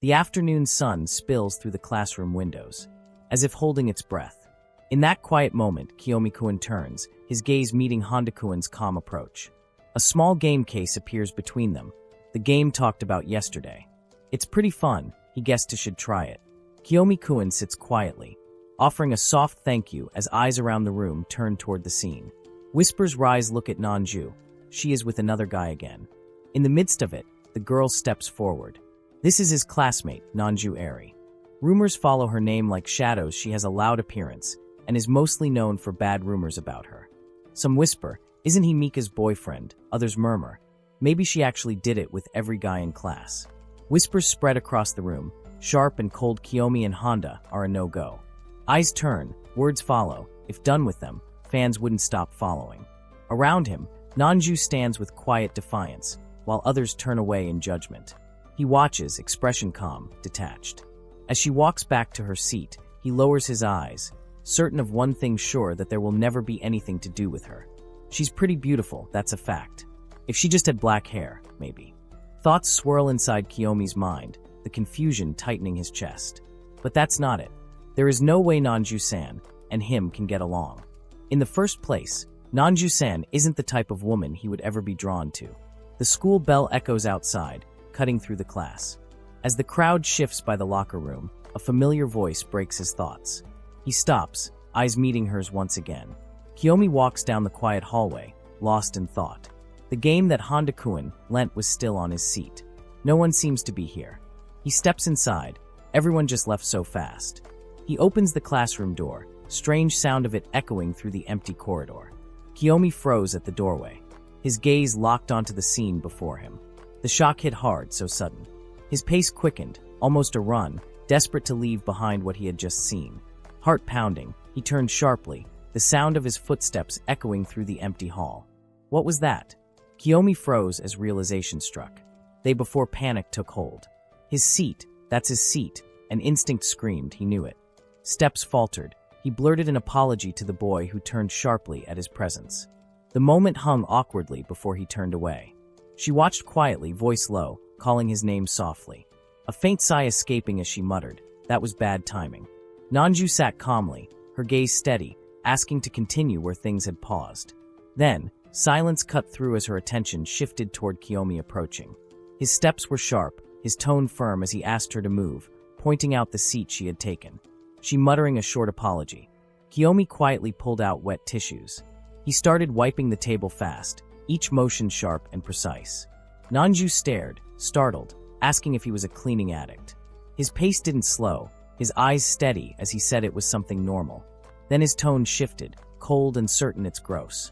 The afternoon sun spills through the classroom windows, as if holding its breath. In that quiet moment, Kiyomi-kun turns, his gaze meeting Honda-kun's calm approach. A small game case appears between them, the game talked about yesterday. It's pretty fun, he guessed should try it. Kiyomi-kun sits quietly, offering a soft thank you as eyes around the room turn toward the scene. Whispers rise look at Nanju. She is with another guy again. In the midst of it, the girl steps forward. This is his classmate, Nanju Eri. Rumors follow her name like shadows. She has a loud appearance, and is mostly known for bad rumors about her. Some whisper, isn't he Mika's boyfriend? Others murmur, maybe she actually did it with every guy in class. Whispers spread across the room. Sharp and cold Kiyomi and Honda are a no-go. Eyes turn, words follow. If done with them, fans wouldn't stop following. Around him, Nanju stands with quiet defiance, while others turn away in judgment. He watches, expression calm, detached. As she walks back to her seat, he lowers his eyes, certain of one thing sure that there will never be anything to do with her. She's pretty beautiful, that's a fact. If she just had black hair, maybe. Thoughts swirl inside Kiyomi's mind, the confusion tightening his chest. But that's not it. There is no way Nanju-san and him can get along. In the first place, Nanju-san isn't the type of woman he would ever be drawn to. The school bell echoes outside, cutting through the class. As the crowd shifts by the locker room, a familiar voice breaks his thoughts. He stops, eyes meeting hers once again. Kiyomi walks down the quiet hallway, lost in thought. The game that Honda-kun lent was still on his seat. No one seems to be here. He steps inside. Everyone just left so fast. He opens the classroom door, strange sound of it echoing through the empty corridor. Kiyomi froze at the doorway. His gaze locked onto the scene before him. The shock hit hard, so sudden. His pace quickened, almost a run, desperate to leave behind what he had just seen. Heart pounding, he turned sharply, the sound of his footsteps echoing through the empty hall. What was that? Kiyomi froze as realization struck. They before panic took hold. His seat, that's his seat, an instinct screamed, he knew it. Steps faltered. He blurted an apology to the boy who turned sharply at his presence. The moment hung awkwardly before he turned away. She watched quietly, voice low, calling his name softly. A faint sigh escaping as she muttered, that was bad timing. Nanju sat calmly, her gaze steady, asking to continue where things had paused. Then, silence cut through as her attention shifted toward Kiyomi approaching. His steps were sharp, his tone firm as he asked her to move, pointing out the seat she had taken. She muttering a short apology. Kiyomi quietly pulled out wet tissues. He started wiping the table fast, each motion sharp and precise. Nanju stared, startled, asking if he was a cleaning addict. His pace didn't slow, his eyes steady as he said it was something normal. Then his tone shifted, cold and certain it's gross.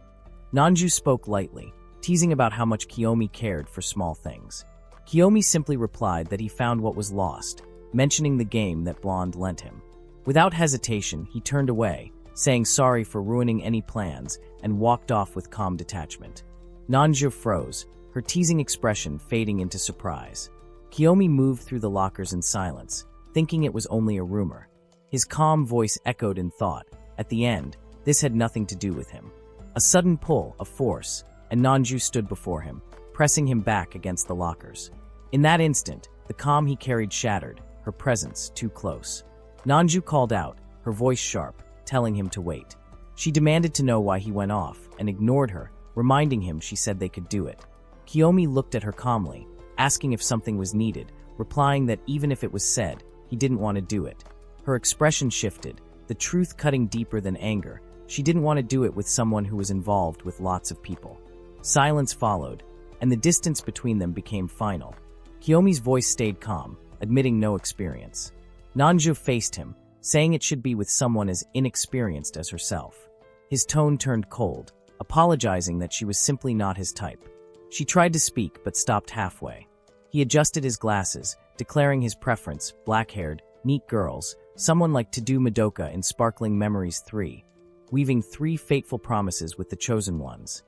Nanju spoke lightly, teasing about how much Kiyomi cared for small things. Kiyomi simply replied that he found what was lost, mentioning the game that Blonde lent him. Without hesitation, he turned away, saying sorry for ruining any plans, and walked off with calm detachment. Nanju froze, her teasing expression fading into surprise. Kiyomi moved through the lockers in silence, thinking it was only a rumor. His calm voice echoed in thought. At the end, this had nothing to do with him. A sudden pull, a force, and Nanju stood before him, pressing him back against the lockers. In that instant, the calm he carried shattered, her presence too close. Nanju called out, her voice sharp, telling him to wait. She demanded to know why he went off, and ignored her, reminding him she said they could do it. Kiyomi looked at her calmly, asking if something was needed, replying that even if it was said, he didn't want to do it. Her expression shifted, the truth cutting deeper than anger. She didn't want to do it with someone who was involved with lots of people. Silence followed, and the distance between them became final. Kiyomi's voice stayed calm, admitting no experience. Nanju faced him, saying it should be with someone as inexperienced as herself. His tone turned cold, apologizing that she was simply not his type. She tried to speak but stopped halfway. He adjusted his glasses, declaring his preference, black-haired, neat girls, someone like Tadu Madoka in Sparkling Memories 3, weaving 3 fateful promises with the chosen ones.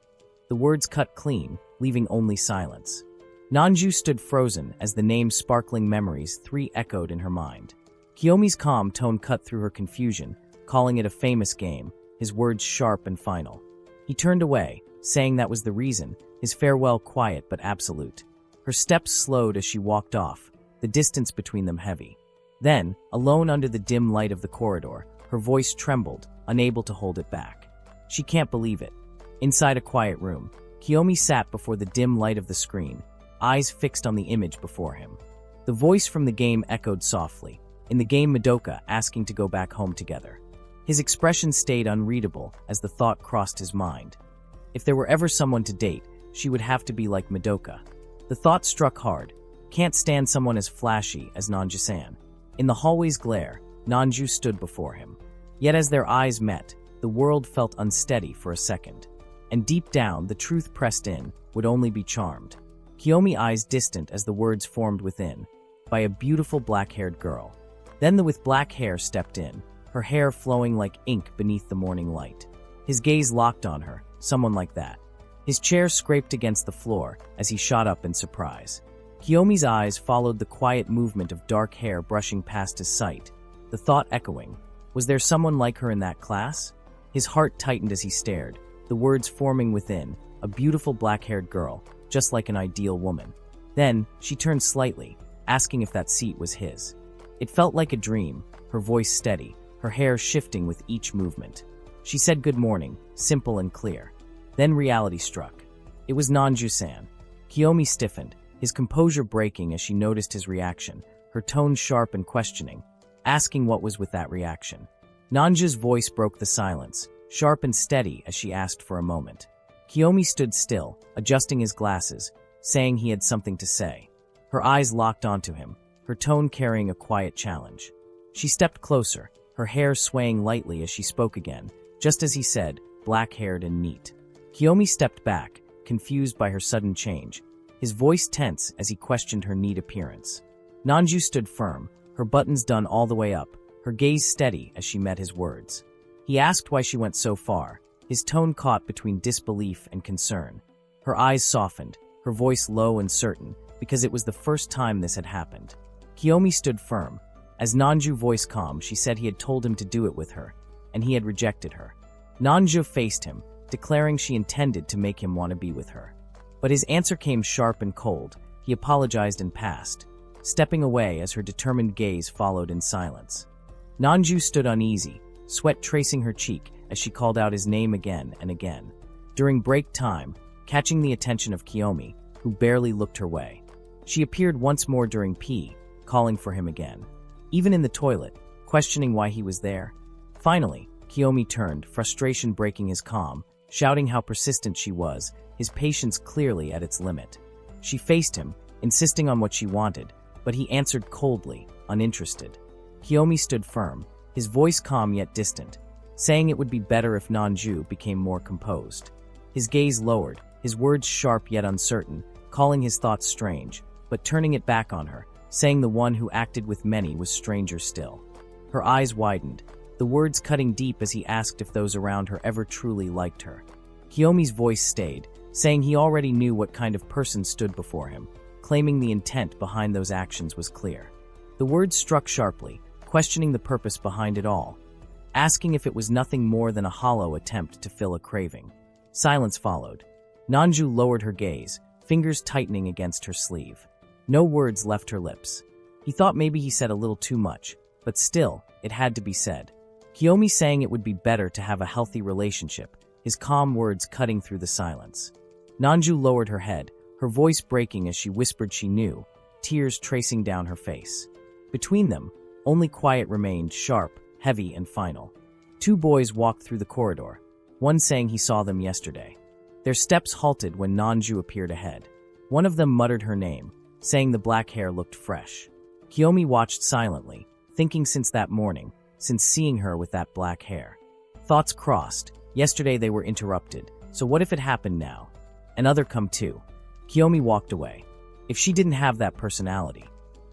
The words cut clean, leaving only silence. Nanju stood frozen as the name Sparkling Memories 3 echoed in her mind. Kiyomi's calm tone cut through her confusion, calling it a famous game, his words sharp and final. He turned away, saying that was the reason, his farewell quiet but absolute. Her steps slowed as she walked off, the distance between them heavy. Then, alone under the dim light of the corridor, her voice trembled, unable to hold it back. She can't believe it. Inside a quiet room, Kiyomi sat before the dim light of the screen, eyes fixed on the image before him. The voice from the game echoed softly, in the game Madoka asking to go back home together. His expression stayed unreadable as the thought crossed his mind. If there were ever someone to date, she would have to be like Madoka. The thought struck hard. Can't stand someone as flashy as Nanju-san. In the hallway's glare, Nanju stood before him. Yet as their eyes met, the world felt unsteady for a second. And deep down, the truth pressed in, would only be charmed. Kiyomi eyes distant as the words formed within, by a beautiful black-haired girl. Then the with black hair stepped in, her hair flowing like ink beneath the morning light. His gaze locked on her, someone like that. His chair scraped against the floor as he shot up in surprise. Kiyomi's eyes followed the quiet movement of dark hair brushing past his sight, the thought echoing, was there someone like her in that class? His heart tightened as he stared, the words forming within, a beautiful black-haired girl, just like an ideal woman. Then, she turned slightly, asking if that seat was his. It felt like a dream, her voice steady, her hair shifting with each movement. She said good morning, simple and clear. Then reality struck. It was Nanju-san. Kiyomi stiffened, his composure breaking as she noticed his reaction, her tone sharp and questioning, asking what was with that reaction. Nanju's voice broke the silence, sharp and steady as she asked for a moment. Kiyomi stood still, adjusting his glasses, saying he had something to say. Her eyes locked onto him, her tone carrying a quiet challenge. She stepped closer, her hair swaying lightly as she spoke again, just as he said, black-haired and neat. Kiyomi stepped back, confused by her sudden change, his voice tense as he questioned her neat appearance. Nanju stood firm, her buttons done all the way up, her gaze steady as she met his words. He asked why she went so far, his tone caught between disbelief and concern. Her eyes softened, her voice low and certain, because it was the first time this had happened. Kiyomi stood firm. As Nanju voice calm, she said he had told him to do it with her, and he had rejected her. Nanju faced him, declaring she intended to make him want to be with her. But his answer came sharp and cold. He apologized and passed, stepping away as her determined gaze followed in silence. Nanju stood uneasy, sweat tracing her cheek as she called out his name again and again. During break time, catching the attention of Kiyomi, who barely looked her way. She appeared once more during pee, calling for him again. Even in the toilet, questioning why he was there. Finally, Kiyomi turned, frustration breaking his calm, shouting how persistent she was, his patience clearly at its limit. She faced him, insisting on what she wanted, but he answered coldly, uninterested. Kiyomi stood firm, his voice calm yet distant, saying it would be better if Nanju became more composed. His gaze lowered, his words sharp yet uncertain, calling his thoughts strange, but turning it back on her, saying the one who acted with many was stranger still. Her eyes widened, the words cutting deep as he asked if those around her ever truly liked her. Kiyomi's voice stayed, saying he already knew what kind of person stood before him, claiming the intent behind those actions was clear. The words struck sharply, questioning the purpose behind it all, asking if it was nothing more than a hollow attempt to fill a craving. Silence followed. Nanju lowered her gaze, fingers tightening against her sleeve. No words left her lips. He thought maybe he said a little too much, but still, it had to be said. Kiyomi saying it would be better to have a healthy relationship, his calm words cutting through the silence. Nanju lowered her head, her voice breaking as she whispered she knew, tears tracing down her face. Between them, only quiet remained, sharp, heavy, and final. Two boys walked through the corridor, one saying he saw them yesterday. Their steps halted when Nanju appeared ahead. One of them muttered her name, saying the black hair looked fresh. Kiyomi watched silently, thinking since that morning, since seeing her with that black hair. Thoughts crossed. Yesterday they were interrupted, so what if it happened now? Another come too. Kiyomi walked away. If she didn't have that personality.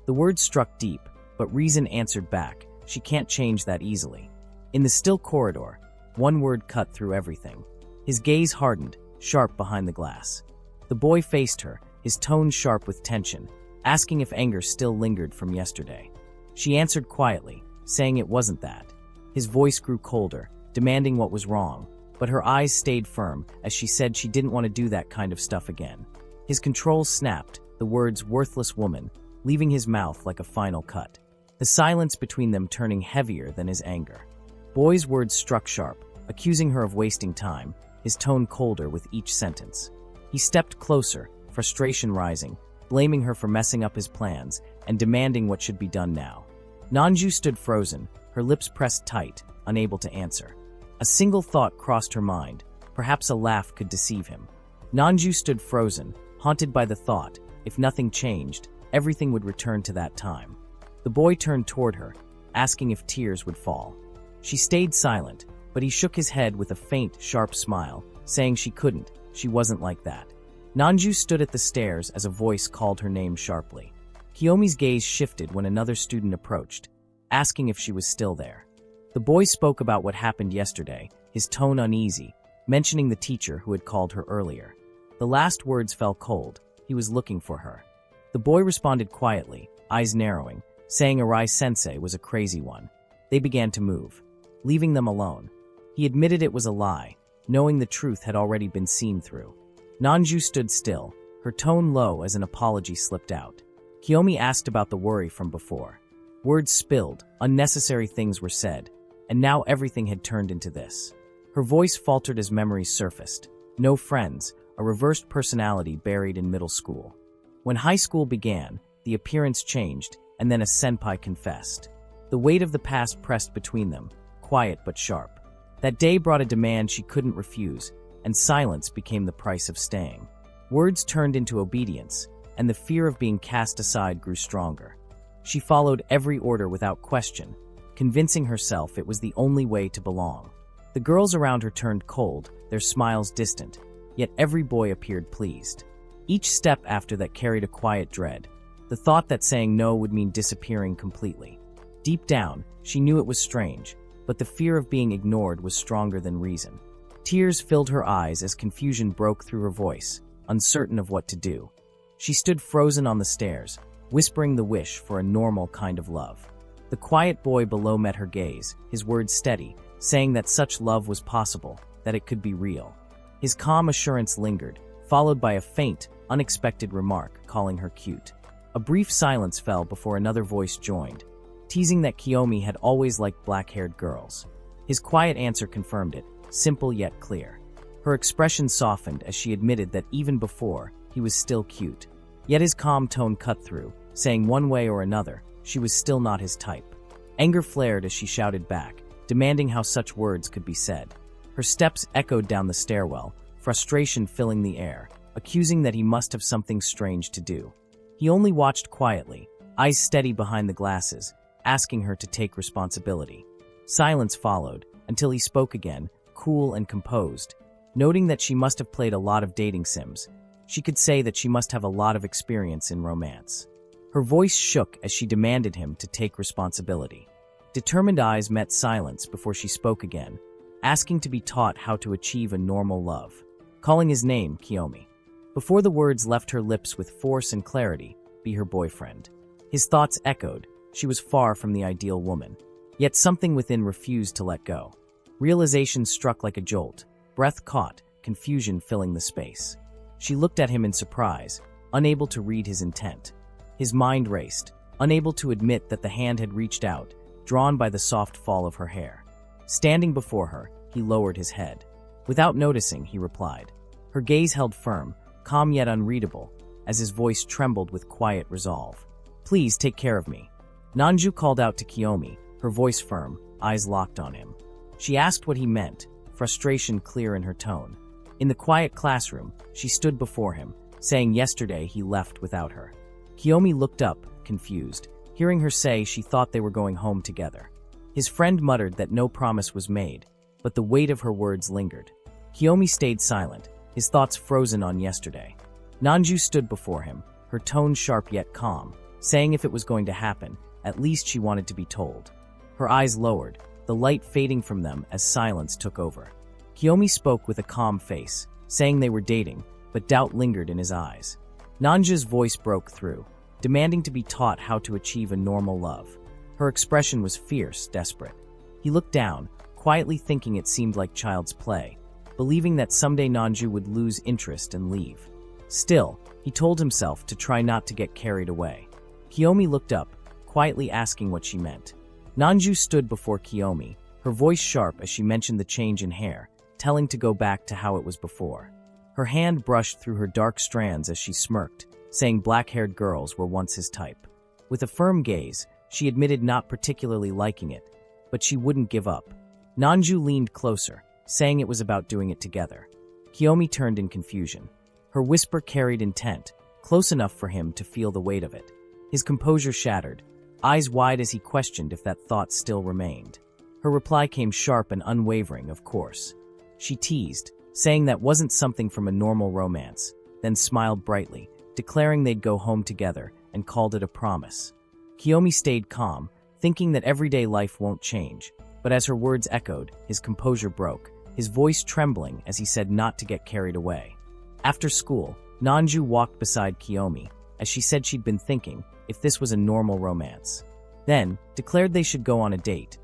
The words struck deep, but reason answered back. She can't change that easily. In the still corridor, one word cut through everything. His gaze hardened, sharp behind the glass. The boy faced her, his tone sharp with tension, asking if anger still lingered from yesterday. She answered quietly, saying it wasn't that. His voice grew colder, demanding what was wrong, but her eyes stayed firm as she said she didn't want to do that kind of stuff again. His control snapped, the words worthless woman, leaving his mouth like a final cut, the silence between them turning heavier than his anger. Boy's words struck sharp, accusing her of wasting time, his tone colder with each sentence. He stepped closer, frustration rising, blaming her for messing up his plans and demanding what should be done now. Nanju stood frozen, her lips pressed tight, unable to answer. A single thought crossed her mind, perhaps a laugh could deceive him. Nanju stood frozen, haunted by the thought, if nothing changed, everything would return to that time. The boy turned toward her, asking if tears would fall. She stayed silent, but he shook his head with a faint, sharp smile, saying she couldn't, she wasn't like that. Nanju stood at the stairs as a voice called her name sharply. Kiyomi's gaze shifted when another student approached, asking if she was still there. The boy spoke about what happened yesterday, his tone uneasy, mentioning the teacher who had called her earlier. The last words fell cold. He was looking for her. The boy responded quietly, eyes narrowing, saying Arai-sensei was a crazy one. They began to move, leaving them alone. He admitted it was a lie, knowing the truth had already been seen through. Nanju stood still, her tone low as an apology slipped out. Kiyomi asked about the worry from before. Words spilled, unnecessary things were said, and now everything had turned into this. Her voice faltered as memories surfaced. No friends, a reversed personality buried in middle school. When high school began, the appearance changed, and then a senpai confessed. The weight of the past pressed between them, quiet but sharp. That day brought a demand she couldn't refuse, and silence became the price of staying. Words turned into obedience, and the fear of being cast aside grew stronger. She followed every order without question, convincing herself it was the only way to belong. The girls around her turned cold, their smiles distant, yet every boy appeared pleased. Each step after that carried a quiet dread, the thought that saying no would mean disappearing completely. Deep down, she knew it was strange, but the fear of being ignored was stronger than reason. Tears filled her eyes as confusion broke through her voice, uncertain of what to do. She stood frozen on the stairs, whispering the wish for a normal kind of love. The quiet boy below met her gaze, his words steady, saying that such love was possible, that it could be real. His calm assurance lingered, followed by a faint, unexpected remark calling her cute. A brief silence fell before another voice joined, teasing that Kiyomi had always liked black-haired girls. His quiet answer confirmed it, simple yet clear. Her expression softened as she admitted that even before, he was still cute. Yet his calm tone cut through, saying one way or another, she was still not his type. Anger flared as she shouted back, demanding how such words could be said. Her steps echoed down the stairwell, frustration filling the air, accusing that he must have something strange to do. He only watched quietly, eyes steady behind the glasses, asking her to take responsibility. Silence followed, until he spoke again, cool and composed. Noting that she must have played a lot of dating sims, she could say that she must have a lot of experience in romance. Her voice shook as she demanded him to take responsibility. Determined eyes met silence before she spoke again, asking to be taught how to achieve a normal love. Calling his name, Kiyomi. Before the words left her lips with force and clarity, be her boyfriend. His thoughts echoed, she was far from the ideal woman. Yet something within refused to let go. Realization struck like a jolt, breath caught, confusion filling the space. She looked at him in surprise, unable to read his intent. His mind raced, unable to admit that the hand had reached out, drawn by the soft fall of her hair. Standing before her, he lowered his head. Without noticing, he replied. Her gaze held firm, calm yet unreadable, as his voice trembled with quiet resolve. Please take care of me. Nanju called out to Kiyomi, her voice firm, eyes locked on him. She asked what he meant, frustration clear in her tone. In the quiet classroom, she stood before him, saying yesterday he left without her. Kiyomi looked up, confused, hearing her say she thought they were going home together. His friend muttered that no promise was made, but the weight of her words lingered. Kiyomi stayed silent, his thoughts frozen on yesterday. Nanju stood before him, her tone sharp yet calm, saying if it was going to happen, at least she wanted to be told. Her eyes lowered, the light fading from them as silence took over. Kiyomi spoke with a calm face, saying they were dating, but doubt lingered in his eyes. Nanju's voice broke through, demanding to be taught how to achieve a normal love. Her expression was fierce, desperate. He looked down, quietly thinking it seemed like child's play, believing that someday Nanju would lose interest and leave. Still, he told himself to try not to get carried away. Kiyomi looked up, quietly asking what she meant. Nanju stood before Kiyomi, her voice sharp as she mentioned the change in hair, telling to go back to how it was before. Her hand brushed through her dark strands as she smirked, saying black-haired girls were once his type. With a firm gaze, she admitted not particularly liking it, but she wouldn't give up. Nanju leaned closer, saying it was about doing it together. Kiyomi turned in confusion. Her whisper carried intent, close enough for him to feel the weight of it. His composure shattered, eyes wide as he questioned if that thought still remained. Her reply came sharp and unwavering, of course. She teased, saying that wasn't something from a normal romance, then smiled brightly, declaring they'd go home together, and called it a promise. Kiyomi stayed calm, thinking that everyday life won't change, but as her words echoed, his composure broke, his voice trembling as he said not to get carried away. After school, Nanju walked beside Kiyomi, as she said she'd been thinking if this was a normal romance. Then, declared they should go on a date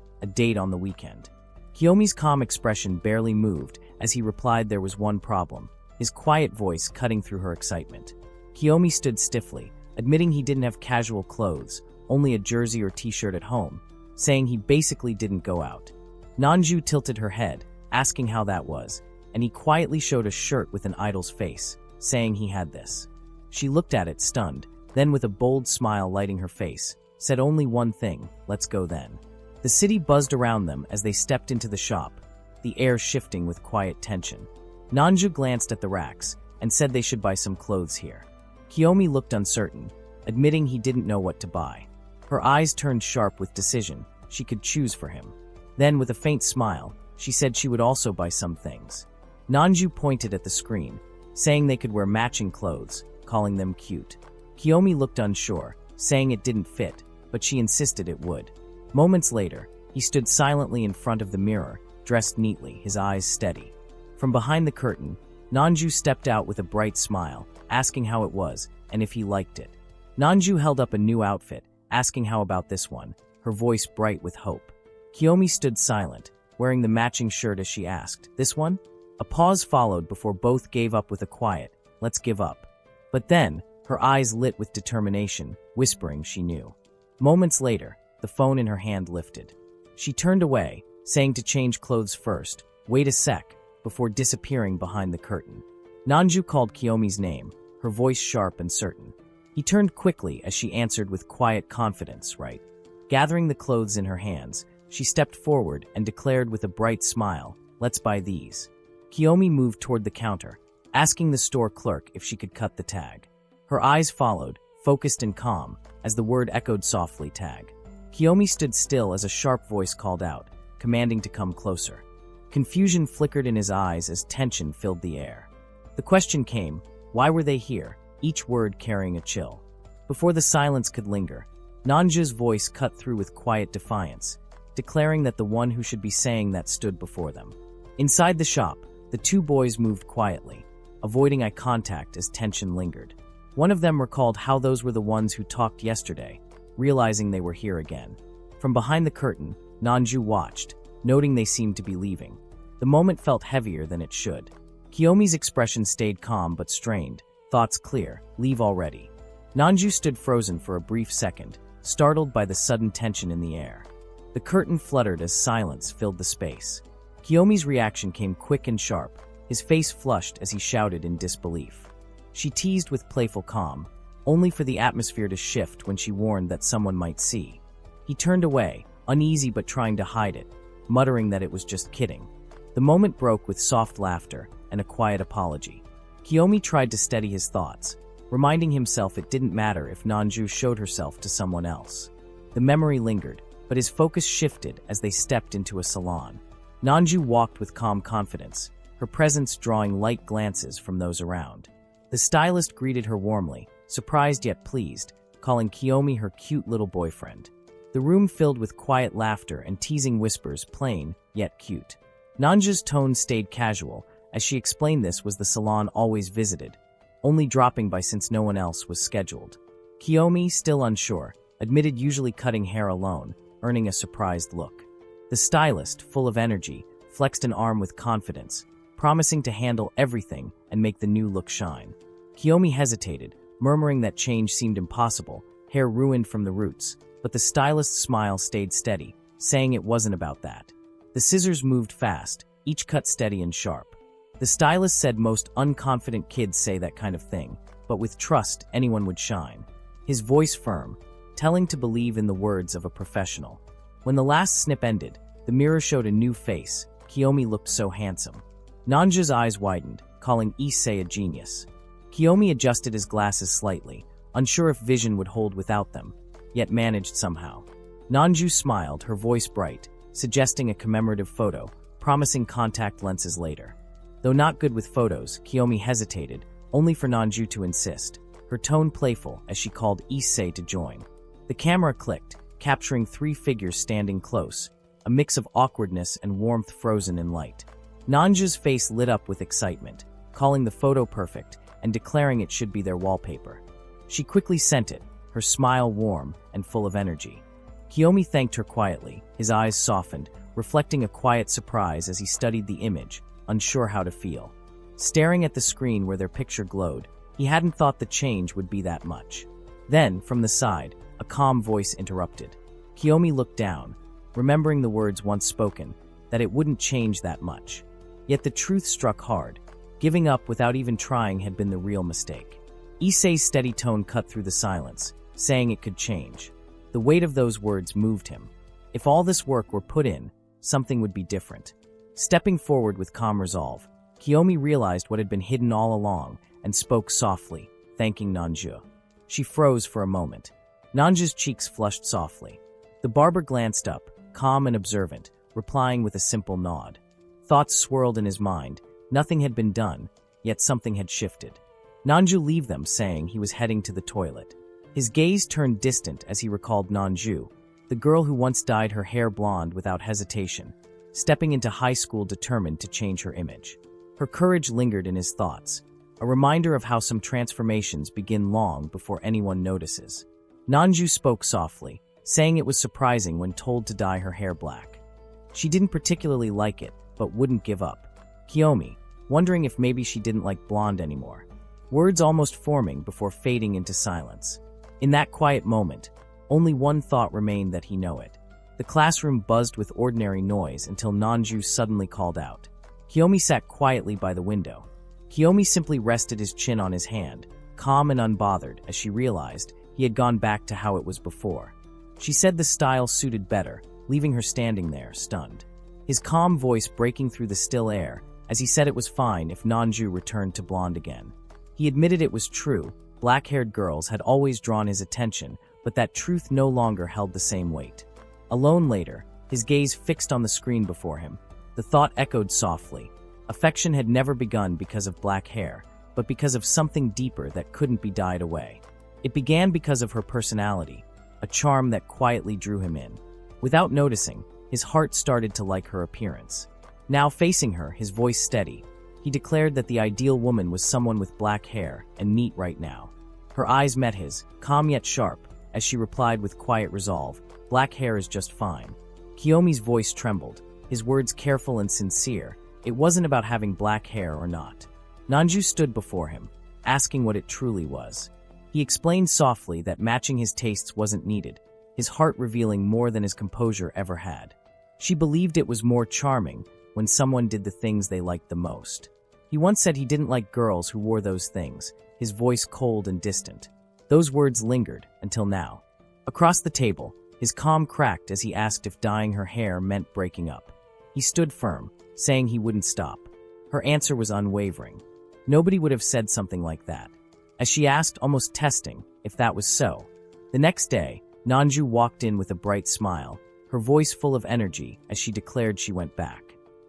on the weekend. Kiyomi's calm expression barely moved as he replied there was one problem, his quiet voice cutting through her excitement. Kiyomi stood stiffly, admitting he didn't have casual clothes, only a jersey or t-shirt at home, saying he basically didn't go out. Nanju tilted her head, asking how that was, and he quietly showed a shirt with an idol's face, saying he had this. She looked at it, stunned, then with a bold smile lighting her face, said only one thing, let's go then. The city buzzed around them as they stepped into the shop, the air shifting with quiet tension. Nanju glanced at the racks and said they should buy some clothes here. Kiyomi looked uncertain, admitting he didn't know what to buy. Her eyes turned sharp with decision. She could choose for him. Then, with a faint smile, she said she would also buy some things. Nanju pointed at the screen, saying they could wear matching clothes, calling them cute. Kiyomi looked unsure, saying it didn't fit, but she insisted it would. Moments later, he stood silently in front of the mirror, dressed neatly, his eyes steady. From behind the curtain, Nanju stepped out with a bright smile, asking how it was and if he liked it. Nanju held up a new outfit, asking how about this one, her voice bright with hope. Kiyomi stood silent, wearing the matching shirt as she asked, this one? A pause followed before both gave up with a quiet, let's give up. But then, her eyes lit with determination, whispering she knew. Moments later, the phone in her hand lifted. She turned away, saying to change clothes first, wait a sec, before disappearing behind the curtain. Nanju called Kiyomi's name, her voice sharp and certain. He turned quickly as she answered with quiet confidence, right? Gathering the clothes in her hands, she stepped forward and declared with a bright smile, let's buy these. Kiyomi moved toward the counter, asking the store clerk if she could cut the tag. Her eyes followed, focused and calm, as the word echoed softly, tag. Kiyomi stood still as a sharp voice called out, commanding to come closer. Confusion flickered in his eyes as tension filled the air. The question came, why were they here, each word carrying a chill? Before the silence could linger, Nanju's voice cut through with quiet defiance, declaring that the one who should be saying that stood before them. Inside the shop, the two boys moved quietly, avoiding eye contact as tension lingered. One of them recalled how those were the ones who talked yesterday, realizing they were here again. From behind the curtain, Nanju watched, noting they seemed to be leaving. The moment felt heavier than it should. Kiyomi's expression stayed calm but strained, thoughts clear, leave already. Nanju stood frozen for a brief second, startled by the sudden tension in the air. The curtain fluttered as silence filled the space. Kiyomi's reaction came quick and sharp, his face flushed as he shouted in disbelief. She teased with playful calm, only for the atmosphere to shift when she warned that someone might see. He turned away, uneasy but trying to hide it, muttering that it was just kidding. The moment broke with soft laughter and a quiet apology. Kiyomi tried to steady his thoughts, reminding himself it didn't matter if Nanju showed herself to someone else. The memory lingered, but his focus shifted as they stepped into a salon. Nanju walked with calm confidence, her presence drawing light glances from those around. The stylist greeted her warmly, surprised yet pleased, calling Kiyomi her cute little boyfriend. The room filled with quiet laughter and teasing whispers, plain, yet cute. Nanju's tone stayed casual, as she explained this was the salon always visited, only dropping by since no one else was scheduled. Kiyomi, still unsure, admitted usually cutting hair alone, earning a surprised look. The stylist, full of energy, flexed an arm with confidence, promising to handle everything and make the new look shine. Kiyomi hesitated, murmuring that change seemed impossible, hair ruined from the roots, but the stylist's smile stayed steady, saying it wasn't about that. The scissors moved fast, each cut steady and sharp. The stylist said most unconfident kids say that kind of thing, but with trust, anyone would shine. His voice firm, telling to believe in the words of a professional. When the last snip ended, the mirror showed a new face. Kiyomi looked so handsome. Nanju's eyes widened, calling Issei a genius. Kiyomi adjusted his glasses slightly, unsure if vision would hold without them, yet managed somehow. Nanju smiled, her voice bright, suggesting a commemorative photo, promising contact lenses later. Though not good with photos, Kiyomi hesitated, only for Nanju to insist, her tone playful as she called Issei to join. The camera clicked, capturing 3 figures standing close, a mix of awkwardness and warmth frozen in light. Nanju's face lit up with excitement, calling the photo perfect and declaring it should be their wallpaper. She quickly sent it, her smile warm and full of energy. Kiyomi thanked her quietly, his eyes softened, reflecting a quiet surprise as he studied the image, unsure how to feel. Staring at the screen where their picture glowed, he hadn't thought the change would be that much. Then, from the side, a calm voice interrupted. Kiyomi looked down, remembering the words once spoken, that it wouldn't change that much. Yet the truth struck hard. Giving up without even trying had been the real mistake. Issei's steady tone cut through the silence, saying it could change. The weight of those words moved him. If all this work were put in, something would be different. Stepping forward with calm resolve, Kiyomi realized what had been hidden all along and spoke softly, thanking Nanju. She froze for a moment. Nanju's cheeks flushed softly. The barber glanced up, calm and observant, replying with a simple nod. Thoughts swirled in his mind. Nothing had been done, yet something had shifted. Nanju left them, saying he was heading to the toilet. His gaze turned distant as he recalled Nanju, the girl who once dyed her hair blonde without hesitation, stepping into high school determined to change her image. Her courage lingered in his thoughts, a reminder of how some transformations begin long before anyone notices. Nanju spoke softly, saying it was surprising when told to dye her hair black. She didn't particularly like it, but wouldn't give up. Kiyomi, wondering if maybe she didn't like blonde anymore. Words almost forming before fading into silence. In that quiet moment, only one thought remained, that he know it. The classroom buzzed with ordinary noise until Nanju suddenly called out. Kiyomi sat quietly by the window. Kiyomi simply rested his chin on his hand, calm and unbothered, as she realized he had gone back to how it was before. She said the style suited better, leaving her standing there, stunned. His calm voice breaking through the still air, as he said it was fine if Nanju returned to blonde again. He admitted it was true, black-haired girls had always drawn his attention, but that truth no longer held the same weight. Alone later, his gaze fixed on the screen before him, the thought echoed softly. Affection had never begun because of black hair, but because of something deeper that couldn't be dyed away. It began because of her personality, a charm that quietly drew him in. Without noticing, his heart started to like her appearance. Now facing her, his voice steady, he declared that the ideal woman was someone with black hair and neat right now. Her eyes met his, calm yet sharp, as she replied with quiet resolve, "Black hair is just fine." Kiyomi's voice trembled, his words careful and sincere. It wasn't about having black hair or not. Nanju stood before him, asking what it truly was. He explained softly that matching his tastes wasn't needed, his heart revealing more than his composure ever had. She believed it was more charming when someone did the things they liked the most. He once said he didn't like girls who wore those things, his voice cold and distant. Those words lingered until now. Across the table, his calm cracked as he asked if dyeing her hair meant breaking up. He stood firm, saying he wouldn't stop. Her answer was unwavering. Nobody would have said something like that. As she asked, almost testing, if that was so. The next day, Nanju walked in with a bright smile, her voice full of energy as she declared she went back.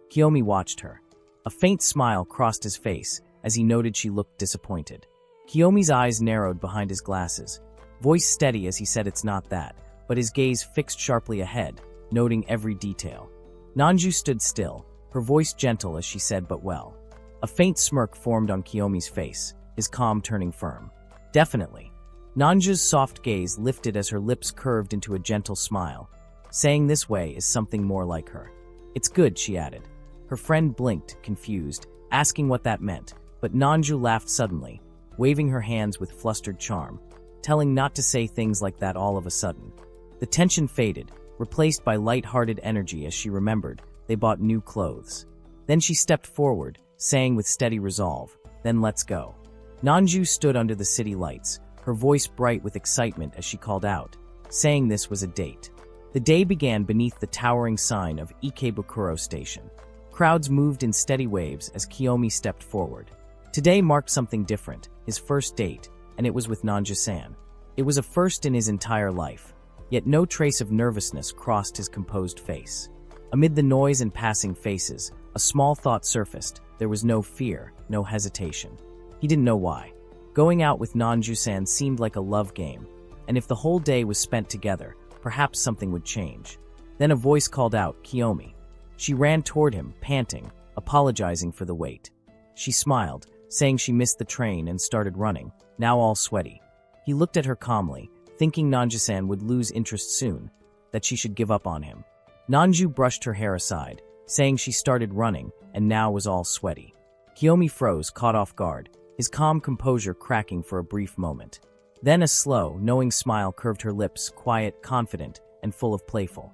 Kiyomi watched her. A faint smile crossed his face as he noted she looked disappointed. Kiyomi's eyes narrowed behind his glasses, voice steady as he said it's not that, but his gaze fixed sharply ahead, noting every detail. Nanju stood still, her voice gentle as she said but well. A faint smirk formed on Kiyomi's face, his calm turning firm. Definitely. Nanju's soft gaze lifted as her lips curved into a gentle smile. Saying this way is something more like her. It's good, she added. Her friend blinked, confused, asking what that meant, but Nanju laughed suddenly, waving her hands with flustered charm. telling not to say things like that all of a sudden. The tension faded, replaced by light-hearted energy as she remembered they bought new clothes. Then she stepped forward, saying with steady resolve, "Then let's go." Nanju stood under the city lights, her voice bright with excitement as she called out, saying this was a date. The day began beneath the towering sign of Ikebukuro Station. Crowds moved in steady waves as Kiyomi stepped forward. Today marked something different, his first date, and it was with Nanju-san. It was a first in his entire life, yet no trace of nervousness crossed his composed face. Amid the noise and passing faces, a small thought surfaced. There was no fear, no hesitation. He didn't know why. Going out with Nanju-san seemed like a love game, and if the whole day was spent together, perhaps something would change. Then a voice called out, "Kiyomi." She ran toward him, panting, apologizing for the wait. She smiled, saying she missed the train and started running, now all sweaty. He looked at her calmly, thinking Nanju-san would lose interest soon, that she should give up on him. Nanju brushed her hair aside, saying she started running and now was all sweaty. Kiyomi froze, caught off guard, his calm composure cracking for a brief moment. Then a slow, knowing smile curved her lips, quiet, confident, and full of playful.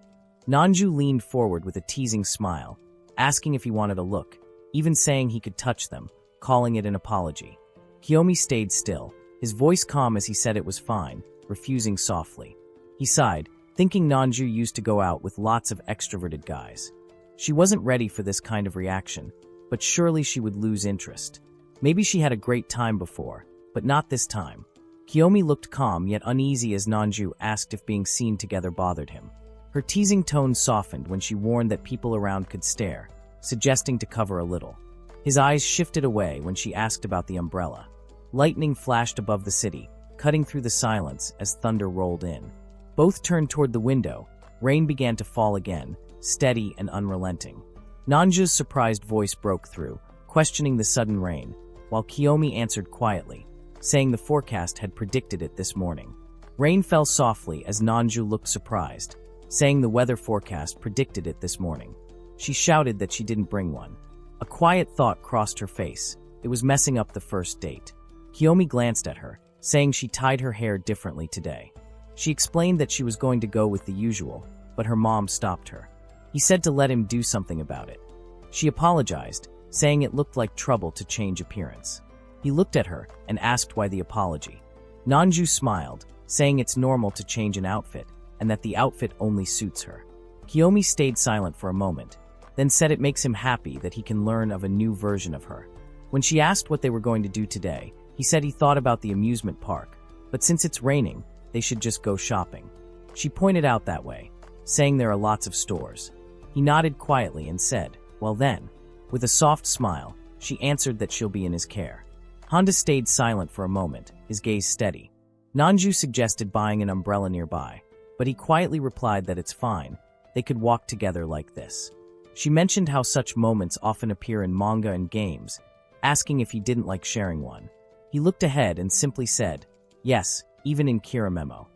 Nanju leaned forward with a teasing smile, asking if he wanted a look, even saying he could touch them, calling it an apology. Kiyomi stayed still, his voice calm as he said it was fine, refusing softly. He sighed, thinking Nanju used to go out with lots of extroverted guys. She wasn't ready for this kind of reaction, but surely she would lose interest. Maybe she had a great time before, but not this time. Kiyomi looked calm yet uneasy as Nanju asked if being seen together bothered him. Her teasing tone softened when she warned that people around could stare, suggesting to cover a little. His eyes shifted away when she asked about the umbrella. Lightning flashed above the city, cutting through the silence as thunder rolled in. Both turned toward the window. Rain began to fall again, steady and unrelenting. Nanju's surprised voice broke through, questioning the sudden rain, while Kiyomi answered quietly, saying the forecast had predicted it this morning. Rain fell softly as Nanju looked surprised, saying the weather forecast predicted it this morning. She shouted that she didn't bring one. A quiet thought crossed her face. It was messing up the first date. Kiyomi glanced at her, saying she tied her hair differently today. She explained that she was going to go with the usual, but her mom stopped her. He said to let him do something about it. She apologized, saying it looked like trouble to change appearance. He looked at her and asked why the apology. Nanju smiled, saying it's normal to change an outfit, and that the outfit only suits her. Kiyomi stayed silent for a moment, then said it makes him happy that he can learn of a new version of her. When she asked what they were going to do today, he said he thought about the amusement park, but since it's raining, they should just go shopping. She pointed out that way, saying there are lots of stores. He nodded quietly and said, "Well then." With a soft smile, she answered that she'll be in his care. Honda stayed silent for a moment, his gaze steady. Nanju suggested buying an umbrella nearby, but he quietly replied that it's fine, they could walk together like this. She mentioned how such moments often appear in manga and games, asking if he didn't like sharing one. He looked ahead and simply said, "Yes, even in Kira memo."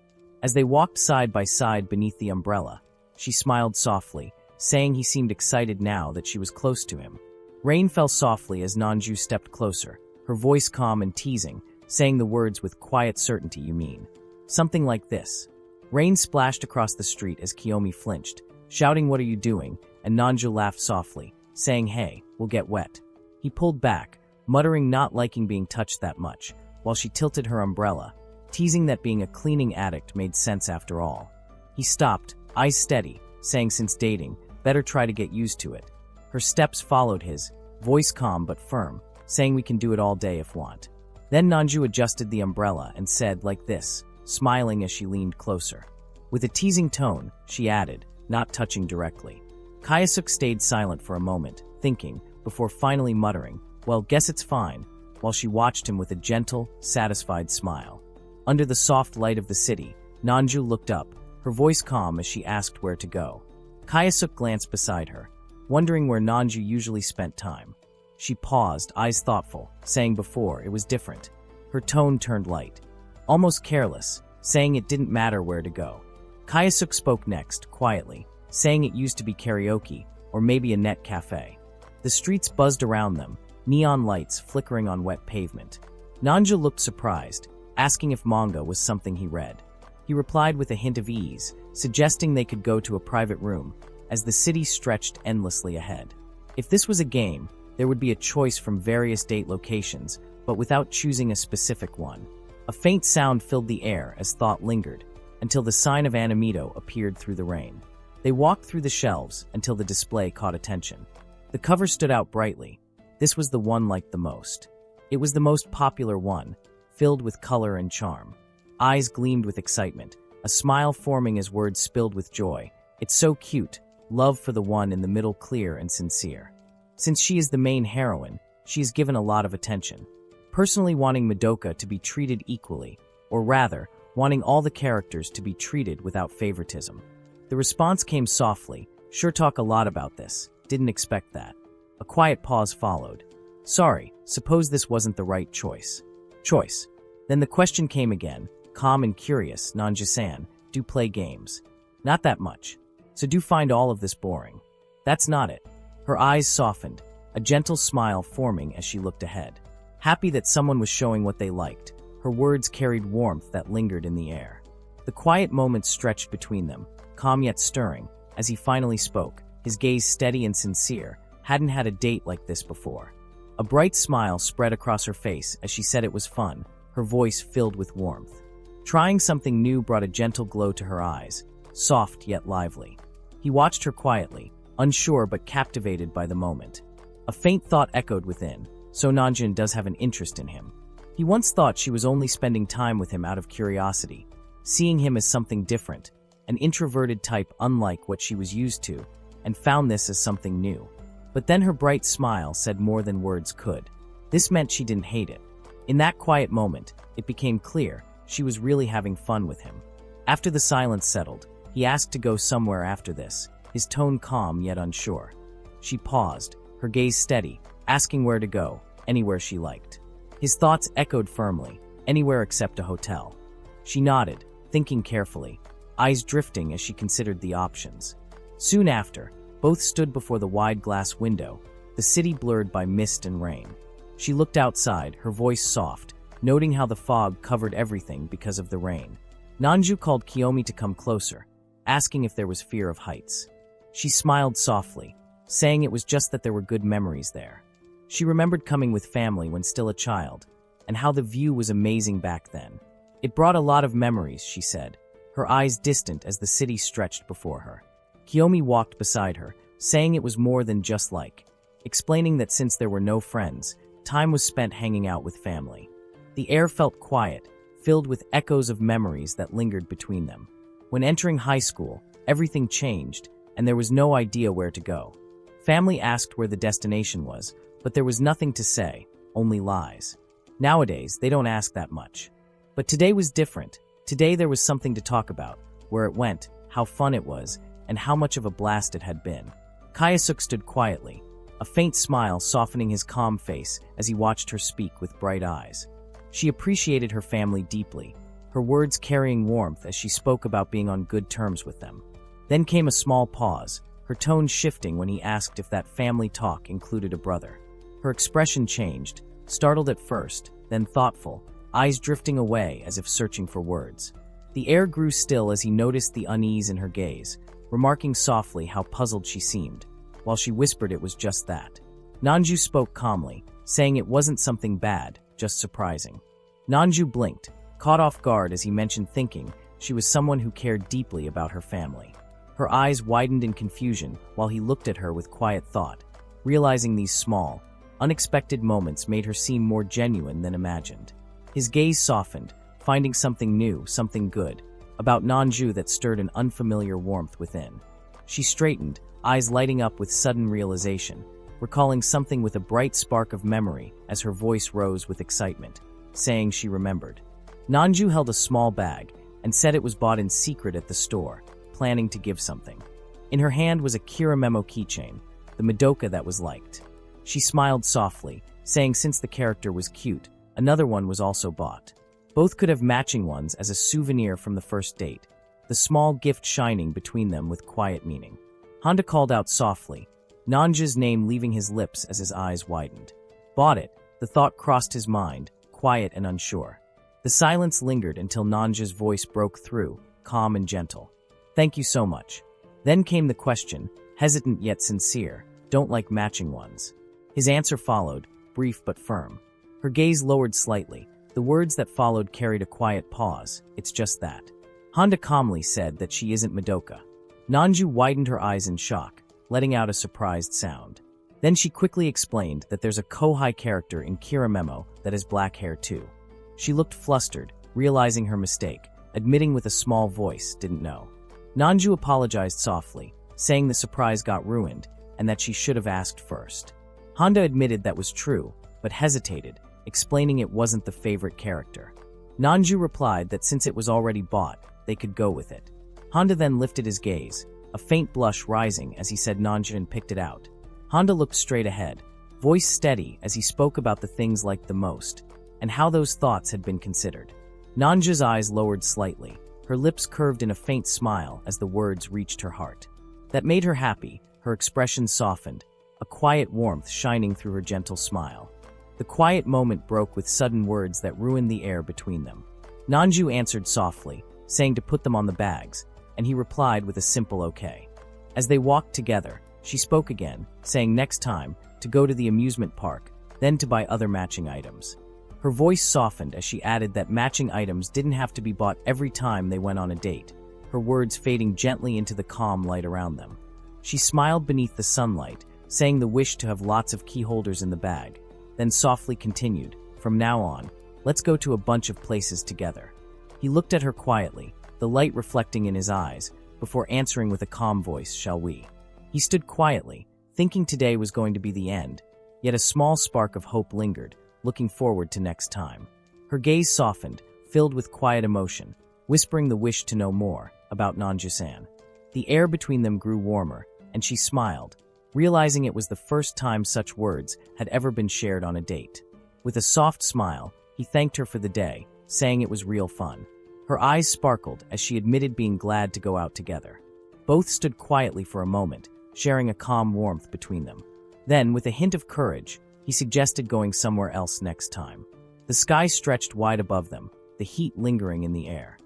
As they walked side by side beneath the umbrella, she smiled softly, saying he seemed excited now that she was close to him. Rain fell softly as Nanju stepped closer, her voice calm and teasing, saying the words with quiet certainty, "You mean something like this." Rain splashed across the street as Kiyomi flinched, shouting, "What are you doing?" and Nanju laughed softly, saying, "Hey, we'll get wet." He pulled back, muttering not liking being touched that much, while she tilted her umbrella, teasing that being a cleaning addict made sense after all. He stopped, eyes steady, saying since dating, better try to get used to it. Her steps followed his, voice calm but firm, saying we can do it all day if want. Then Nanju adjusted the umbrella and said like this, smiling as she leaned closer. With a teasing tone, she added, not touching directly. Kayasuk stayed silent for a moment, thinking, before finally muttering, "Well, guess it's fine," while she watched him with a gentle, satisfied smile. Under the soft light of the city, Nanju looked up, her voice calm as she asked where to go. Kayasuk glanced beside her, wondering where Nanju usually spent time. She paused, eyes thoughtful, saying before it was different. Her tone turned light, almost careless, saying it didn't matter where to go. Kayasuk spoke next, quietly, saying it used to be karaoke, or maybe a net cafe. The streets buzzed around them, neon lights flickering on wet pavement. Nanju looked surprised, asking if manga was something he read. He replied with a hint of ease, suggesting they could go to a private room, as the city stretched endlessly ahead. If this was a game, there would be a choice from various date locations, but without choosing a specific one. A faint sound filled the air as thought lingered, until the sign of Anamito appeared through the rain. They walked through the shelves until the display caught attention. The cover stood out brightly. This was the one liked the most. It was the most popular one, filled with color and charm. Eyes gleamed with excitement, a smile forming as words spilled with joy. It's so cute, love for the one in the middle clear and sincere. Since she is the main heroine, she is given a lot of attention. Personally wanting Madoka to be treated equally, or rather, wanting all the characters to be treated without favoritism. The response came softly, sure talk a lot about this, didn't expect that. A quiet pause followed. Sorry, suppose this wasn't the right choice. Then the question came again, calm and curious. Nanji-san, do play games. Not that much. So do find all of this boring. That's not it. Her eyes softened, a gentle smile forming as she looked ahead. Happy that someone was showing what they liked, her words carried warmth that lingered in the air. The quiet moments stretched between them, calm yet stirring, as he finally spoke, his gaze steady and sincere. Hadn't had a date like this before. A bright smile spread across her face as she said it was fun, her voice filled with warmth. Trying something new brought a gentle glow to her eyes, soft yet lively. He watched her quietly, unsure but captivated by the moment. A faint thought echoed within, so Nanjin does have an interest in him. He once thought she was only spending time with him out of curiosity, seeing him as something different, an introverted type unlike what she was used to, and found this as something new. But then her bright smile said more than words could. This meant she didn't hate it. In that quiet moment, it became clear she was really having fun with him. After the silence settled, he asked to go somewhere after this, his tone calm yet unsure. She paused, her gaze steady, asking where to go, anywhere she liked. His thoughts echoed firmly, anywhere except a hotel. She nodded, thinking carefully, eyes drifting as she considered the options. Soon after, both stood before the wide glass window, the city blurred by mist and rain. She looked outside, her voice soft, noting how the fog covered everything because of the rain. Nanju called Kiyomi to come closer, asking if there was fear of heights. She smiled softly, saying it was just that there were good memories there. She remembered coming with family when still a child, and how the view was amazing back then. It brought a lot of memories, she said, her eyes distant as the city stretched before her. Kiyomi walked beside her, saying it was more than just like, explaining that since there were no friends, time was spent hanging out with family. The air felt quiet, filled with echoes of memories that lingered between them. When entering high school, everything changed, and there was no idea where to go. Family asked where the destination was, but there was nothing to say, only lies. Nowadays, they don't ask that much. But today was different. Today there was something to talk about, where it went, how fun it was, and how much of a blast it had been. Kayasuk stood quietly, a faint smile softening his calm face as he watched her speak with bright eyes. She appreciated her family deeply, her words carrying warmth as she spoke about being on good terms with them. Then came a small pause, her tone shifting when he asked if that family talk included a brother. Her expression changed, startled at first, then thoughtful, eyes drifting away as if searching for words. The air grew still as he noticed the unease in her gaze, remarking softly how puzzled she seemed, while she whispered it was just that. Nanju spoke calmly, saying it wasn't something bad, just surprising. Nanju blinked, caught off guard as he mentioned thinking she was someone who cared deeply about her family. Her eyes widened in confusion while he looked at her with quiet thought, realizing these small, unexpected moments made her seem more genuine than imagined. His gaze softened, finding something new, something good, about Nanju that stirred an unfamiliar warmth within. She straightened, eyes lighting up with sudden realization, recalling something with a bright spark of memory as her voice rose with excitement, saying she remembered. Nanju held a small bag and said it was bought in secret at the store, planning to give something. In her hand was a Kira memo keychain, the Madoka that was liked. She smiled softly, saying since the character was cute, another one was also bought. Both could have matching ones as a souvenir from the first date, the small gift shining between them with quiet meaning. Honda called out softly, Nanja's name leaving his lips as his eyes widened. Bought it, the thought crossed his mind, quiet and unsure. The silence lingered until Nanja's voice broke through, calm and gentle. "Thank you so much." Then came the question, hesitant yet sincere, "Don't like matching ones?" His answer followed, brief but firm. Her gaze lowered slightly. The words that followed carried a quiet pause. "It's just that." Honda calmly said that she isn't Madoka. Nanju widened her eyes in shock, letting out a surprised sound. Then she quickly explained that there's a Kohai character in Kira Memo that has black hair too. She looked flustered, realizing her mistake, admitting with a small voice, didn't know. Nanju apologized softly, saying the surprise got ruined and that she should have asked first. Honda admitted that was true, but hesitated, explaining it wasn't the favorite character. Nanju replied that since it was already bought, they could go with it. Honda then lifted his gaze, a faint blush rising as he said Nanjin picked it out. Honda looked straight ahead, voice steady as he spoke about the things liked the most, and how those thoughts had been considered. Nanja's eyes lowered slightly, her lips curved in a faint smile as the words reached her heart. That made her happy, her expression softened, a quiet warmth shining through her gentle smile. The quiet moment broke with sudden words that ruined the air between them. Nanju answered softly, saying to put them on the bags, and he replied with a simple okay. As they walked together, she spoke again, saying next time, to go to the amusement park, then to buy other matching items. Her voice softened as she added that matching items didn't have to be bought every time they went on a date, her words fading gently into the calm light around them. She smiled beneath the sunlight, saying the wish to have lots of key holders in the bag, then softly continued, "From now on, let's go to a bunch of places together." He looked at her quietly, the light reflecting in his eyes, before answering with a calm voice, "Shall we?" He stood quietly, thinking today was going to be the end, yet a small spark of hope lingered, looking forward to next time. Her gaze softened, filled with quiet emotion, whispering the wish to know more about Nanju-san. The air between them grew warmer, and she smiled, realizing it was the first time such words had ever been shared on a date. With a soft smile, he thanked her for the day, saying it was real fun. Her eyes sparkled as she admitted being glad to go out together. Both stood quietly for a moment, sharing a calm warmth between them. Then, with a hint of courage, he suggested going somewhere else next time. The sky stretched wide above them, the heat lingering in the air.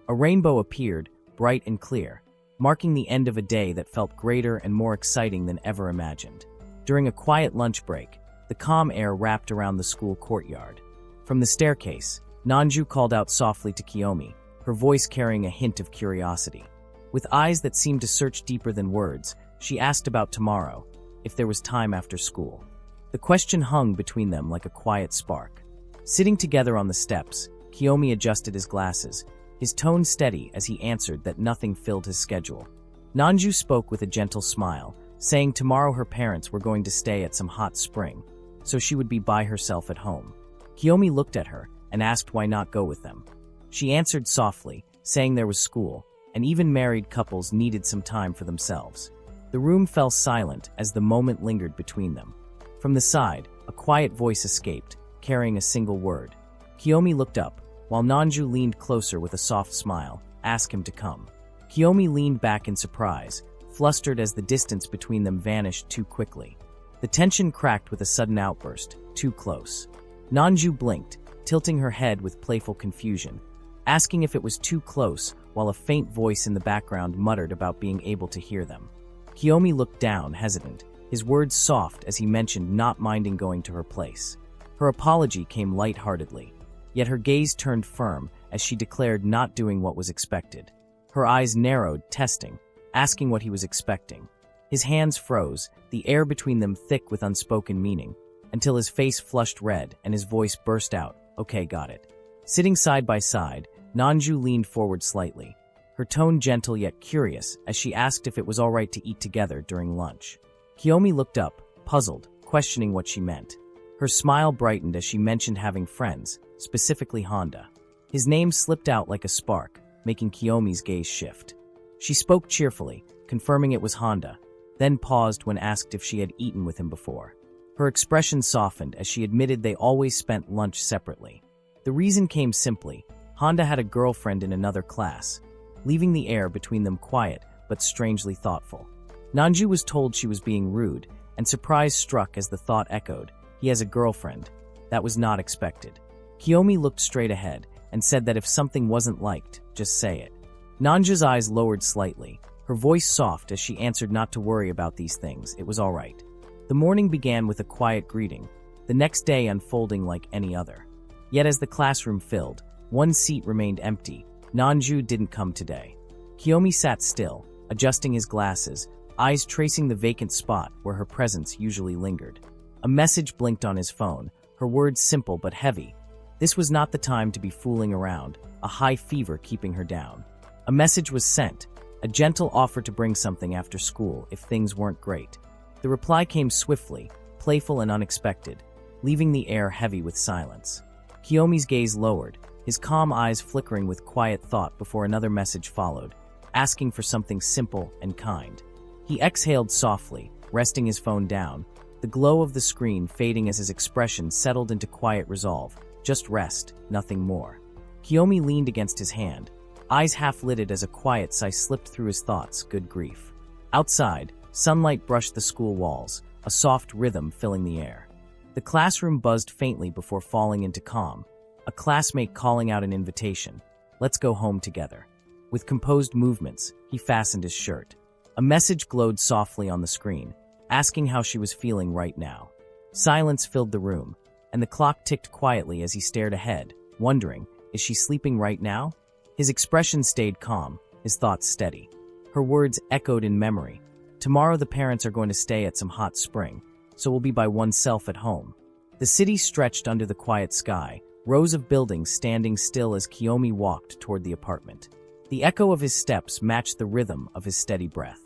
A rainbow appeared, bright and clear, marking the end of a day that felt greater and more exciting than ever imagined. During a quiet lunch break, the calm air wrapped around the school courtyard. From the staircase, Nanju called out softly to Kiyomi, her voice carrying a hint of curiosity. With eyes that seemed to search deeper than words, she asked about tomorrow, if there was time after school. The question hung between them like a quiet spark. Sitting together on the steps, Kiyomi adjusted his glasses, his tone steady as he answered that nothing filled his schedule. Nanju spoke with a gentle smile, saying tomorrow her parents were going to stay at some hot spring, so she would be by herself at home. Kiyomi looked at her and asked why not go with them. She answered softly, saying there was school, and even married couples needed some time for themselves. The room fell silent as the moment lingered between them. From the side, a quiet voice escaped, carrying a single word. Kiyomi looked up, while Nanju leaned closer with a soft smile, asked him to come. Kiyomi leaned back in surprise, flustered as the distance between them vanished too quickly. The tension cracked with a sudden outburst, too close. Nanju blinked, tilting her head with playful confusion, asking if it was too close, while a faint voice in the background muttered about being able to hear them. Kiyomi looked down, hesitant, his words soft as he mentioned not minding going to her place. Her apology came light-heartedly, yet her gaze turned firm as she declared not doing what was expected. Her eyes narrowed, testing, asking what he was expecting. His hands froze, the air between them thick with unspoken meaning, until his face flushed red and his voice burst out, "Okay, got it." Sitting side by side, Nanju leaned forward slightly, her tone gentle yet curious as she asked if it was all right to eat together during lunch. Kiyomi looked up, puzzled, questioning what she meant. Her smile brightened as she mentioned having friends, specifically Honda. His name slipped out like a spark, making Kiyomi's gaze shift. She spoke cheerfully, confirming it was Honda, then paused when asked if she had eaten with him before. Her expression softened as she admitted they always spent lunch separately. The reason came simply, Honda had a girlfriend in another class, leaving the air between them quiet but strangely thoughtful. Nanju was told she was being rude, and surprise struck as the thought echoed, he has a girlfriend. That was not expected. Kiyomi looked straight ahead, and said that if something wasn't liked, just say it. Nanja's eyes lowered slightly, her voice soft as she answered not to worry about these things, it was all right. The morning began with a quiet greeting, the next day unfolding like any other. Yet as the classroom filled, one seat remained empty. Nanju didn't come today. Kiyomi sat still, adjusting his glasses, eyes tracing the vacant spot where her presence usually lingered. A message blinked on his phone, her words simple but heavy. This was not the time to be fooling around, a high fever keeping her down. A message was sent, a gentle offer to bring something after school if things weren't great. The reply came swiftly, playful and unexpected, leaving the air heavy with silence. Kiyomi's gaze lowered, his calm eyes flickering with quiet thought before another message followed, asking for something simple and kind. He exhaled softly, resting his phone down, the glow of the screen fading as his expression settled into quiet resolve. Just rest, nothing more. Kiyomi leaned against his hand, eyes half-lidded as a quiet sigh slipped through his thoughts, good grief. Outside, sunlight brushed the school walls, a soft rhythm filling the air. The classroom buzzed faintly before falling into calm, a classmate calling out an invitation. Let's go home together. With composed movements, he fastened his shirt. A message glowed softly on the screen, asking how she was feeling right now. Silence filled the room, and the clock ticked quietly as he stared ahead, wondering, is she sleeping right now? His expression stayed calm, his thoughts steady. Her words echoed in memory. Tomorrow the parents are going to stay at some hot spring, so we'll be by oneself at home. The city stretched under the quiet sky, rows of buildings standing still as Kiyomi walked toward the apartment. The echo of his steps matched the rhythm of his steady breath.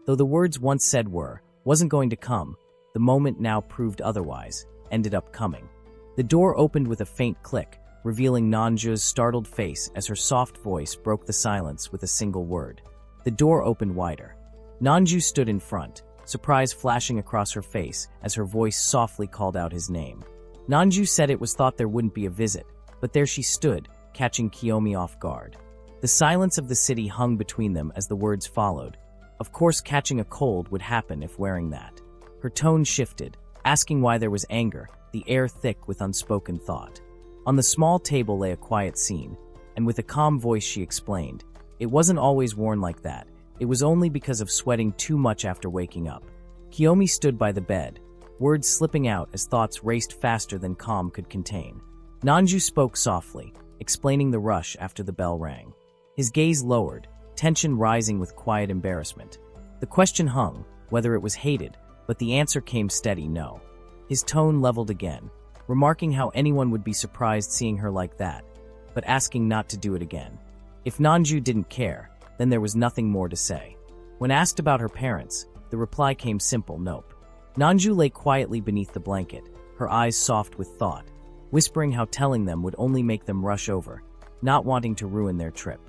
Though the words once said wasn't going to come, the moment now proved otherwise, ended up coming. The door opened with a faint click, revealing Nanju's startled face as her soft voice broke the silence with a single word. The door opened wider. Nanju stood in front, surprise flashing across her face as her voice softly called out his name. Nanju said it was thought there wouldn't be a visit, but there she stood, catching Kiyomi off guard. The silence of the city hung between them as the words followed. Of course, catching a cold would happen if wearing that. Her tone shifted, asking why there was anger, the air thick with unspoken thought. On the small table lay a quiet scene, and with a calm voice she explained, it wasn't always worn like that. It was only because of sweating too much after waking up. Kiyomi stood by the bed, words slipping out as thoughts raced faster than calm could contain. Nanju spoke softly, explaining the rush after the bell rang. His gaze lowered, tension rising with quiet embarrassment. The question hung, whether it was hated, but the answer came steady no. His tone leveled again, remarking how anyone would be surprised seeing her like that, but asking not to do it again. If Nanju didn't care, then there was nothing more to say. When asked about her parents, the reply came simple, nope. Nanju lay quietly beneath the blanket, her eyes soft with thought, whispering how telling them would only make them rush over, not wanting to ruin their trip.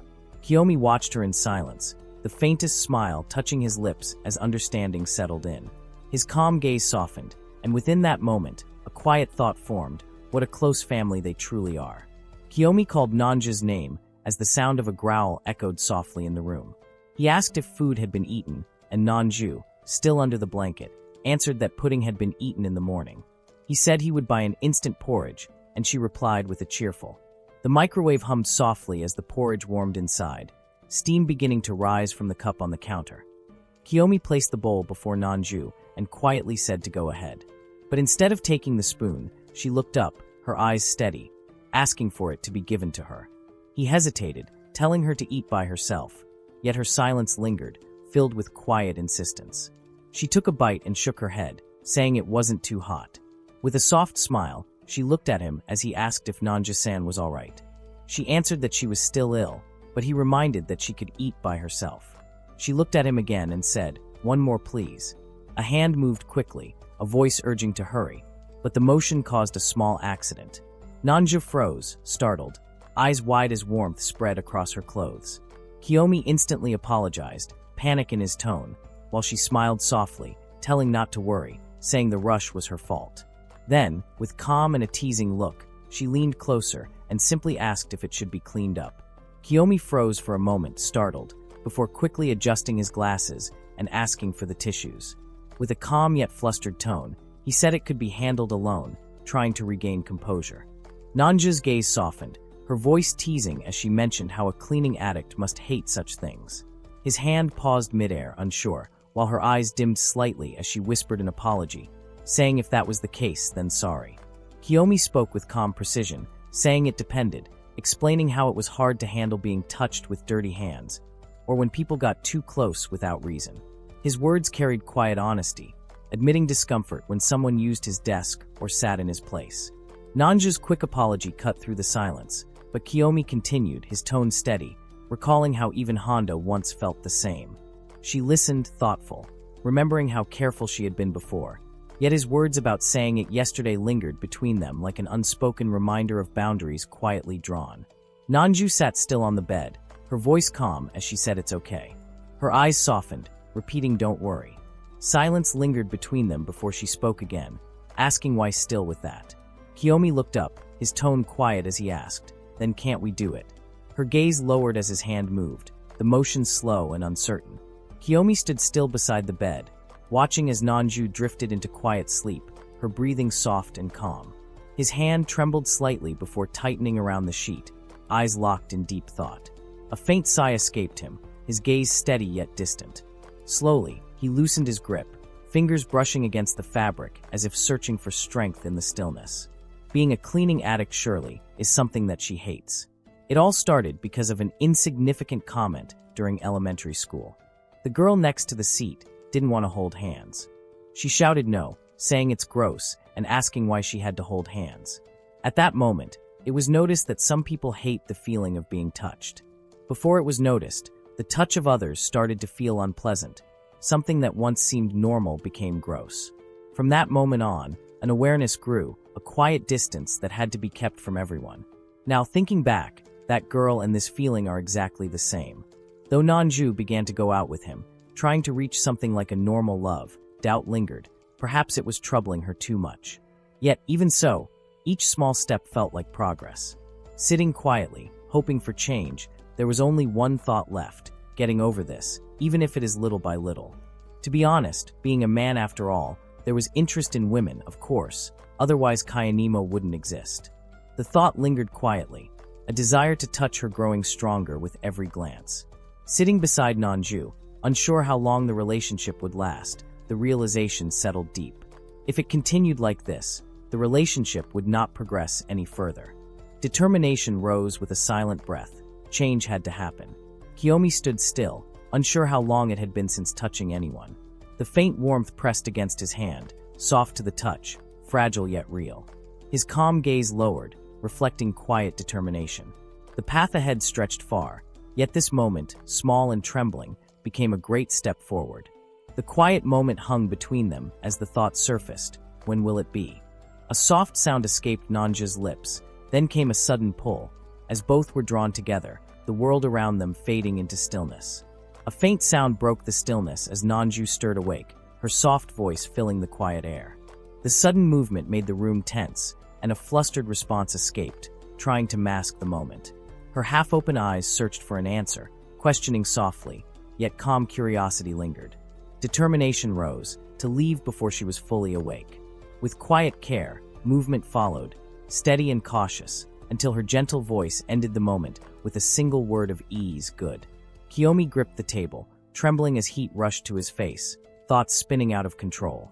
Kiyomi watched her in silence, the faintest smile touching his lips as understanding settled in. His calm gaze softened, and within that moment, a quiet thought formed, what a close family they truly are. Kiyomi called Nanju's name as the sound of a growl echoed softly in the room. He asked if food had been eaten, and Nanju, still under the blanket, answered that pudding had been eaten in the morning. He said he would buy an instant porridge, and she replied with a cheerful. The microwave hummed softly as the porridge warmed inside, steam beginning to rise from the cup on the counter. Kiyomi placed the bowl before Nanju and quietly said to go ahead. But instead of taking the spoon, she looked up, her eyes steady, asking for it to be given to her. He hesitated, telling her to eat by herself, yet her silence lingered, filled with quiet insistence. She took a bite and shook her head, saying it wasn't too hot. With a soft smile, she looked at him as he asked if Nanju-san was all right. She answered that she was still ill, but he reminded that she could eat by herself. She looked at him again and said, "One more, please." A hand moved quickly, a voice urging to hurry, but the motion caused a small accident. Nanju froze, startled, eyes wide as warmth spread across her clothes. Kiyomi instantly apologized, panic in his tone, while she smiled softly, telling not to worry, saying the rush was her fault. Then, with calm and a teasing look, she leaned closer and simply asked if it should be cleaned up. Kiyomi froze for a moment, startled, before quickly adjusting his glasses and asking for the tissues. With a calm yet flustered tone, he said it could be handled alone, trying to regain composure. Nanju's gaze softened, her voice teasing as she mentioned how a cleaning addict must hate such things. His hand paused midair, unsure, while her eyes dimmed slightly as she whispered an apology, saying if that was the case, then sorry. Kiyomi spoke with calm precision, saying it depended, explaining how it was hard to handle being touched with dirty hands, or when people got too close without reason. His words carried quiet honesty, admitting discomfort when someone used his desk or sat in his place. Nanju's quick apology cut through the silence, but Kiyomi continued, his tone steady, recalling how even Honda once felt the same. She listened, thoughtful, remembering how careful she had been before, yet his words about saying it yesterday lingered between them like an unspoken reminder of boundaries quietly drawn. Nanju sat still on the bed, her voice calm as she said it's okay. Her eyes softened, repeating don't worry. Silence lingered between them before she spoke again, asking why still with that. Kiyomi looked up, his tone quiet as he asked, then can't we do it? Her gaze lowered as his hand moved, the motion slow and uncertain. Kiyomi stood still beside the bed, watching as Nanju drifted into quiet sleep, her breathing soft and calm. His hand trembled slightly before tightening around the sheet, eyes locked in deep thought. A faint sigh escaped him, his gaze steady yet distant. Slowly, he loosened his grip, fingers brushing against the fabric as if searching for strength in the stillness. Being a cleaning addict surely is something that she hates. It all started because of an insignificant comment during elementary school. The girl next to the seat didn't want to hold hands. She shouted no, saying it's gross and asking why she had to hold hands. At that moment, it was noticed that some people hate the feeling of being touched. Before it was noticed, the touch of others started to feel unpleasant. Something that once seemed normal became gross. From that moment on, an awareness grew, a quiet distance that had to be kept from everyone. Now thinking back, that girl and this feeling are exactly the same. Though Nanju began to go out with him, trying to reach something like a normal love, doubt lingered. Perhaps it was troubling her too much. Yet, even so, each small step felt like progress. Sitting quietly, hoping for change, there was only one thought left, getting over this, even if it is little by little. To be honest, being a man after all, there was interest in women, of course, otherwise Kayanimo wouldn't exist. The thought lingered quietly, a desire to touch her growing stronger with every glance. Sitting beside Nanju, unsure how long the relationship would last, the realization settled deep. If it continued like this, the relationship would not progress any further. Determination rose with a silent breath. Change had to happen. Kiyomi stood still, unsure how long it had been since touching anyone. The faint warmth pressed against his hand, soft to the touch, fragile yet real. His calm gaze lowered, reflecting quiet determination. The path ahead stretched far, yet this moment, small and trembling, became a great step forward. The quiet moment hung between them as the thought surfaced, when will it be? A soft sound escaped Nanja's lips, then came a sudden pull, as both were drawn together, the world around them fading into stillness. A faint sound broke the stillness as Nanju stirred awake, her soft voice filling the quiet air. The sudden movement made the room tense, and a flustered response escaped, trying to mask the moment. Her half-open eyes searched for an answer, questioning softly, yet calm curiosity lingered. Determination rose, to leave before she was fully awake. With quiet care, movement followed, steady and cautious, until her gentle voice ended the moment with a single word of ease, good. Kiyomi gripped the table, trembling as heat rushed to his face, thoughts spinning out of control.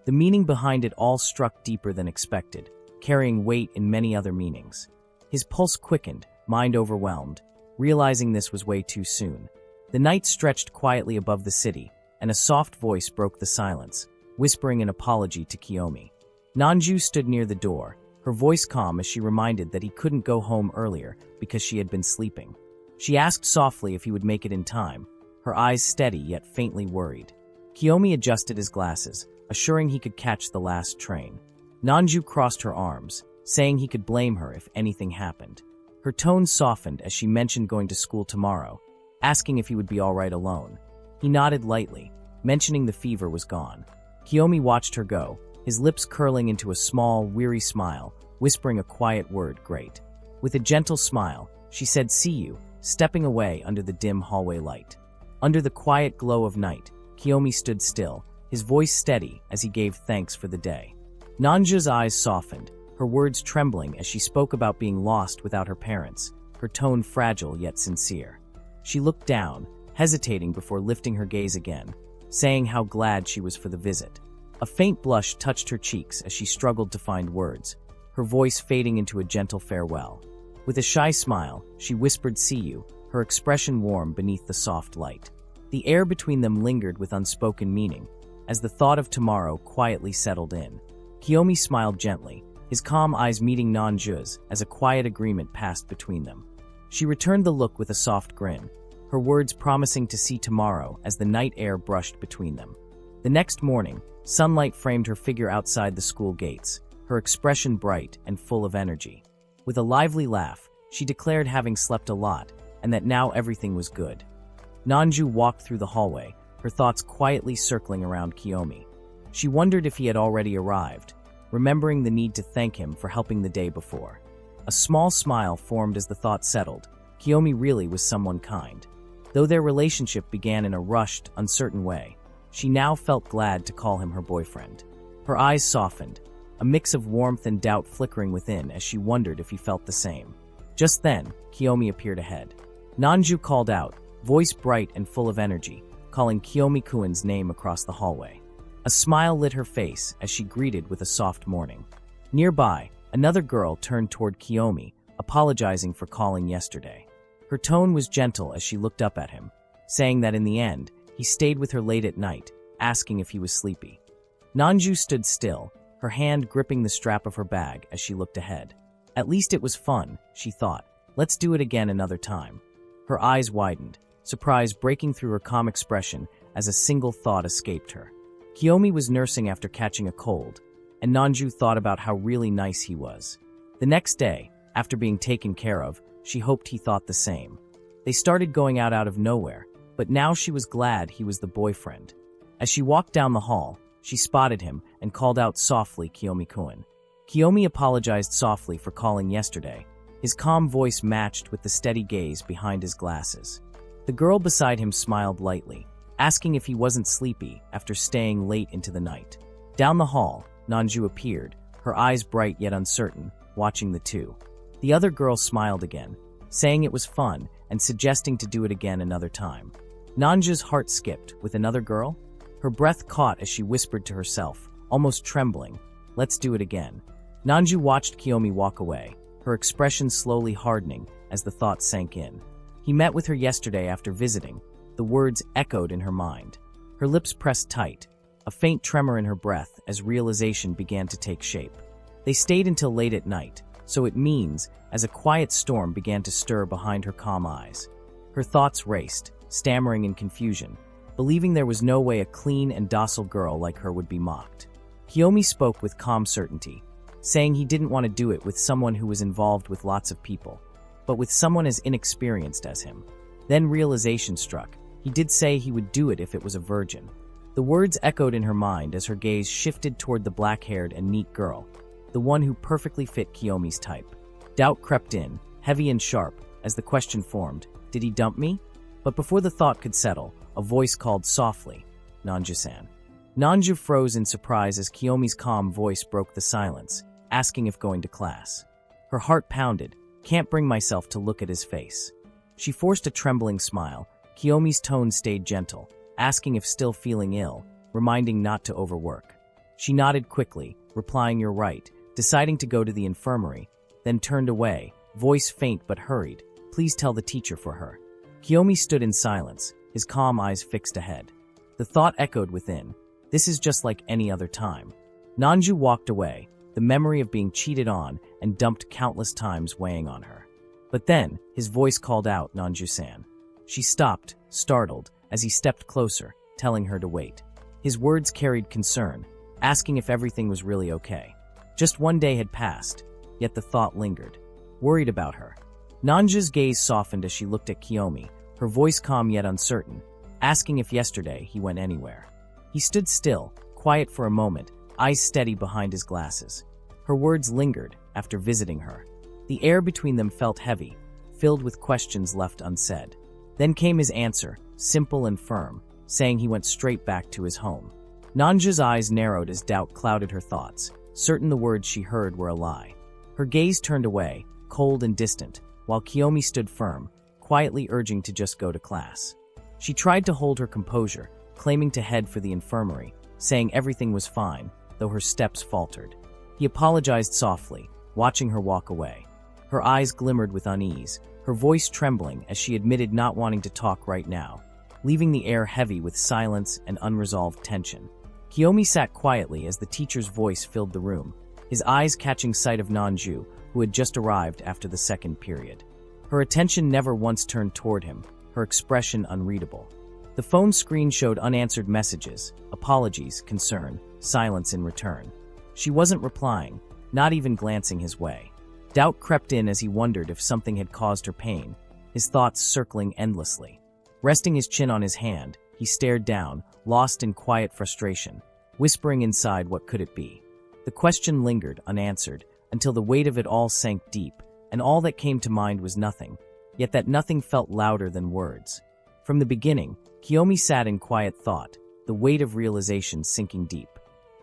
The meaning behind it all struck deeper than expected, carrying weight in many other meanings. His pulse quickened, mind overwhelmed, realizing this was way too soon. The night stretched quietly above the city, and a soft voice broke the silence, whispering an apology to Kiyomi. Nanju stood near the door, her voice calm as she reminded that he couldn't go home earlier because she had been sleeping. She asked softly if he would make it in time, her eyes steady yet faintly worried. Kiyomi adjusted his glasses, assuring he could catch the last train. Nanju crossed her arms, saying he could blame her if anything happened. Her tone softened as she mentioned going to school tomorrow, asking if he would be all right alone. He nodded lightly, mentioning the fever was gone. Kiyomi watched her go, his lips curling into a small, weary smile, whispering a quiet word, great. With a gentle smile, she said, see you, stepping away under the dim hallway light. Under the quiet glow of night, Kiyomi stood still, his voice steady as he gave thanks for the day. Nanju's eyes softened, her words trembling as she spoke about being lost without her parents, her tone fragile yet sincere. She looked down, hesitating before lifting her gaze again, saying how glad she was for the visit. A faint blush touched her cheeks as she struggled to find words, her voice fading into a gentle farewell. With a shy smile, she whispered "see you," her expression warm beneath the soft light. The air between them lingered with unspoken meaning, as the thought of tomorrow quietly settled in. Kiyomi smiled gently, his calm eyes meeting Nanju's as a quiet agreement passed between them. She returned the look with a soft grin, her words promising to see tomorrow as the night air brushed between them. The next morning, sunlight framed her figure outside the school gates, her expression bright and full of energy. With a lively laugh, she declared having slept a lot and that now everything was good. Nanju walked through the hallway, her thoughts quietly circling around Kiyomi. She wondered if he had already arrived, remembering the need to thank him for helping the day before. A small smile formed as the thought settled. Kiyomi really was someone kind. Though their relationship began in a rushed, uncertain way, she now felt glad to call him her boyfriend. Her eyes softened, a mix of warmth and doubt flickering within as she wondered if he felt the same. Just then, Kiyomi appeared ahead. Nanju called out, voice bright and full of energy, calling Kiyomi-kun's name across the hallway. A smile lit her face as she greeted with a soft morning. Nearby, another girl turned toward Kiyomi, apologizing for calling yesterday. Her tone was gentle as she looked up at him, saying that in the end, he stayed with her late at night, asking if he was sleepy. Nanju stood still, her hand gripping the strap of her bag as she looked ahead. At least it was fun, she thought. Let's do it again another time. Her eyes widened, surprise breaking through her calm expression as a single thought escaped her. Kiyomi was nursing after catching a cold, and Nanju thought about how really nice he was. The next day, after being taken care of, she hoped he thought the same. They started going out of nowhere, but now she was glad he was the boyfriend. As she walked down the hall, she spotted him and called out softly, Kiyomi-kun. Kiyomi apologized softly for calling yesterday. His calm voice matched with the steady gaze behind his glasses. The girl beside him smiled lightly, asking if he wasn't sleepy after staying late into the night. Down the hall, Nanju appeared, her eyes bright yet uncertain, watching the two. The other girl smiled again, saying it was fun and suggesting to do it again another time. Nanju's heart skipped. With another girl? Her breath caught as she whispered to herself, almost trembling, "Let's do it again." Nanju watched Kiyomi walk away, her expression slowly hardening as the thought sank in. He met with her yesterday after visiting. The words echoed in her mind. Her lips pressed tight, a faint tremor in her breath as realization began to take shape. They stayed until late at night, so it means, as a quiet storm began to stir behind her calm eyes. Her thoughts raced, stammering in confusion, believing there was no way a clean and docile girl like her would be mocked. Kiyomi spoke with calm certainty, saying he didn't want to do it with someone who was involved with lots of people, but with someone as inexperienced as him. Then realization struck. He did say he would do it if it was a virgin. The words echoed in her mind as her gaze shifted toward the black-haired and neat girl, the one who perfectly fit Kiyomi's type. Doubt crept in, heavy and sharp, as the question formed, did he dump me? But before the thought could settle, a voice called softly, Nanju-san. Nanju froze in surprise as Kiyomi's calm voice broke the silence, asking if going to class. Her heart pounded, can't bring myself to look at his face. She forced a trembling smile. Kiyomi's tone stayed gentle, asking if still feeling ill, reminding not to overwork. She nodded quickly, replying you're right, deciding to go to the infirmary, then turned away, voice faint but hurried, please tell the teacher for her. Kiyomi stood in silence, his calm eyes fixed ahead. The thought echoed within, this is just like any other time. Nanju walked away, the memory of being cheated on and dumped countless times weighing on her. But then, his voice called out, Nanju-san. She stopped, startled, as he stepped closer, telling her to wait. His words carried concern, asking if everything was really okay. Just one day had passed, yet the thought lingered. Worried about her. Nanju's gaze softened as she looked at Kiyomi, her voice calm yet uncertain, asking if yesterday he went anywhere. He stood still, quiet for a moment, eyes steady behind his glasses. Her words lingered after visiting her. The air between them felt heavy, filled with questions left unsaid. Then came his answer, simple and firm, saying he went straight back to his home. Nanju's eyes narrowed as doubt clouded her thoughts. certain the words she heard were a lie. Her gaze turned away, cold and distant, while Kiyomi stood firm, quietly urging to just go to class. She tried to hold her composure, claiming to head for the infirmary, saying everything was fine, though her steps faltered. He apologized softly, watching her walk away. Her eyes glimmered with unease, her voice trembling as she admitted not wanting to talk right now, leaving the air heavy with silence and unresolved tension. Kiyomi sat quietly as the teacher's voice filled the room, his eyes catching sight of Nanju, who had just arrived after the second period. Her attention never once turned toward him, her expression unreadable. The phone screen showed unanswered messages, apologies, concern, silence in return. She wasn't replying, not even glancing his way. Doubt crept in as he wondered if something had caused her pain, his thoughts circling endlessly. Resting his chin on his hand, he stared down, lost in quiet frustration, whispering inside what could it be. The question lingered, unanswered, until the weight of it all sank deep, and all that came to mind was nothing, yet that nothing felt louder than words. From the beginning, Kiyomi sat in quiet thought, the weight of realization sinking deep.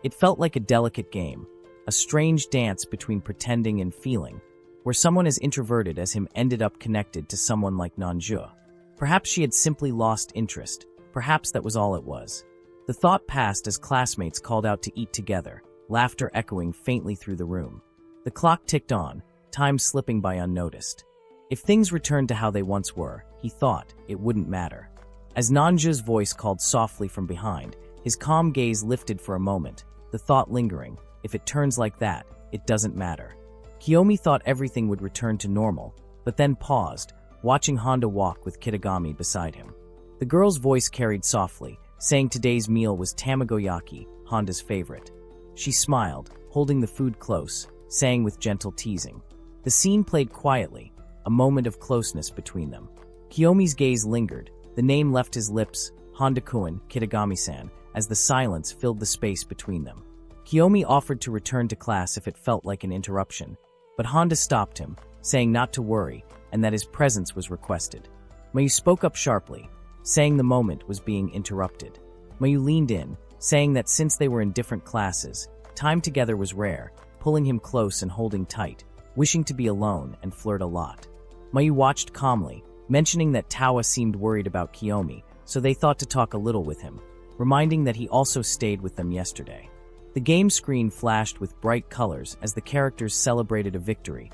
It felt like a delicate game, a strange dance between pretending and feeling, where someone as introverted as him ended up connected to someone like Nanju. Perhaps she had simply lost interest, perhaps that was all it was. The thought passed as classmates called out to eat together, laughter echoing faintly through the room. The clock ticked on, time slipping by unnoticed. If things returned to how they once were, he thought, it wouldn't matter. As Nanju's voice called softly from behind, his calm gaze lifted for a moment, the thought lingering, if it turns like that, it doesn't matter. Kiyomi thought everything would return to normal, but then paused, watching Honda walk with Kitagami beside him. The girl's voice carried softly, saying today's meal was tamagoyaki, Honda's favorite. She smiled, holding the food close, saying with gentle teasing. The scene played quietly, a moment of closeness between them. Kiyomi's gaze lingered, the name left his lips, Honda-kun, Kitagami-san, as the silence filled the space between them. Kiyomi offered to return to class if it felt like an interruption, but Honda stopped him, saying not to worry, and that his presence was requested. Mayu spoke up sharply, saying the moment was being interrupted. Mayu leaned in, saying that since they were in different classes, time together was rare, pulling him close and holding tight, wishing to be alone and flirt a lot. Mayu watched calmly, mentioning that Tawa seemed worried about Kiyomi, so they thought to talk a little with him, reminding that he also stayed with them yesterday. The game screen flashed with bright colors as the characters celebrated a victory,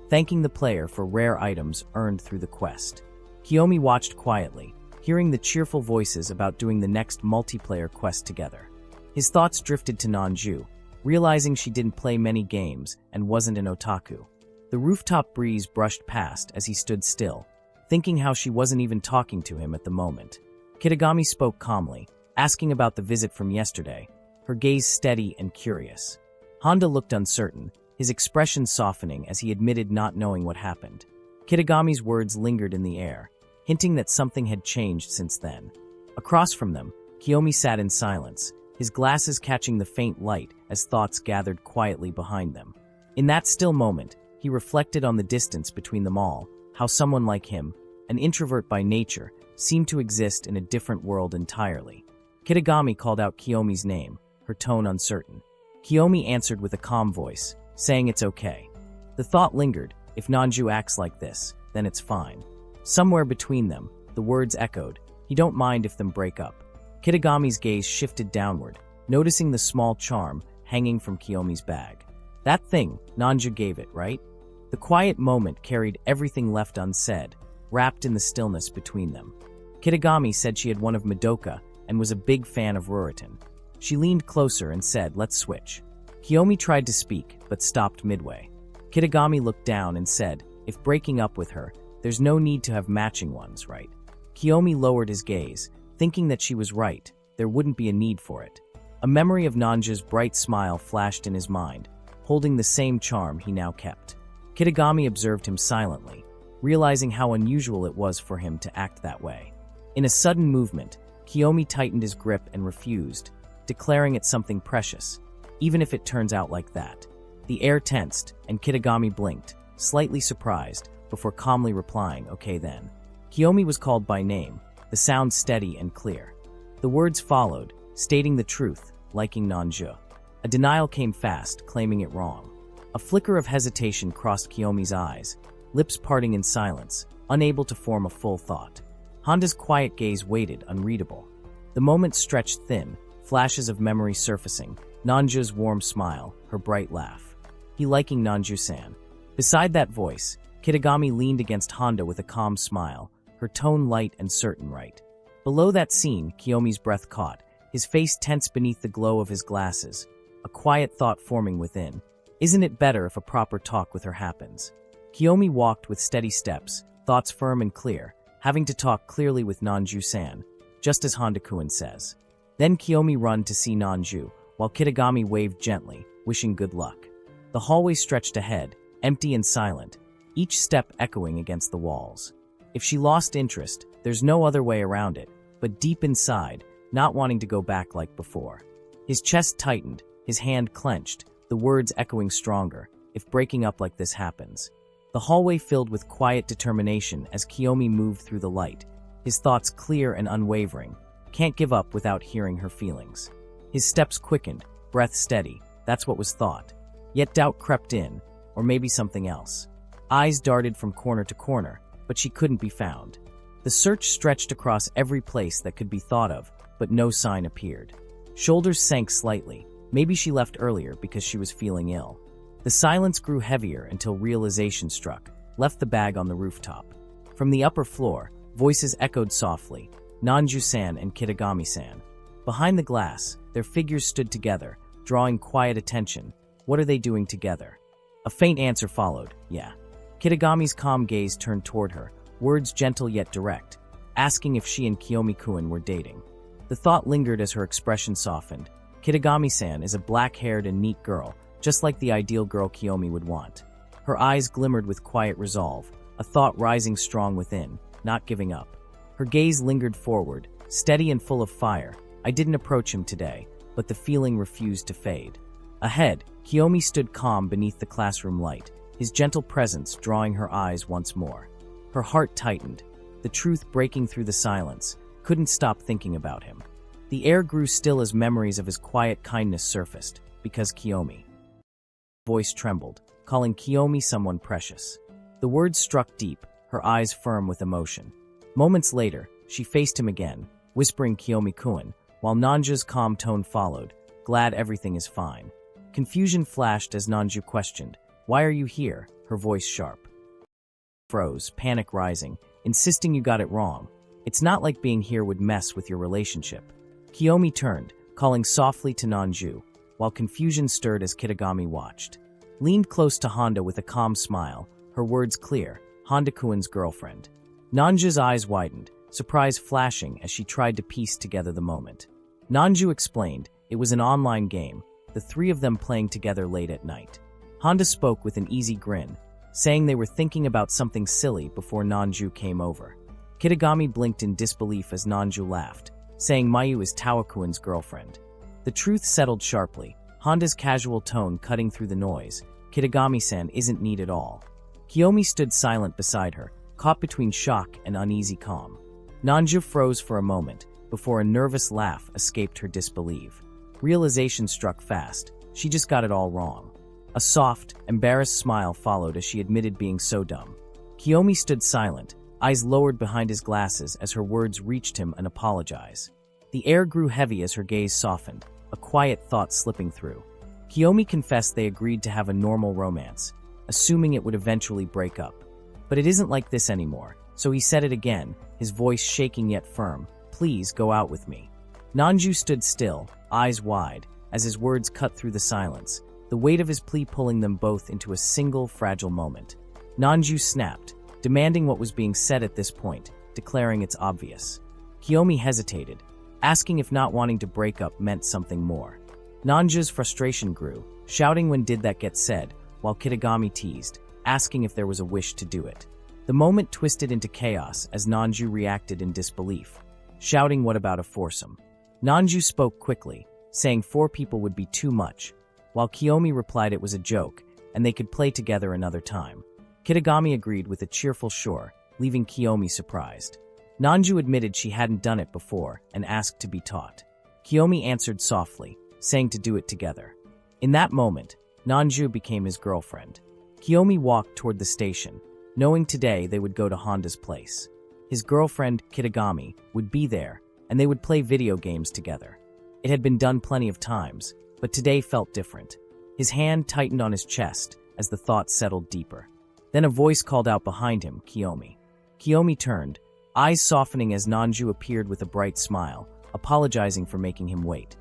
thanking the player for rare items earned through the quest. Kiyomi watched quietly, hearing the cheerful voices about doing the next multiplayer quest together. His thoughts drifted to Nanju, realizing she didn't play many games and wasn't an otaku. The rooftop breeze brushed past as he stood still, thinking how she wasn't even talking to him at the moment. Kitagami spoke calmly, asking about the visit from yesterday, her gaze steady and curious. Honda looked uncertain, his expression softening as he admitted not knowing what happened. Kitagami's words lingered in the air, hinting that something had changed since then. Across from them, Kiyomi sat in silence, his glasses catching the faint light as thoughts gathered quietly behind them. In that still moment, he reflected on the distance between them all, how someone like him, an introvert by nature, seemed to exist in a different world entirely. Kitagami called out Kiyomi's name, her tone uncertain. Kiyomi answered with a calm voice, saying it's okay. The thought lingered, if Nanju acts like this, then it's fine. Somewhere between them, the words echoed, he don't mind if them break up. Kitagami's gaze shifted downward, noticing the small charm hanging from Kiyomi's bag. That thing, Nanju gave it, right? The quiet moment carried everything left unsaid, wrapped in the stillness between them. Kitagami said she had one of Madoka and was a big fan of Ruritan. She leaned closer and said, let's switch. Kiyomi tried to speak, but stopped midway. Kitagami looked down and said, if breaking up with her, there's no need to have matching ones, right? Kiyomi lowered his gaze, thinking that she was right, there wouldn't be a need for it. A memory of Nanju's bright smile flashed in his mind, holding the same charm he now kept. Kitagami observed him silently, realizing how unusual it was for him to act that way. In a sudden movement, Kiyomi tightened his grip and refused, declaring it something precious, even if it turns out like that. The air tensed, and Kitagami blinked, slightly surprised, before calmly replying, okay then. Kiyomi was called by name, the sound steady and clear. The words followed, stating the truth, liking Nanju. A denial came fast, claiming it wrong. A flicker of hesitation crossed Kiyomi's eyes, lips parting in silence, unable to form a full thought. Honda's quiet gaze waited, unreadable. The moment stretched thin, flashes of memory surfacing, Nanju's warm smile, her bright laugh. He liking Nanju-san. Beside that voice, Kitagami leaned against Honda with a calm smile, her tone light and certain right. Below that scene, Kiyomi's breath caught, his face tense beneath the glow of his glasses, a quiet thought forming within. Isn't it better if a proper talk with her happens? Kiyomi walked with steady steps, thoughts firm and clear, having to talk clearly with Nanju-san, just as Honda-kun says. Then Kiyomi run to see Nanju, while Kitagami waved gently, wishing good luck. The hallway stretched ahead, empty and silent, each step echoing against the walls. If she lost interest, there's no other way around it, but deep inside, not wanting to go back like before. His chest tightened, his hand clenched, the words echoing stronger, if breaking up like this happens. The hallway filled with quiet determination as Kiyomi moved through the light, his thoughts clear and unwavering. Can't give up without hearing her feelings. His steps quickened, breath steady, that's what was thought. Yet doubt crept in, or maybe something else. Eyes darted from corner to corner, but she couldn't be found. The search stretched across every place that could be thought of, but no sign appeared. Shoulders sank slightly, maybe she left earlier because she was feeling ill. The silence grew heavier until realization struck, left the bag on the rooftop. From the upper floor, voices echoed softly, Nanju-san and Kitagami-san. Behind the glass, their figures stood together, drawing quiet attention. What are they doing together? A faint answer followed, yeah. Kitagami's calm gaze turned toward her, words gentle yet direct, asking if she and Kiyomi-kun were dating. The thought lingered as her expression softened. Kitagami-san is a black-haired and neat girl, just like the ideal girl Kiyomi would want. Her eyes glimmered with quiet resolve, a thought rising strong within, not giving up. Her gaze lingered forward, steady and full of fire. I didn't approach him today, but the feeling refused to fade. Ahead, Kiyomi stood calm beneath the classroom light, his gentle presence drawing her eyes once more. Her heart tightened, the truth breaking through the silence, couldn't stop thinking about him. The air grew still as memories of his quiet kindness surfaced, because Kiyomi. Voice trembled, calling Kiyomi someone precious. The words struck deep, her eyes firm with emotion. Moments later, she faced him again, whispering Kiyomi-kun, while Nanju's calm tone followed, glad everything is fine. Confusion flashed as Nanju questioned, why are you here? Her voice sharp. Froze, panic rising, insisting you got it wrong. It's not like being here would mess with your relationship. Kiyomi turned, calling softly to Nanju, while confusion stirred as Kitagami watched. Leaned close to Honda with a calm smile, her words clear, Honda-kun's girlfriend. Nanju's eyes widened, surprise flashing as she tried to piece together the moment. Nanju explained, it was an online game, the three of them playing together late at night. Honda spoke with an easy grin, saying they were thinking about something silly before Nanju came over. Kitagami blinked in disbelief as Nanju laughed, saying Mayu is Tawakuin's girlfriend. The truth settled sharply, Honda's casual tone cutting through the noise. Kitagami-san isn't neat at all. Kiyomi stood silent beside her, caught between shock and uneasy calm. Nanju froze for a moment, before a nervous laugh escaped her disbelief. Realization struck fast, she just got it all wrong. A soft, embarrassed smile followed as she admitted being so dumb. Kiyomi stood silent, eyes lowered behind his glasses as her words reached him and apologized. The air grew heavy as her gaze softened, a quiet thought slipping through. Kiyomi confessed they agreed to have a normal romance, assuming it would eventually break up. But it isn't like this anymore, so he said it again, his voice shaking yet firm, please go out with me. Nanju stood still, eyes wide, as his words cut through the silence, the weight of his plea pulling them both into a single fragile moment. Nanju snapped, demanding what was being said at this point, declaring it's obvious. Kiyomi hesitated, asking if not wanting to break up meant something more. Nanju's frustration grew, shouting when did that get said, while Kitagami teased, asking if there was a wish to do it. The moment twisted into chaos as Nanju reacted in disbelief, shouting what about a foursome. Nanju spoke quickly, saying 4 people would be too much, while Kiyomi replied it was a joke and they could play together another time. Kitagami agreed with a cheerful sure, leaving Kiyomi surprised. Nanju admitted she hadn't done it before and asked to be taught. Kiyomi answered softly, saying to do it together. In that moment, Nanju became his girlfriend. Kiyomi walked toward the station, knowing today they would go to Honda's place. His girlfriend, Kitagami, would be there, and they would play video games together. It had been done plenty of times, but today felt different. His hand tightened on his chest as the thought settled deeper. Then a voice called out behind him, Kiyomi. Kiyomi turned, eyes softening as Nanju appeared with a bright smile, apologizing for making him wait.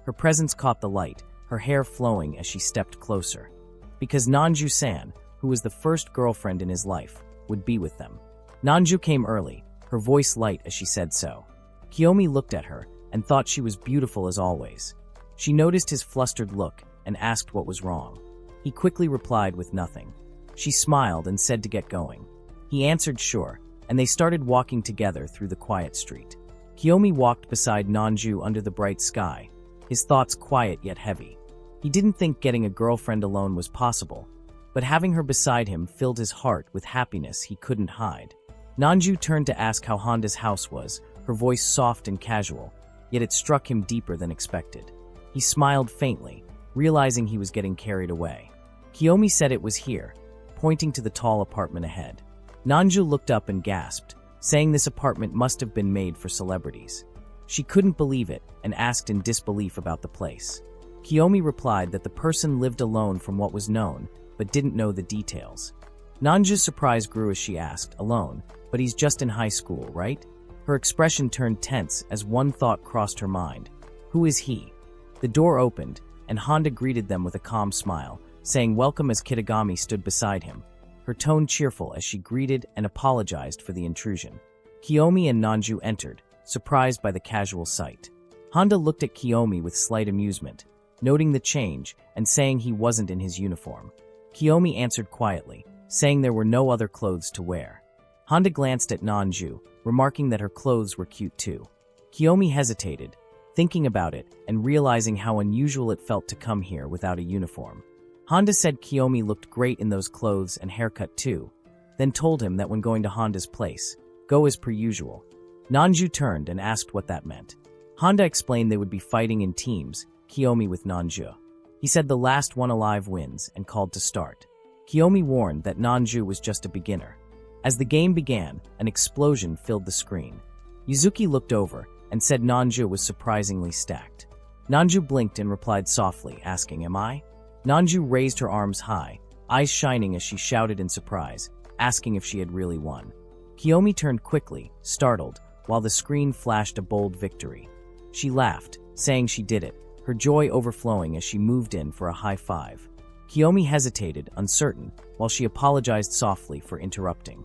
Her presence caught the light, her hair flowing as she stepped closer. Because Nanju-san, who was the first girlfriend in his life, would be with them. Nanju came early, her voice light as she said so. Kiyomi looked at her and thought she was beautiful as always. She noticed his flustered look and asked what was wrong. He quickly replied with nothing. She smiled and said to get going. He answered sure, and they started walking together through the quiet street. Kiyomi walked beside Nanju under the bright sky, his thoughts quiet yet heavy. He didn't think getting a girlfriend alone was possible, but having her beside him filled his heart with happiness he couldn't hide. Nanju turned to ask how Honda's house was, her voice soft and casual, yet it struck him deeper than expected. He smiled faintly, realizing he was getting carried away. Kiyomi said it was here, pointing to the tall apartment ahead. Nanju looked up and gasped, saying this apartment must have been made for celebrities. She couldn't believe it and asked in disbelief about the place. Kiyomi replied that the person lived alone from what was known, but didn't know the details. Nanju's surprise grew as she asked, alone, but he's just in high school, right? Her expression turned tense as one thought crossed her mind. Who is he? The door opened, and Honda greeted them with a calm smile, saying welcome as Kitagami stood beside him, her tone cheerful as she greeted and apologized for the intrusion. Kiyomi and Nanju entered, surprised by the casual sight. Honda looked at Kiyomi with slight amusement, noting the change and saying he wasn't in his uniform. Kiyomi answered quietly, saying there were no other clothes to wear. Honda glanced at Nanju, remarking that her clothes were cute too. Kiyomi hesitated, thinking about it and realizing how unusual it felt to come here without a uniform. Honda said Kiyomi looked great in those clothes and haircut too, then told him that when going to Honda's place, go as per usual. Nanju turned and asked what that meant. Honda explained they would be fighting in teams, Kiyomi with Nanju. He said the last one alive wins and called to start. Kiyomi warned that Nanju was just a beginner. As the game began, an explosion filled the screen. Yuzuki looked over and said Nanju was surprisingly stacked. Nanju blinked and replied softly, asking, "Am I?" Nanju raised her arms high, eyes shining as she shouted in surprise, asking if she had really won. Kiyomi turned quickly, startled, while the screen flashed a bold victory. She laughed, saying she did it, her joy overflowing as she moved in for a high five. Kiyomi hesitated, uncertain, while she apologized softly for interrupting.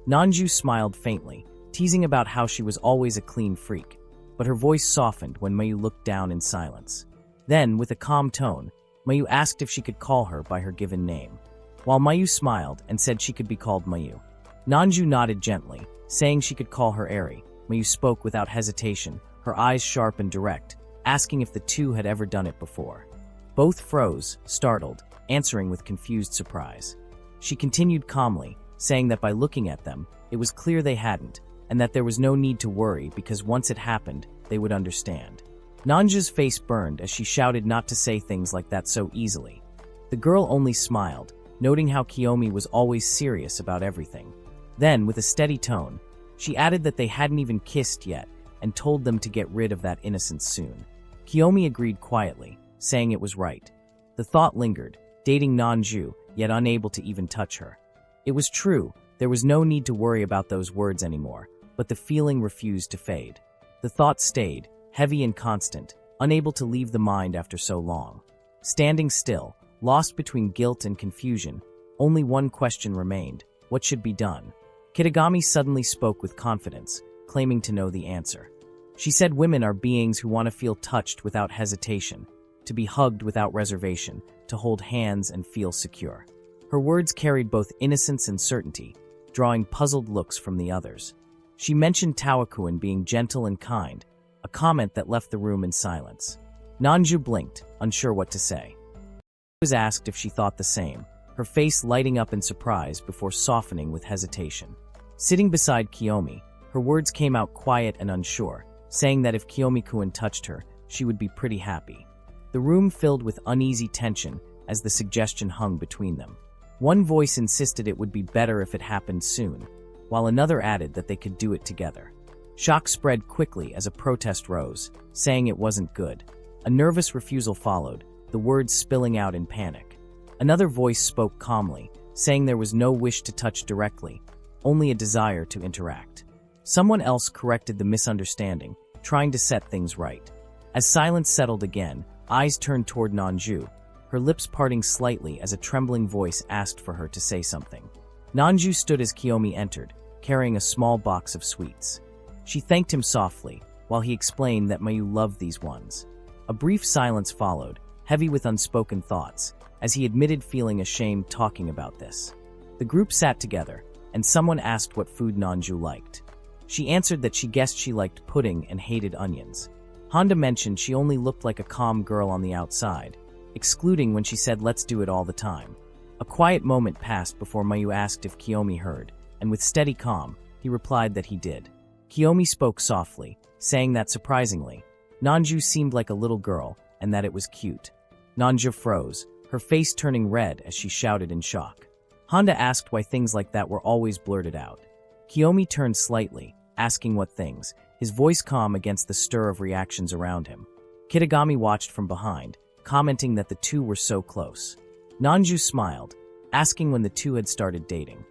Nanju smiled faintly, teasing about how she was always a clean freak, but her voice softened when Mayu looked down in silence. Then, with a calm tone, Mayu asked if she could call her by her given name. While Mayu smiled and said she could be called Mayu, Nanju nodded gently, saying she could call her Eri. Mayu spoke without hesitation, her eyes sharp and direct, asking if the two had ever done it before. Both froze, startled, answering with confused surprise. She continued calmly, saying that by looking at them, it was clear they hadn't, and that there was no need to worry because once it happened, they would understand. Nanju's face burned as she shouted not to say things like that so easily. The girl only smiled, noting how Kiyomi was always serious about everything. Then, with a steady tone, she added that they hadn't even kissed yet and told them to get rid of that innocence soon. Kiyomi agreed quietly, saying it was right. The thought lingered, dating Nanju, yet unable to even touch her. It was true, there was no need to worry about those words anymore, but the feeling refused to fade. The thought stayed, heavy and constant, unable to leave the mind after so long. Standing still, lost between guilt and confusion, only one question remained: what should be done? Kitagami suddenly spoke with confidence, claiming to know the answer. She said women are beings who want to feel touched without hesitation, to be hugged without reservation, to hold hands and feel secure. Her words carried both innocence and certainty, drawing puzzled looks from the others. She mentioned Tawakuin being gentle and kind, a comment that left the room in silence. Nanju blinked, unsure what to say. She was asked if she thought the same, her face lighting up in surprise before softening with hesitation. Sitting beside Kiyomi, her words came out quiet and unsure, saying that if Kiyomi-kun touched her, she would be pretty happy. The room filled with uneasy tension as the suggestion hung between them. One voice insisted it would be better if it happened soon, while another added that they could do it together. Shock spread quickly as a protest rose, saying it wasn't good. A nervous refusal followed, the words spilling out in panic. Another voice spoke calmly, saying there was no wish to touch directly, only a desire to interact. Someone else corrected the misunderstanding, trying to set things right. As silence settled again, eyes turned toward Nanju, her lips parting slightly as a trembling voice asked for her to say something. Nanju stood as Kiyomi entered, carrying a small box of sweets. She thanked him softly, while he explained that Mayu loved these ones. A brief silence followed, heavy with unspoken thoughts, as he admitted feeling ashamed talking about this. The group sat together, and someone asked what food Nanju liked. She answered that she guessed she liked pudding and hated onions. Honda mentioned she only looked like a calm girl on the outside, excluding when she said let's do it all the time. A quiet moment passed before Mayu asked if Kiyomi heard, and with steady calm, he replied that he did. Kiyomi spoke softly, saying that surprisingly, Nanju seemed like a little girl and that it was cute. Nanju froze, her face turning red as she shouted in shock. Honda asked why things like that were always blurted out. Kiyomi turned slightly, asking what things, his voice calm against the stir of reactions around him. Kitagami watched from behind, commenting that the two were so close. Nanju smiled, asking when the two had started dating.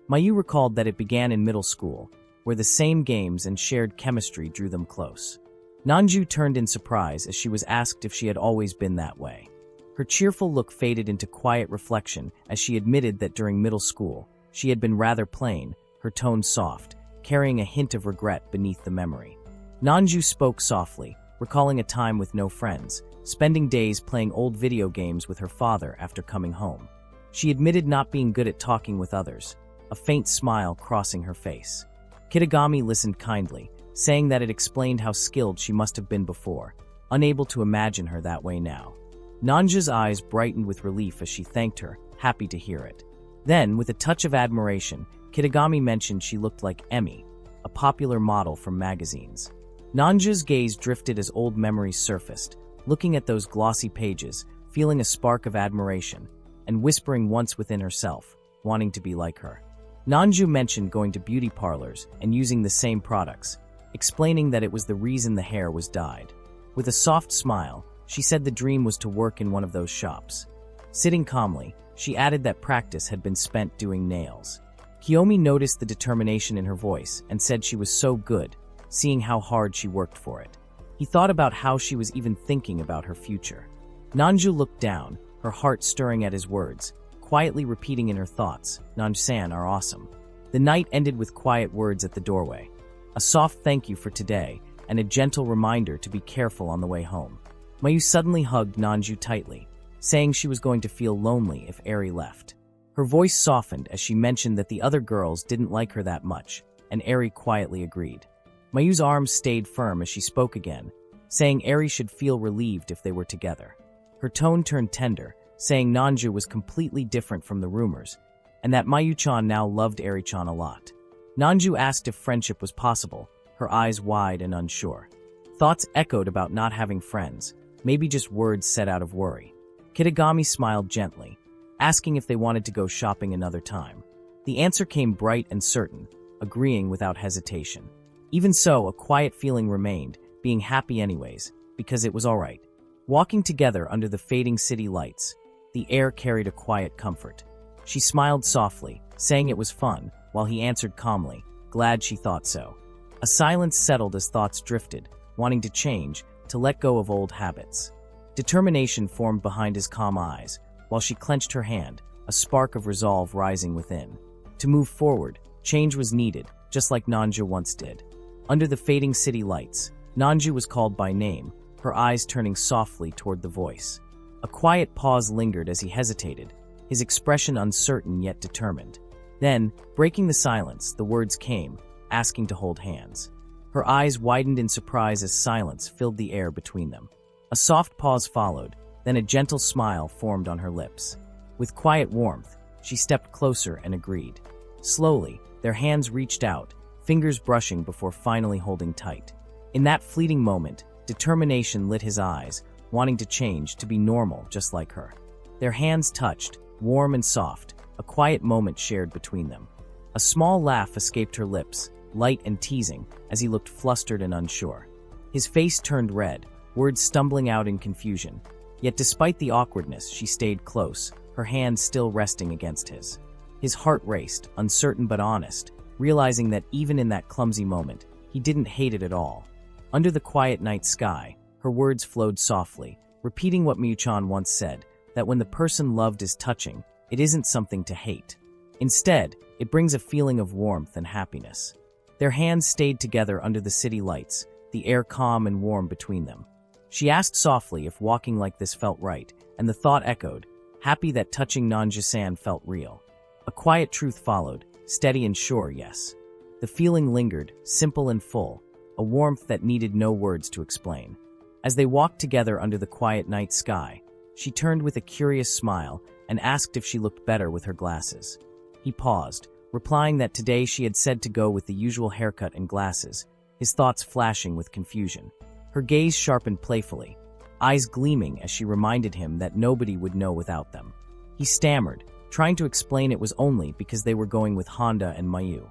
Mayu recalled that it began in middle school, where the same games and shared chemistry drew them close. Nanju turned in surprise as she was asked if she had always been that way. Her cheerful look faded into quiet reflection as she admitted that during middle school, she had been rather plain, her tone soft, carrying a hint of regret beneath the memory. Nanju spoke softly, recalling a time with no friends, spending days playing old video games with her father after coming home. She admitted not being good at talking with others, a faint smile crossing her face. Kitagami listened kindly, saying that it explained how skilled she must have been before, unable to imagine her that way now. Nanju's eyes brightened with relief as she thanked her, happy to hear it. Then, with a touch of admiration, Kitagami mentioned she looked like Emi, a popular model from magazines. Nanju's gaze drifted as old memories surfaced, looking at those glossy pages, feeling a spark of admiration, and whispering once within herself, wanting to be like her. Nanju mentioned going to beauty parlors and using the same products, explaining that it was the reason the hair was dyed. With a soft smile, she said the dream was to work in one of those shops. Sitting calmly, she added that practice had been spent doing nails. Kiyomi noticed the determination in her voice and said she was so good, seeing how hard she worked for it. He thought about how she was even thinking about her future. Nanju looked down, her heart stirring at his words, quietly repeating in her thoughts, "Nanju-san are awesome." The night ended with quiet words at the doorway. A soft thank you for today, and a gentle reminder to be careful on the way home. Mayu suddenly hugged Nanju tightly, saying she was going to feel lonely if Eri left. Her voice softened as she mentioned that the other girls didn't like her that much, and Eri quietly agreed. Mayu's arms stayed firm as she spoke again, saying Eri should feel relieved if they were together. Her tone turned tender, saying Nanju was completely different from the rumors, and that Mayu-chan now loved Eri-chan a lot. Nanju asked if friendship was possible, her eyes wide and unsure. Thoughts echoed about not having friends, maybe just words said out of worry. Kitagami smiled gently, asking if they wanted to go shopping another time. The answer came bright and certain, agreeing without hesitation. Even so, a quiet feeling remained, being happy anyways, because it was all right. Walking together under the fading city lights, the air carried a quiet comfort. She smiled softly, saying it was fun, while he answered calmly, glad she thought so. A silence settled as thoughts drifted, wanting to change, to let go of old habits. Determination formed behind his calm eyes, while she clenched her hand, a spark of resolve rising within. To move forward, change was needed, just like Nanju once did. Under the fading city lights, Nanju was called by name, her eyes turning softly toward the voice. A quiet pause lingered as he hesitated, his expression uncertain yet determined. Then, breaking the silence, the words came, asking to hold hands. Her eyes widened in surprise as silence filled the air between them. A soft pause followed, then a gentle smile formed on her lips. With quiet warmth, she stepped closer and agreed. Slowly, their hands reached out, fingers brushing before finally holding tight. In that fleeting moment, determination lit his eyes, wanting to change to be normal just like her. Their hands touched, warm and soft, a quiet moment shared between them. A small laugh escaped her lips, light and teasing, as he looked flustered and unsure. His face turned red, words stumbling out in confusion. Yet despite the awkwardness, she stayed close, her hand still resting against his. His heart raced, uncertain but honest, realizing that even in that clumsy moment, he didn't hate it at all. Under the quiet night sky, her words flowed softly, repeating what Miyu-chan once said, that when the person loved is touching, it isn't something to hate. Instead, it brings a feeling of warmth and happiness. Their hands stayed together under the city lights, the air calm and warm between them. She asked softly if walking like this felt right, and the thought echoed, happy that touching Nanju-san felt real. A quiet truth followed, steady and sure, yes. The feeling lingered, simple and full, a warmth that needed no words to explain. As they walked together under the quiet night sky, she turned with a curious smile and asked if she looked better with her glasses. He paused, replying that today she had said to go with the usual haircut and glasses, his thoughts flashing with confusion. Her gaze sharpened playfully, eyes gleaming as she reminded him that nobody would know without them. He stammered, trying to explain it was only because they were going with Honda and Mayu.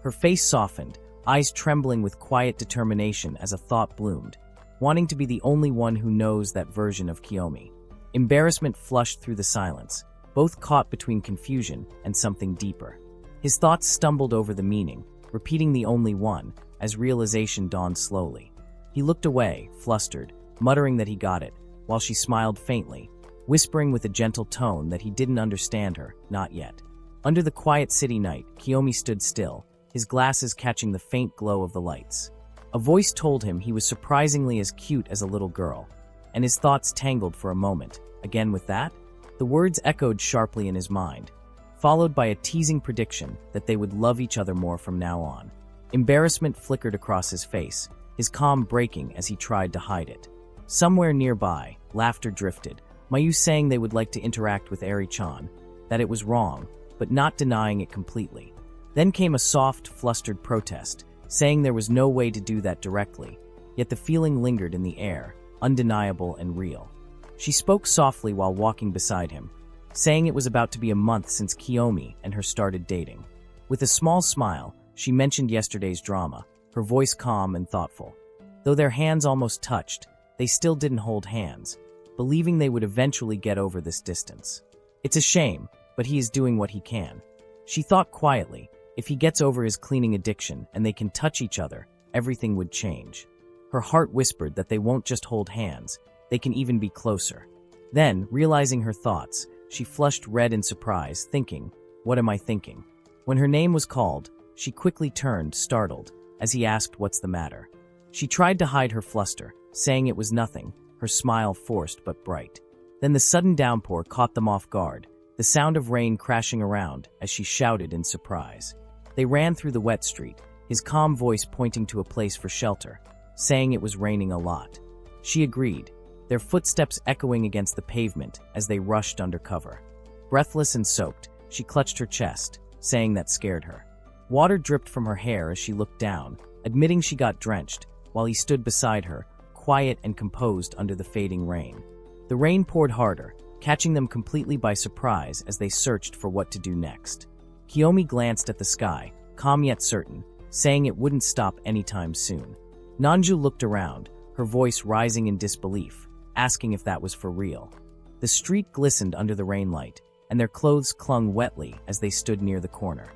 Her face softened, eyes trembling with quiet determination as a thought bloomed, wanting to be the only one who knows that version of Kiyomi. Embarrassment flushed through the silence, both caught between confusion and something deeper. His thoughts stumbled over the meaning, repeating the only one, as realization dawned slowly. He looked away, flustered, muttering that he got it, while she smiled faintly, whispering with a gentle tone that he didn't understand her, not yet. Under the quiet city night, Kiyomi stood still, his glasses catching the faint glow of the lights. A voice told him he was surprisingly as cute as a little girl, and his thoughts tangled for a moment. Again with that? The words echoed sharply in his mind, followed by a teasing prediction that they would love each other more from now on. Embarrassment flickered across his face, his calm breaking as he tried to hide it. Somewhere nearby, laughter drifted, Mayu saying they would like to interact with Eri-chan, that it was wrong, but not denying it completely. Then came a soft, flustered protest, saying there was no way to do that directly, yet the feeling lingered in the air, undeniable and real. She spoke softly while walking beside him, saying it was about to be a month since Kiyomi and her started dating. With a small smile, she mentioned yesterday's drama, her voice calm and thoughtful. Though their hands almost touched, they still didn't hold hands, believing they would eventually get over this distance. It's a shame, but he is doing what he can. She thought quietly, if he gets over his cleaning addiction and they can touch each other, everything would change. Her heart whispered that they won't just hold hands, they can even be closer. Then, realizing her thoughts, she flushed red in surprise, thinking, what am I thinking? When her name was called, she quickly turned, startled, as he asked what's the matter. She tried to hide her fluster, saying it was nothing, her smile forced but bright. Then the sudden downpour caught them off guard, the sound of rain crashing around as she shouted in surprise. They ran through the wet street, his calm voice pointing to a place for shelter, saying it was raining a lot. She agreed, their footsteps echoing against the pavement as they rushed under cover. Breathless and soaked, she clutched her chest, saying that scared her. Water dripped from her hair as she looked down, admitting she got drenched, while he stood beside her, quiet and composed under the fading rain. The rain poured harder, catching them completely by surprise as they searched for what to do next. Kiyomi glanced at the sky, calm yet certain, saying it wouldn't stop anytime soon. Nanju looked around, her voice rising in disbelief, asking if that was for real. The street glistened under the rainlight, and their clothes clung wetly as they stood near the corner.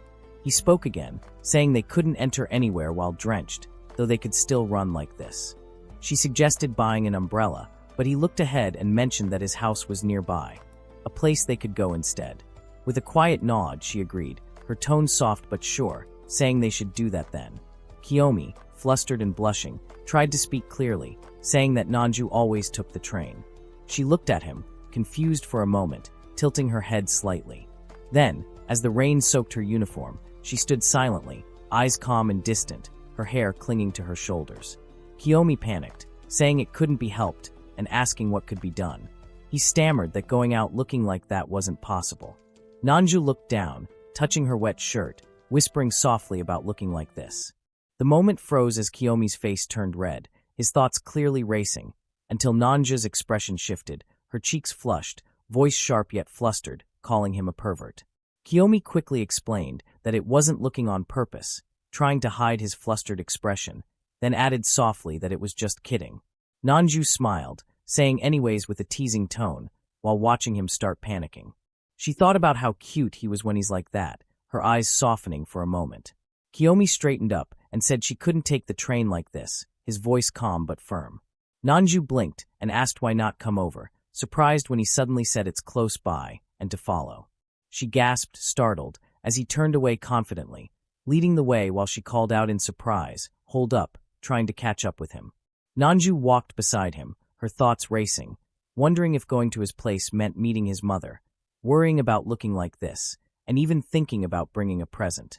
He spoke again, saying they couldn't enter anywhere while drenched, though they could still run like this. She suggested buying an umbrella, but he looked ahead and mentioned that his house was nearby, a place they could go instead. With a quiet nod, she agreed, her tone soft but sure, saying they should do that then. Kiyomi, flustered and blushing, tried to speak clearly, saying that Nanju always took the train. She looked at him, confused for a moment, tilting her head slightly. Then, as the rain soaked her uniform, she stood silently, eyes calm and distant, her hair clinging to her shoulders. Kiyomi panicked, saying it couldn't be helped, and asking what could be done. He stammered that going out looking like that wasn't possible. Nanju looked down, touching her wet shirt, whispering softly about looking like this. The moment froze as Kiyomi's face turned red, his thoughts clearly racing, until Nanju's expression shifted, her cheeks flushed, voice sharp yet flustered, calling him a pervert. Kiyomi quickly explained that it wasn't looking on purpose, trying to hide his flustered expression, then added softly that it was just kidding. Nanju smiled, saying anyways with a teasing tone, while watching him start panicking. She thought about how cute he was when he's like that, her eyes softening for a moment. Kiyomi straightened up and said she couldn't take the train like this, his voice calm but firm. Nanju blinked and asked why not come over, surprised when he suddenly said it's close by, and to follow. She gasped, startled, as he turned away confidently, leading the way while she called out in surprise, "Hold up," trying to catch up with him. Nanju walked beside him, her thoughts racing, wondering if going to his place meant meeting his mother, worrying about looking like this, and even thinking about bringing a present.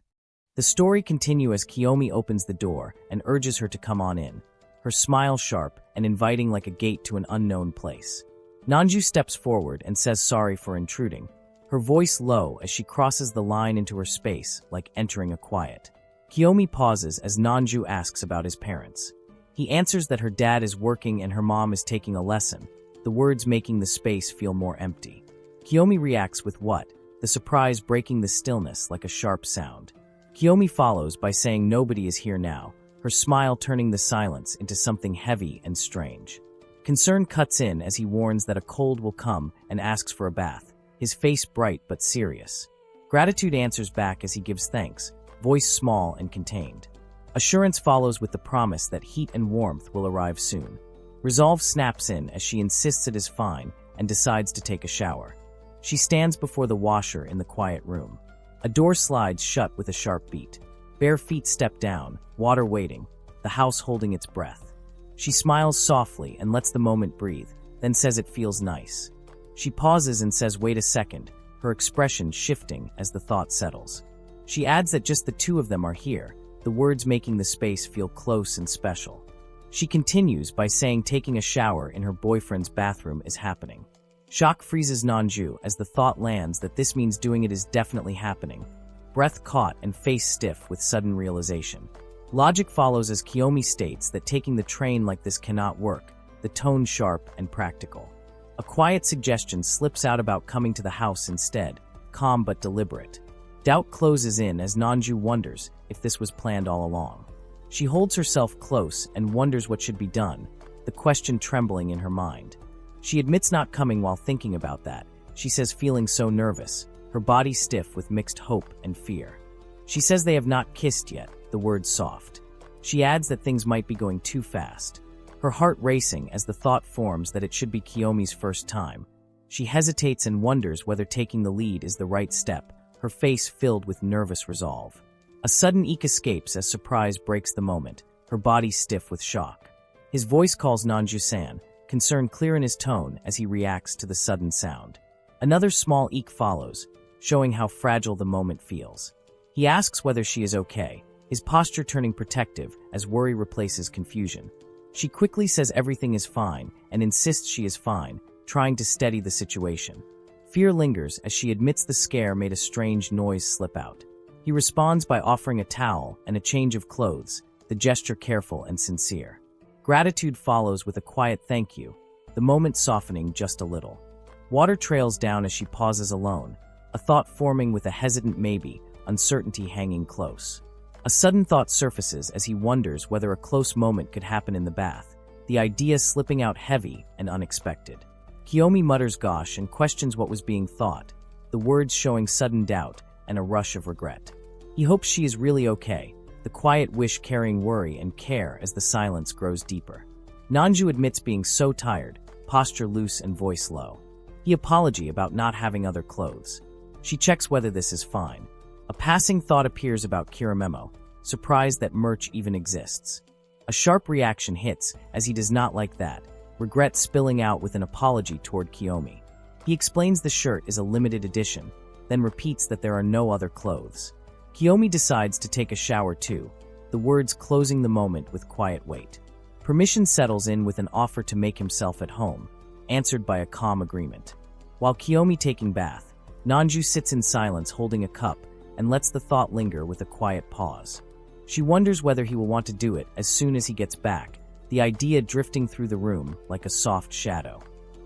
The story continues as Kiyomi opens the door and urges her to come on in, her smile sharp and inviting like a gate to an unknown place. Nanju steps forward and says sorry for intruding, her voice low as she crosses the line into her space like entering a quiet. Kiyomi pauses as Nanju asks about his parents. He answers that her dad is working and her mom is taking a lesson, the words making the space feel more empty. Kiyomi reacts with what? The surprise breaking the stillness like a sharp sound. Kiyomi follows by saying nobody is here now, her smile turning the silence into something heavy and strange. Concern cuts in as he warns that a cold will come and asks for a bath, his face bright but serious. Gratitude answers back as he gives thanks, voice small and contained. Assurance follows with the promise that heat and warmth will arrive soon. Resolve snaps in as she insists it is fine and decides to take a shower. She stands before the washer in the quiet room. A door slides shut with a sharp beat. Bare feet step down, water waiting, the house holding its breath. She smiles softly and lets the moment breathe, then says it feels nice. She pauses and says wait a second, her expression shifting as the thought settles. She adds that just the two of them are here, the words making the space feel close and special. She continues by saying taking a shower in her boyfriend's bathroom is happening. Shock freezes Nanju as the thought lands that this means doing it is definitely happening. Breath caught and face stiff with sudden realization. Logic follows as Kiyomi states that taking the train like this cannot work, the tone sharp and practical. A quiet suggestion slips out about coming to the house instead, calm but deliberate. Doubt closes in as Nanju wonders if this was planned all along. She holds herself close and wonders what should be done, the question trembling in her mind. She admits not coming while thinking about that. She says feeling so nervous, her body stiff with mixed hope and fear. She says they have not kissed yet, the words soft. She adds that things might be going too fast. Her heart racing as the thought forms that it should be Kiyomi's first time. She hesitates and wonders whether taking the lead is the right step, her face filled with nervous resolve. A sudden eek escapes as surprise breaks the moment, her body stiff with shock. His voice calls Nanju-san, concern clear in his tone as he reacts to the sudden sound. Another small eek follows, showing how fragile the moment feels. He asks whether she is okay, his posture turning protective as worry replaces confusion. She quickly says everything is fine and insists she is fine, trying to steady the situation. Fear lingers as she admits the scare made a strange noise slip out. He responds by offering a towel and a change of clothes, the gesture careful and sincere. Gratitude follows with a quiet thank you, the moment softening just a little. Water trails down as she pauses alone, a thought forming with a hesitant maybe, uncertainty hanging close. A sudden thought surfaces as he wonders whether a close moment could happen in the bath, the idea slipping out heavy and unexpected. Kiyomi mutters gosh and questions what was being thought, the words showing sudden doubt and a rush of regret. He hopes she is really okay, the quiet wish carrying worry and care as the silence grows deeper. Nanju admits being so tired, posture loose and voice low. He apology about not having other clothes. She checks whether this is fine. A passing thought appears about Kiramemo, surprised that merch even exists. A sharp reaction hits as he does not like that, regret spilling out with an apology toward Kiyomi. He explains the shirt is a limited edition, then repeats that there are no other clothes. Kiyomi decides to take a shower too, the words closing the moment with quiet weight. Permission settles in with an offer to make himself at home, answered by a calm agreement. While Kiyomi taking bath, Nanju sits in silence holding a cup and lets the thought linger with a quiet pause. She wonders whether he will want to do it as soon as he gets back, the idea drifting through the room like a soft shadow.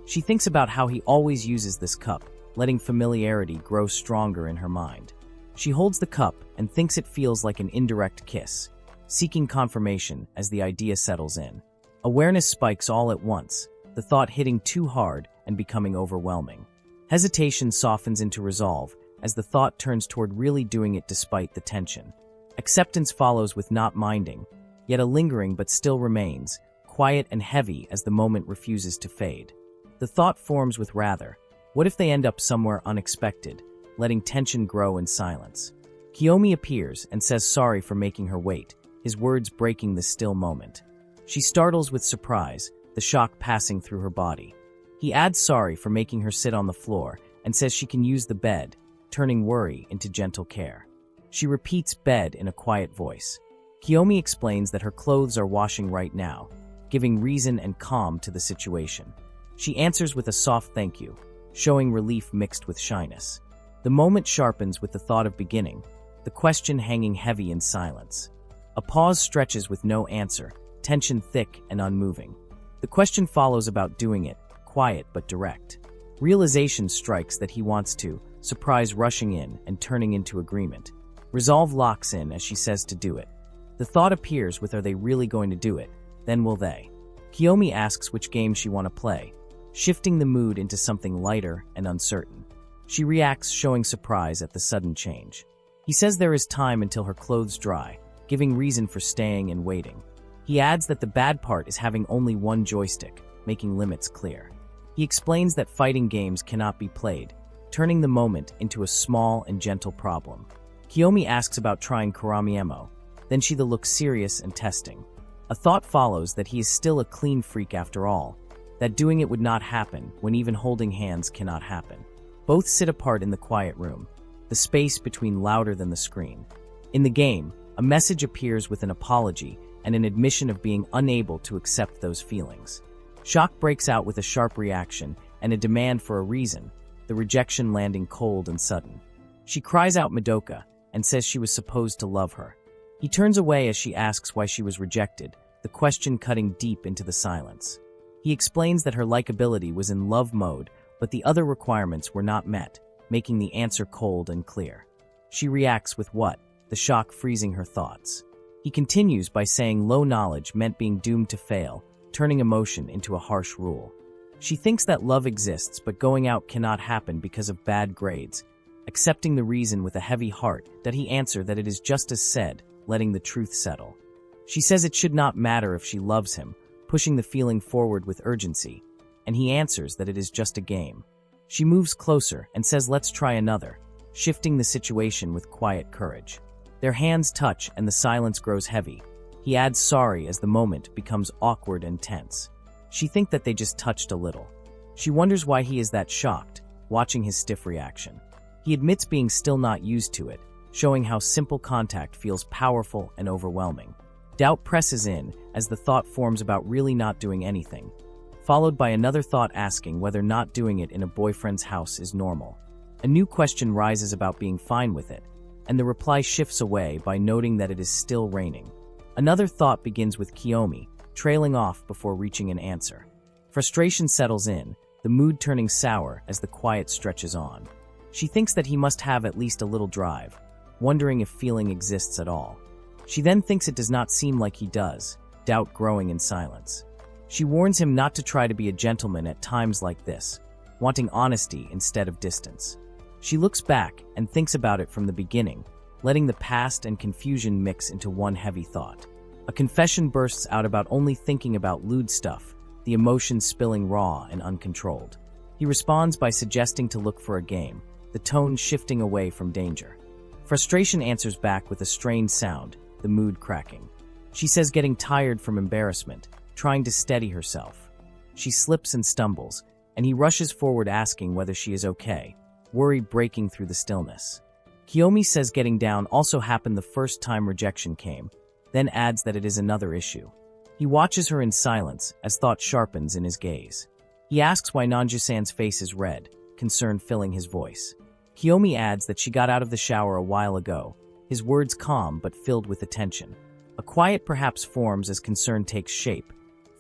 She thinks about how he always uses this cup, letting familiarity grow stronger in her mind. She holds the cup and thinks it feels like an indirect kiss, seeking confirmation as the idea settles in. Awareness spikes all at once, the thought hitting too hard and becoming overwhelming. Hesitation softens into resolve as the thought turns toward really doing it despite the tension. Acceptance follows with not minding, yet a lingering but still remains, quiet and heavy as the moment refuses to fade. The thought forms with rather, what if they end up somewhere unexpected, letting tension grow in silence. Kiyomi appears and says sorry for making her wait, his words breaking the still moment. She startles with surprise, the shock passing through her body. He adds sorry for making her sit on the floor and says she can use the bed, turning worry into gentle care. She repeats bed in a quiet voice. Kiyomi explains that her clothes are washing right now, giving reason and calm to the situation. She answers with a soft thank you, showing relief mixed with shyness. The moment sharpens with the thought of beginning, the question hanging heavy in silence. A pause stretches with no answer, tension thick and unmoving. The question follows about doing it, quiet but direct. Realization strikes that he wants to, surprise rushing in and turning into agreement. Resolve locks in as she says to do it. The thought appears with are they really going to do it, then will they? Kiyomi asks which game she want to play, shifting the mood into something lighter and uncertain. She reacts showing surprise at the sudden change. He says there is time until her clothes dry, giving reason for staying and waiting. He adds that the bad part is having only one joystick, making limits clear. He explains that fighting games cannot be played, turning the moment into a small and gentle problem. Kiyomi asks about trying Kuramiemo, then she looks serious and testing. A thought follows that he is still a clean freak after all, that doing it would not happen when even holding hands cannot happen. Both sit apart in the quiet room, the space between louder than the screen. In the game, a message appears with an apology and an admission of being unable to accept those feelings. Shock breaks out with a sharp reaction and a demand for a reason, the rejection landing cold and sudden. She cries out Madoka and says she was supposed to love her. He turns away as she asks why she was rejected, the question cutting deep into the silence. He explains that her likability was in love mode, but the other requirements were not met, making the answer cold and clear. She reacts with what? The shock freezing her thoughts. He continues by saying low knowledge meant being doomed to fail, turning emotion into a harsh rule. She thinks that love exists but going out cannot happen because of bad grades, accepting the reason with a heavy heart that he answer that it is just as said, letting the truth settle. She says it should not matter if she loves him, pushing the feeling forward with urgency, and he answers that it is just a game. She moves closer and says let's try another, shifting the situation with quiet courage. Their hands touch and the silence grows heavy. He adds sorry as the moment becomes awkward and tense. She thinks that they just touched a little. She wonders why he is that shocked, watching his stiff reaction. He admits being still not used to it, showing how simple contact feels powerful and overwhelming. Doubt presses in as the thought forms about really not doing anything, followed by another thought asking whether not doing it in a boyfriend's house is normal. A new question rises about being fine with it, and the reply shifts away by noting that it is still raining. Another thought begins with Kiyomi, trailing off before reaching an answer. Frustration settles in, the mood turning sour as the quiet stretches on. She thinks that he must have at least a little drive, wondering if feeling exists at all. She then thinks it does not seem like he does, doubt growing in silence. She warns him not to try to be a gentleman at times like this, wanting honesty instead of distance. She looks back and thinks about it from the beginning, letting the past and confusion mix into one heavy thought. A confession bursts out about only thinking about lewd stuff, the emotions spilling raw and uncontrolled. He responds by suggesting to look for a game, the tone shifting away from danger. Frustration answers back with a strained sound, the mood cracking. She says getting tired from embarrassment, trying to steady herself. She slips and stumbles, and he rushes forward asking whether she is okay, worry breaking through the stillness. Kiyomi says getting down also happened the first time rejection came, then adds that it is another issue. He watches her in silence as thought sharpens in his gaze. He asks why Nanju-san's face is red, concern filling his voice. Kiyomi adds that she got out of the shower a while ago, his words calm but filled with attention. A quiet perhaps forms as concern takes shape,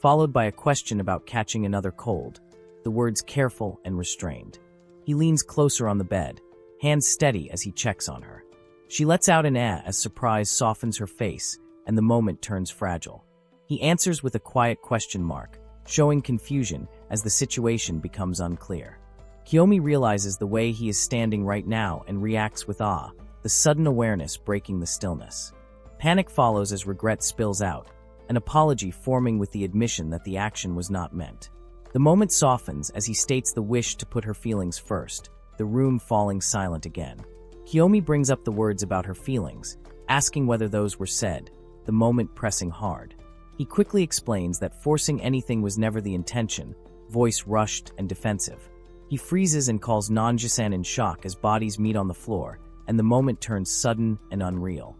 followed by a question about catching another cold, the words careful and restrained. He leans closer on the bed, hands steady as he checks on her. She lets out an ah as surprise softens her face and the moment turns fragile. He answers with a quiet question mark, showing confusion as the situation becomes unclear. Kiyomi realizes the way he is standing right now and reacts with awe, the sudden awareness breaking the stillness. Panic follows as regret spills out, an apology forming with the admission that the action was not meant. The moment softens as he states the wish to put her feelings first, the room falling silent again. Kiyomi brings up the words about her feelings, asking whether those were said, the moment pressing hard. He quickly explains that forcing anything was never the intention, voice rushed and defensive. He freezes and calls Nanjisan in shock as bodies meet on the floor, and the moment turns sudden and unreal.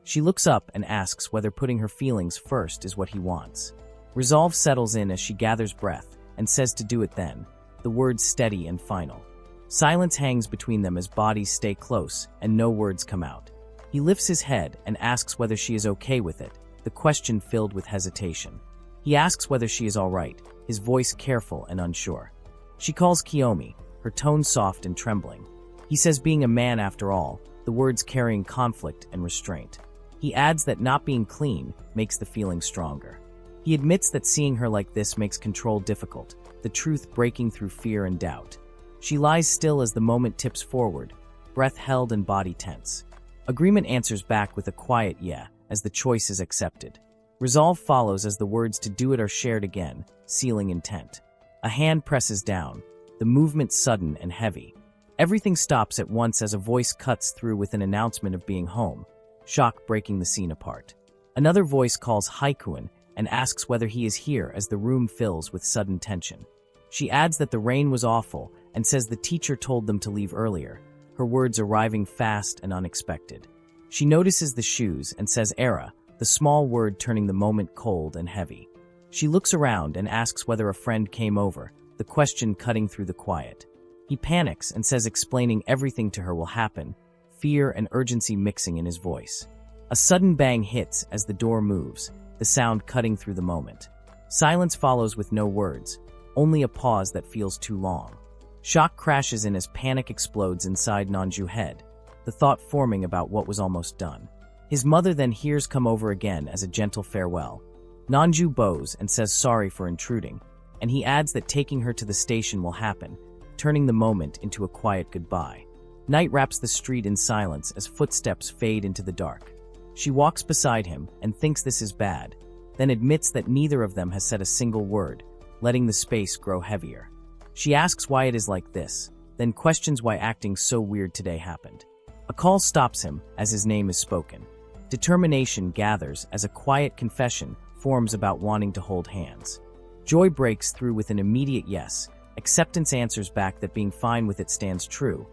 She looks up and asks whether putting her feelings first is what he wants. Resolve settles in as she gathers breath and says to do it then, the words steady and final. Silence hangs between them as bodies stay close and no words come out. He lifts his head and asks whether she is okay with it, the question filled with hesitation. He asks whether she is all right, his voice careful and unsure. She calls Kiyomi, her tone soft and trembling. He says being a man after all, the words carrying conflict and restraint. He adds that not being clean makes the feeling stronger. He admits that seeing her like this makes control difficult, the truth breaking through fear and doubt. She lies still as the moment tips forward, breath held and body tense. Agreement answers back with a quiet yeah, as the choice is accepted. Resolve follows as the words to do it are shared again, sealing intent. A hand presses down, the movement sudden and heavy. Everything stops at once as a voice cuts through with an announcement of being home, shock breaking the scene apart. Another voice calls Haikuin and asks whether he is here as the room fills with sudden tension. She adds that the rain was awful and says the teacher told them to leave earlier, her words arriving fast and unexpected. She notices the shoes and says era, the small word turning the moment cold and heavy. She looks around and asks whether a friend came over, the question cutting through the quiet. He panics and says explaining everything to her will happen, fear and urgency mixing in his voice. A sudden bang hits as the door moves, the sound cutting through the moment. Silence follows with no words, only a pause that feels too long. Shock crashes in as panic explodes inside Nanju's head, the thought forming about what was almost done. His mother then hears come over again as a gentle farewell. Nanju bows and says sorry for intruding, and he adds that taking her to the station will happen, turning the moment into a quiet goodbye. Night wraps the street in silence as footsteps fade into the dark. She walks beside him and thinks this is bad, then admits that neither of them has said a single word, letting the space grow heavier. She asks why it is like this, then questions why acting so weird today happened. A call stops him as his name is spoken. Determination gathers as a quiet confession forms about wanting to hold hands. Joy breaks through with an immediate yes. Acceptance answers back that being fine with it stands true,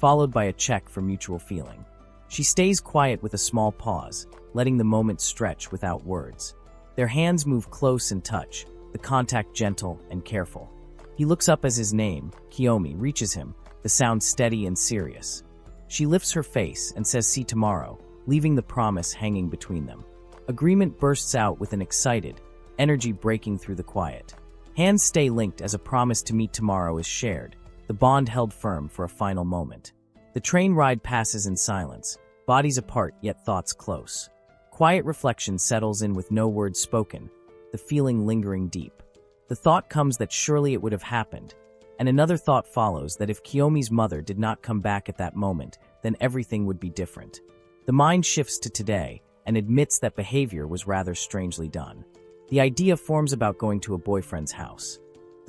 followed by a check for mutual feeling. She stays quiet with a small pause, letting the moment stretch without words. Their hands move close and touch, the contact gentle and careful. He looks up as his name, Kiyomi, reaches him, the sound steady and serious. She lifts her face and says see tomorrow, leaving the promise hanging between them. Agreement bursts out with an excited, energy breaking through the quiet. Hands stay linked as a promise to meet tomorrow is shared, the bond held firm for a final moment. The train ride passes in silence, bodies apart yet thoughts close. Quiet reflection settles in with no words spoken, the feeling lingering deep. The thought comes that surely it would have happened, and another thought follows that if Kiyomi's mother did not come back at that moment, then everything would be different. The mind shifts to today and admits that behavior was rather strangely done. The idea forms about going to a boyfriend's house.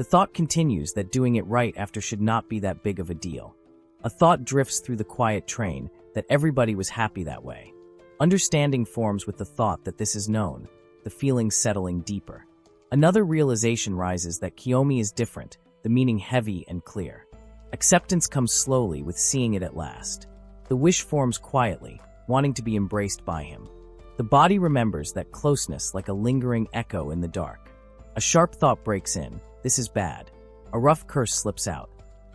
The thought continues that doing it right after should not be that big of a deal. A thought drifts through the quiet train that everybody was happy that way. Understanding forms with the thought that this is known, the feeling settling deeper. Another realization rises that Kiyomi is different, the meaning heavy and clear. Acceptance comes slowly with seeing it at last. The wish forms quietly, wanting to be embraced by him. The body remembers that closeness like a lingering echo in the dark. A sharp thought breaks in, this is bad. A rough curse slips out.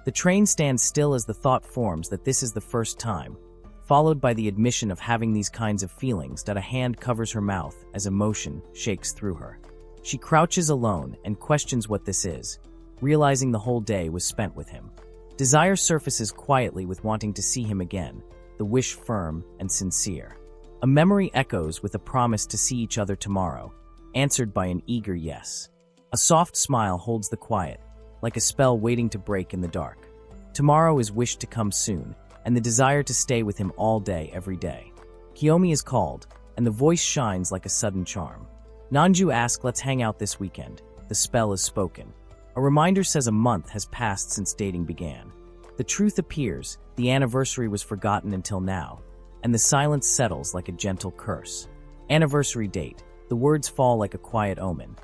The train stands still as the thought forms that this is the first time, followed by the admission of having these kinds of feelings that a hand covers her mouth as emotion shakes through her. She crouches alone and questions what this is, realizing the whole day was spent with him. Desire surfaces quietly with wanting to see him again, the wish firm and sincere. A memory echoes with a promise to see each other tomorrow, answered by an eager yes. A soft smile holds the quiet, like a spell waiting to break in the dark. Tomorrow is wished to come soon, and the desire to stay with him all day every day. Kiyomi is called, and the voice shines like a sudden charm. Nanju asks, let's hang out this weekend. The spell is spoken. A reminder says a month has passed since dating began. The truth appears, the anniversary was forgotten until now, and the silence settles like a gentle curse. Anniversary date. The words fall like a quiet omen.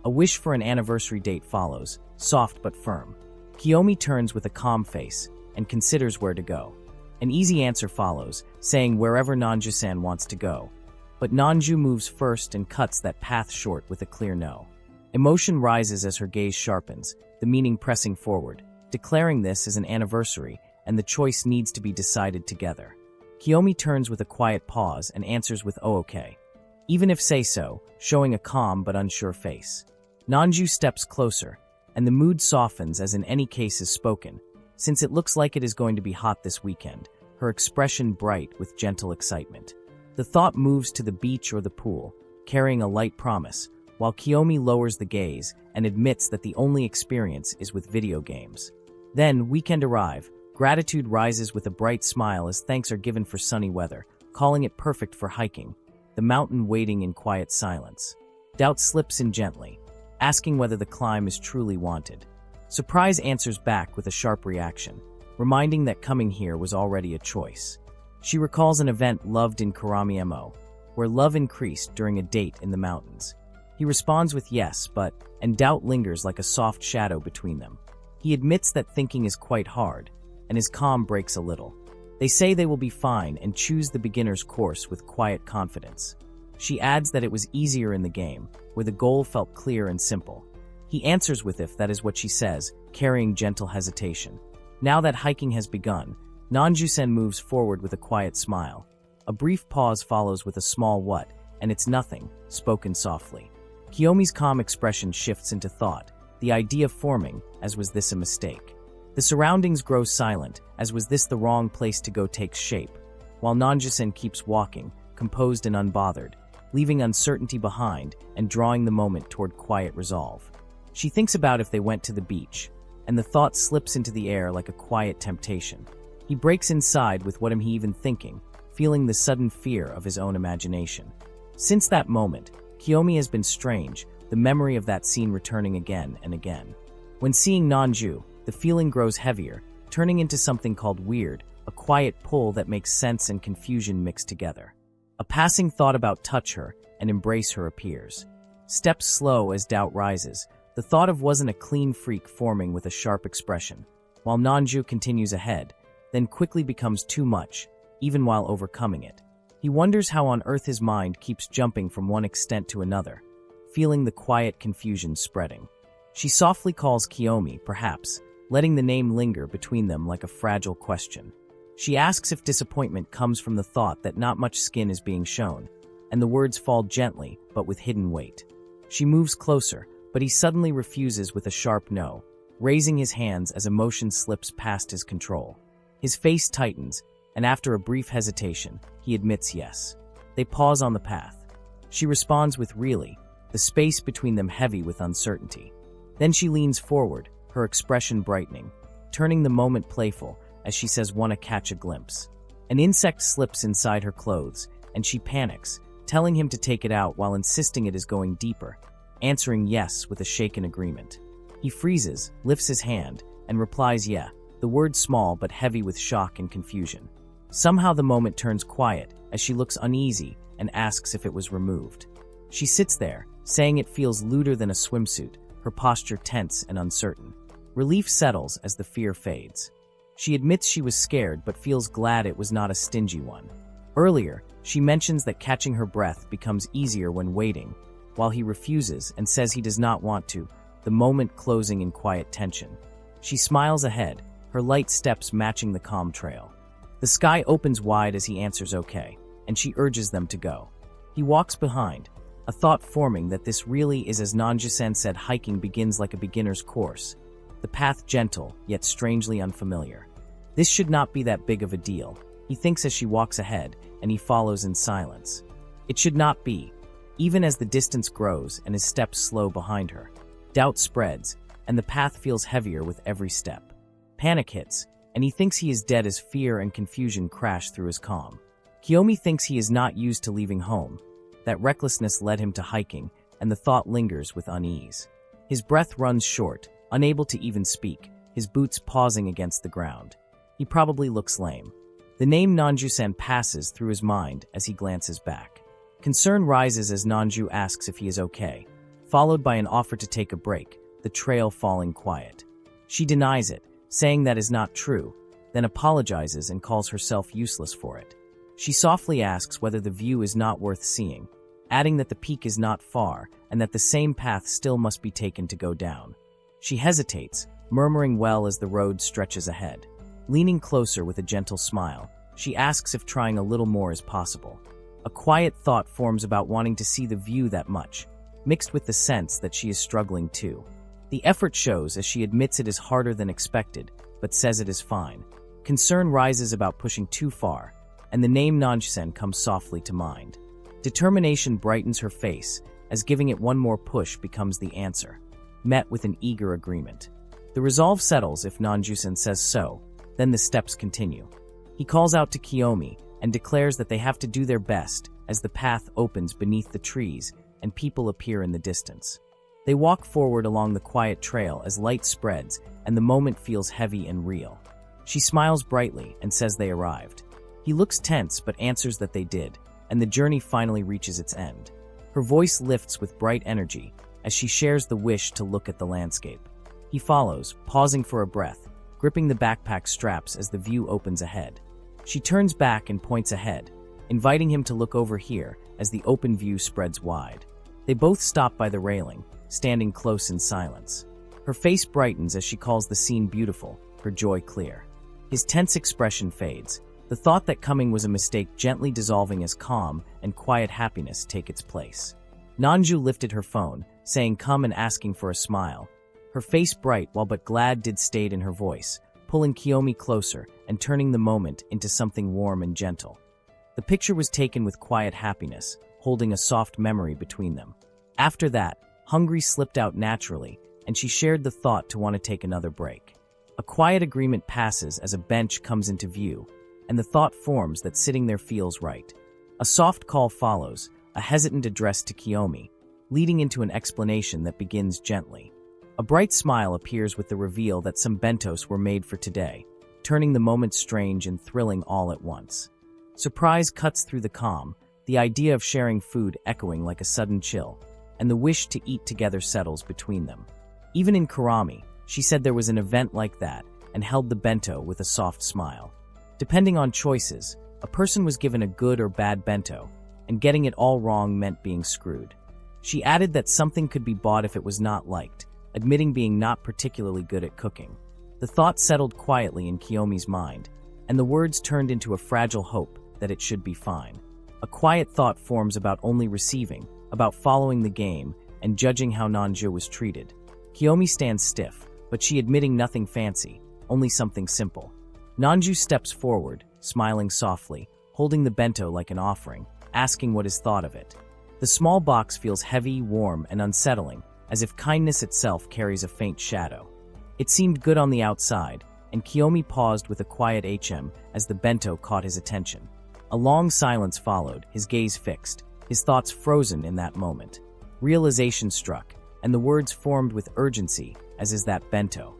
A wish for an anniversary date follows, soft but firm. Kiyomi turns with a calm face and considers where to go. An easy answer follows, saying wherever Nanju-san wants to go. But Nanju moves first and cuts that path short with a clear no. Emotion rises as her gaze sharpens, the meaning pressing forward, declaring this as an anniversary, and the choice needs to be decided together. Kiyomi turns with a quiet pause and answers with "oh okay." Even if say so, showing a calm but unsure face. Nanju steps closer, and the mood softens as in any case is spoken. Since it looks like it is going to be hot this weekend, her expression bright with gentle excitement. The thought moves to the beach or the pool, carrying a light promise, while Kiyomi lowers the gaze and admits that the only experience is with video games. Then, weekend arrive. Gratitude rises with a bright smile as thanks are given for sunny weather, calling it perfect for hiking, the mountain waiting in quiet silence. Doubt slips in gently, asking whether the climb is truly wanted. Surprise answers back with a sharp reaction, reminding that coming here was already a choice. She recalls an event loved in Karami-mo, where love increased during a date in the mountains. He responds with yes, and doubt lingers like a soft shadow between them. He admits that thinking is quite hard, and his calm breaks a little. They say they will be fine and choose the beginner's course with quiet confidence. She adds that it was easier in the game, where the goal felt clear and simple. He answers with if that is what she says, carrying gentle hesitation. Now that hiking has begun, Nanju-sen moves forward with a quiet smile. A brief pause follows with a small what, and it's nothing, spoken softly. Kiyomi's calm expression shifts into thought, the idea forming, as was this a mistake. The surroundings grow silent, as was this the wrong place to go takes shape, while Nanju-sen keeps walking, composed and unbothered, leaving uncertainty behind and drawing the moment toward quiet resolve. She thinks about if they went to the beach, and the thought slips into the air like a quiet temptation. He breaks inside with what am he even thinking, feeling the sudden fear of his own imagination. Since that moment, Kiyomi has been strange, the memory of that scene returning again and again. When seeing Nanju, the feeling grows heavier, turning into something called weird, a quiet pull that makes sense and confusion mixed together. A passing thought about touch her and embrace her appears. Steps slow as doubt rises, the thought of wasn't a clean freak forming with a sharp expression, while Nanju continues ahead, then quickly becomes too much, even while overcoming it. He wonders how on earth his mind keeps jumping from one extent to another, feeling the quiet confusion spreading. She softly calls Kiyomi, perhaps, letting the name linger between them like a fragile question. She asks if disappointment comes from the thought that not much skin is being shown, and the words fall gently, but with hidden weight. She moves closer, but he suddenly refuses with a sharp no, raising his hands as emotion slips past his control. His face tightens, and after a brief hesitation, he admits yes. They pause on the path. She responds with really, the space between them heavy with uncertainty. Then she leans forward, her expression brightening, turning the moment playful as she says wanna catch a glimpse. An insect slips inside her clothes, and she panics, telling him to take it out while insisting it is going deeper, answering yes with a shaken agreement. He freezes, lifts his hand, and replies yeah, the word small but heavy with shock and confusion. Somehow the moment turns quiet as she looks uneasy and asks if it was removed. She sits there, saying it feels looser than a swimsuit, her posture tense and uncertain. Relief settles as the fear fades. She admits she was scared but feels glad it was not a stingy one. Earlier, she mentions that catching her breath becomes easier when waiting, while he refuses and says he does not want to, the moment closing in quiet tension. She smiles ahead, her light steps matching the calm trail. The sky opens wide as he answers okay, and she urges them to go. He walks behind, a thought forming that this really is, as Nanju-sen said, hiking begins like a beginner's course, the path gentle, yet strangely unfamiliar. This should not be that big of a deal, he thinks as she walks ahead, and he follows in silence. It should not be, even as the distance grows and his steps slow behind her. Doubt spreads, and the path feels heavier with every step. Panic hits, and he thinks he is dead as fear and confusion crash through his calm. Kiyomi thinks he is not used to leaving home. That recklessness led him to hiking, and the thought lingers with unease. His breath runs short, unable to even speak, his boots pausing against the ground. He probably looks lame. The name Nanju-sen passes through his mind as he glances back. Concern rises as Nanju asks if he is okay, followed by an offer to take a break, the trail falling quiet. She denies it, saying that is not true, then apologizes and calls herself useless for it. She softly asks whether the view is not worth seeing, adding that the peak is not far and that the same path still must be taken to go down. She hesitates, murmuring well as the road stretches ahead. Leaning closer with a gentle smile, she asks if trying a little more is possible. A quiet thought forms about wanting to see the view that much, mixed with the sense that she is struggling too. The effort shows as she admits it is harder than expected, but says it is fine. Concern rises about pushing too far, and the name Nanju-sen comes softly to mind. Determination brightens her face, as giving it one more push becomes the answer, met with an eager agreement. The resolve settles if Nanju-sen says so, then the steps continue. He calls out to Kiyomi and declares that they have to do their best as the path opens beneath the trees and people appear in the distance. They walk forward along the quiet trail as light spreads and the moment feels heavy and real. She smiles brightly and says they arrived. He looks tense but answers that they did, and the journey finally reaches its end. Her voice lifts with bright energy as she shares the wish to look at the landscape. He follows, pausing for a breath, gripping the backpack straps as the view opens ahead. She turns back and points ahead, inviting him to look over here as the open view spreads wide. They both stop by the railing, standing close in silence. Her face brightens as she calls the scene beautiful, her joy clear. His tense expression fades, the thought that coming was a mistake gently dissolving as calm and quiet happiness take its place. Nanju lifted her phone, saying come and asking for a smile. Her face bright while but glad did stayed in her voice, pulling Kiyomi closer and turning the moment into something warm and gentle. The picture was taken with quiet happiness, holding a soft memory between them. After that, Hungry slipped out naturally, and she shared the thought to want to take another break. A quiet agreement passes as a bench comes into view, and the thought forms that sitting there feels right. A soft call follows, a hesitant address to Kiyomi, leading into an explanation that begins gently. A bright smile appears with the reveal that some bentos were made for today, turning the moment strange and thrilling all at once. Surprise cuts through the calm, the idea of sharing food echoing like a sudden chill, and the wish to eat together settles between them. Even in Karami, she said there was an event like that and held the bento with a soft smile. Depending on choices, a person was given a good or bad bento, and getting it all wrong meant being screwed. She added that something could be bought if it was not liked, admitting being not particularly good at cooking. The thought settled quietly in Kiyomi's mind, and the words turned into a fragile hope that it should be fine. A quiet thought forms about only receiving, about following the game, and judging how Nanju was treated. Kiyomi stands stiff, but she admitting nothing fancy, only something simple. Nanju steps forward, smiling softly, holding the bento like an offering, asking what is thought of it. The small box feels heavy, warm, and unsettling, as if kindness itself carries a faint shadow. It seemed good on the outside, and Kiyomi paused with a quiet HM as the bento caught his attention. A long silence followed, his gaze fixed, his thoughts frozen in that moment. Realization struck, and the words formed with urgency, as is that bento.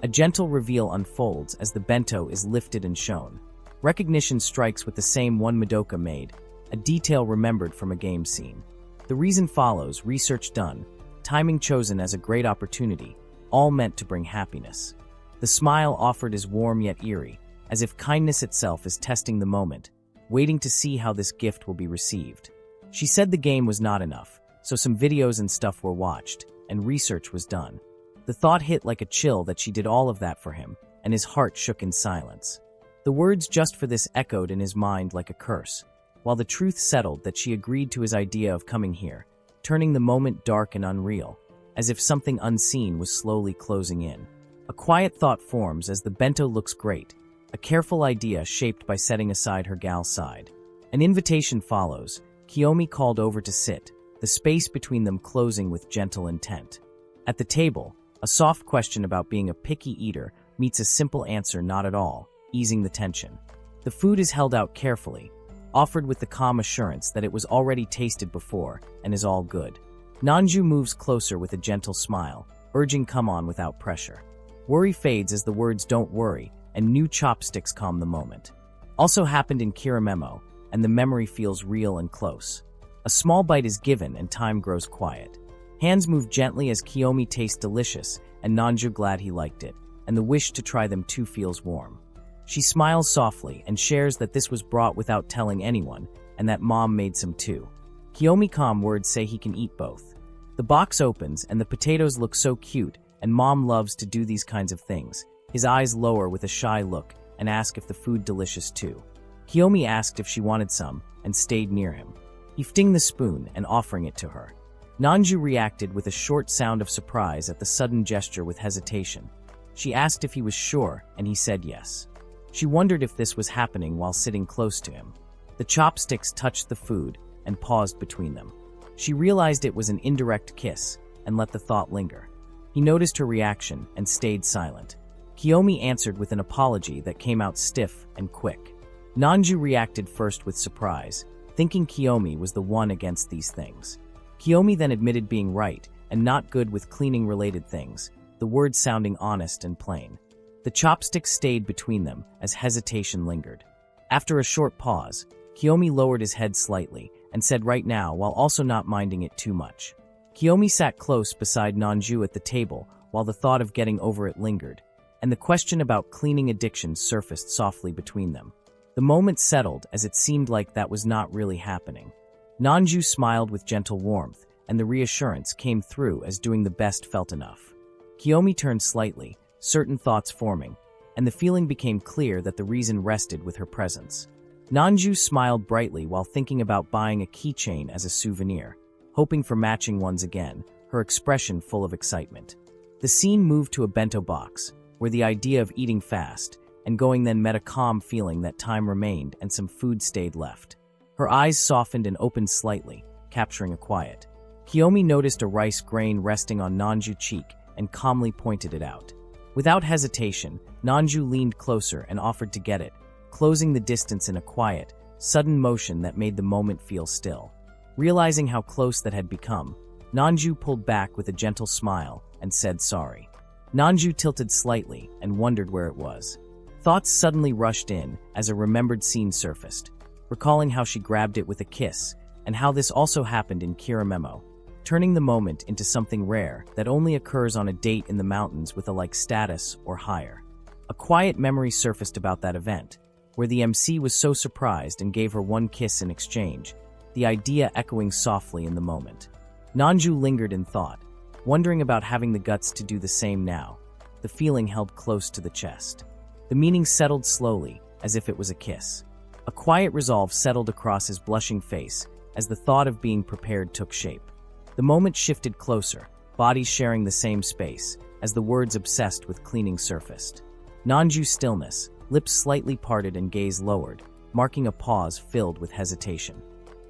A gentle reveal unfolds as the bento is lifted and shown. Recognition strikes with the same one Madoka made, a detail remembered from a game scene. The reason follows, research done, timing chosen as a great opportunity, all meant to bring happiness. The smile offered is warm yet eerie, as if kindness itself is testing the moment, waiting to see how this gift will be received. She said the game was not enough, so some videos and stuff were watched, and research was done. The thought hit like a chill that she did all of that for him, and his heart shook in silence. The words just for this echoed in his mind like a curse. While the truth settled that she agreed to his idea of coming here, turning the moment dark and unreal, as if something unseen was slowly closing in. A quiet thought forms as the bento looks great, a careful idea shaped by setting aside her gal's side. An invitation follows. Kiyomi called over to sit, the space between them closing with gentle intent. At the table, a soft question about being a picky eater meets a simple answer not at all, easing the tension. The food is held out carefully, offered with the calm assurance that it was already tasted before and is all good. Nanju moves closer with a gentle smile, urging come on without pressure. Worry fades as the words don't worry, and new chopsticks calm the moment. Also happened in Kiramemo, and the memory feels real and close. A small bite is given and time grows quiet. Hands move gently as Kiyomi tastes delicious, and Nanju glad he liked it, and the wish to try them too feels warm. She smiles softly and shares that this was brought without telling anyone, and that mom made some too. Kiyomi calm words say he can eat both. The box opens and the potatoes look so cute, and mom loves to do these kinds of things. His eyes lower with a shy look and ask if the food delicious too. Kiyomi asked if she wanted some and stayed near him, lifting the spoon and offering it to her. Nanju reacted with a short sound of surprise at the sudden gesture with hesitation. She asked if he was sure, and he said yes. She wondered if this was happening while sitting close to him. The chopsticks touched the food and paused between them. She realized it was an indirect kiss and let the thought linger. He noticed her reaction and stayed silent. Kiyomi answered with an apology that came out stiff and quick. Nanju reacted first with surprise, thinking Kiyomi was the one against these things. Kiyomi then admitted being right and not good with cleaning-related things, the words sounding honest and plain. The chopsticks stayed between them as hesitation lingered. After a short pause, Kiyomi lowered his head slightly and said right now while also not minding it too much. Kiyomi sat close beside Nanju at the table while the thought of getting over it lingered, and the question about cleaning addiction surfaced softly between them. The moment settled as it seemed like that was not really happening. Nanju smiled with gentle warmth, and the reassurance came through as doing the best felt enough. Kiyomi turned slightly, certain thoughts forming, and the feeling became clear that the reason rested with her presence. Nanju smiled brightly while thinking about buying a keychain as a souvenir, hoping for matching ones again, her expression full of excitement. The scene moved to a bento box, where the idea of eating fast and going then met a calm feeling that time remained and some food stayed left. Her eyes softened and opened slightly, capturing a quiet. Kiyomi noticed a rice grain resting on Nanju's cheek and calmly pointed it out. Without hesitation, Nanju leaned closer and offered to get it, closing the distance in a quiet, sudden motion that made the moment feel still. Realizing how close that had become, Nanju pulled back with a gentle smile and said sorry. Nanju tilted slightly and wondered where it was. Thoughts suddenly rushed in as a remembered scene surfaced, recalling how she grabbed it with a kiss and how this also happened in Kiramemo, turning the moment into something rare that only occurs on a date in the mountains with a like status or higher. A quiet memory surfaced about that event, where the MC was so surprised and gave her one kiss in exchange, the idea echoing softly in the moment. Nanju lingered in thought, wondering about having the guts to do the same now, the feeling held close to the chest. The meaning settled slowly, as if it was a kiss. A quiet resolve settled across his blushing face as the thought of being prepared took shape. The moment shifted closer, bodies sharing the same space, as the words obsessed with cleaning surfaced. Nanju's stillness, lips slightly parted and gaze lowered, marking a pause filled with hesitation.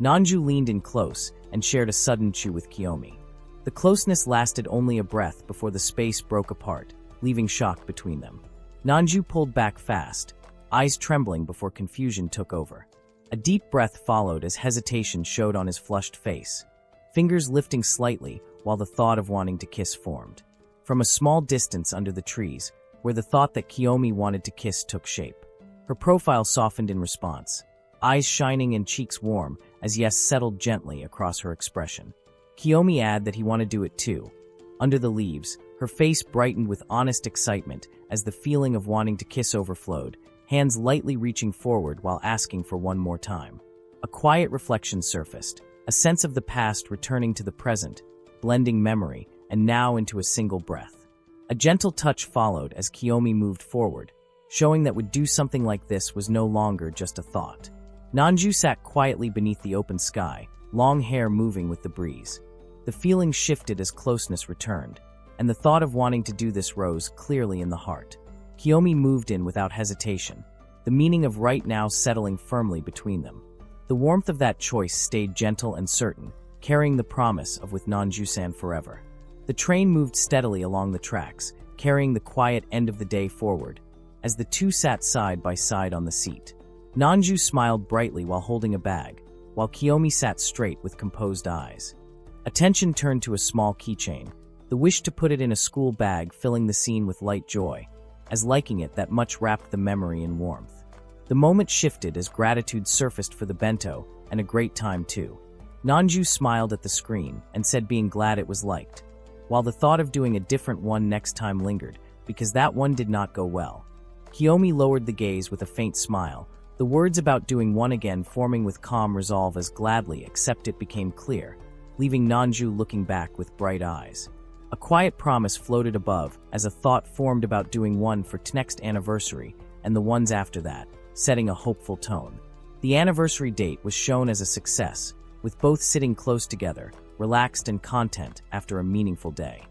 Nanju leaned in close and shared a sudden chew with Kiyomi. The closeness lasted only a breath before the space broke apart, leaving shock between them. Nanju pulled back fast, eyes trembling before confusion took over. A deep breath followed as hesitation showed on his flushed face, fingers lifting slightly while the thought of wanting to kiss formed. From a small distance under the trees, where the thought that Kiyomi wanted to kiss took shape. Her profile softened in response, eyes shining and cheeks warm as yes settled gently across her expression. Kiyomi added that he wanted to do it too. Under the leaves, her face brightened with honest excitement as the feeling of wanting to kiss overflowed, hands lightly reaching forward while asking for one more time. A quiet reflection surfaced, a sense of the past returning to the present, blending memory and now into a single breath. A gentle touch followed as Kiyomi moved forward, showing that would do something like this was no longer just a thought. Nanju sat quietly beneath the open sky, long hair moving with the breeze. The feeling shifted as closeness returned, and the thought of wanting to do this rose clearly in the heart. Kiyomi moved in without hesitation, the meaning of right now settling firmly between them. The warmth of that choice stayed gentle and certain, carrying the promise of with Nanju-san forever. The train moved steadily along the tracks, carrying the quiet end of the day forward, as the two sat side by side on the seat. Nanju smiled brightly while holding a bag, while Kiyomi sat straight with composed eyes. Attention turned to a small keychain, the wish to put it in a school bag filling the scene with light joy, as liking it that much wrapped the memory in warmth. The moment shifted as gratitude surfaced for the bento, and a great time too. Nanju smiled at the screen and said being glad it was liked, while the thought of doing a different one next time lingered, because that one did not go well. Kiyomi lowered the gaze with a faint smile, the words about doing one again forming with calm resolve as gladly except it became clear, leaving Nanju looking back with bright eyes. A quiet promise floated above as a thought formed about doing one for next anniversary and the ones after that, setting a hopeful tone. The anniversary date was shown as a success, with both sitting close together, relaxed and content after a meaningful day.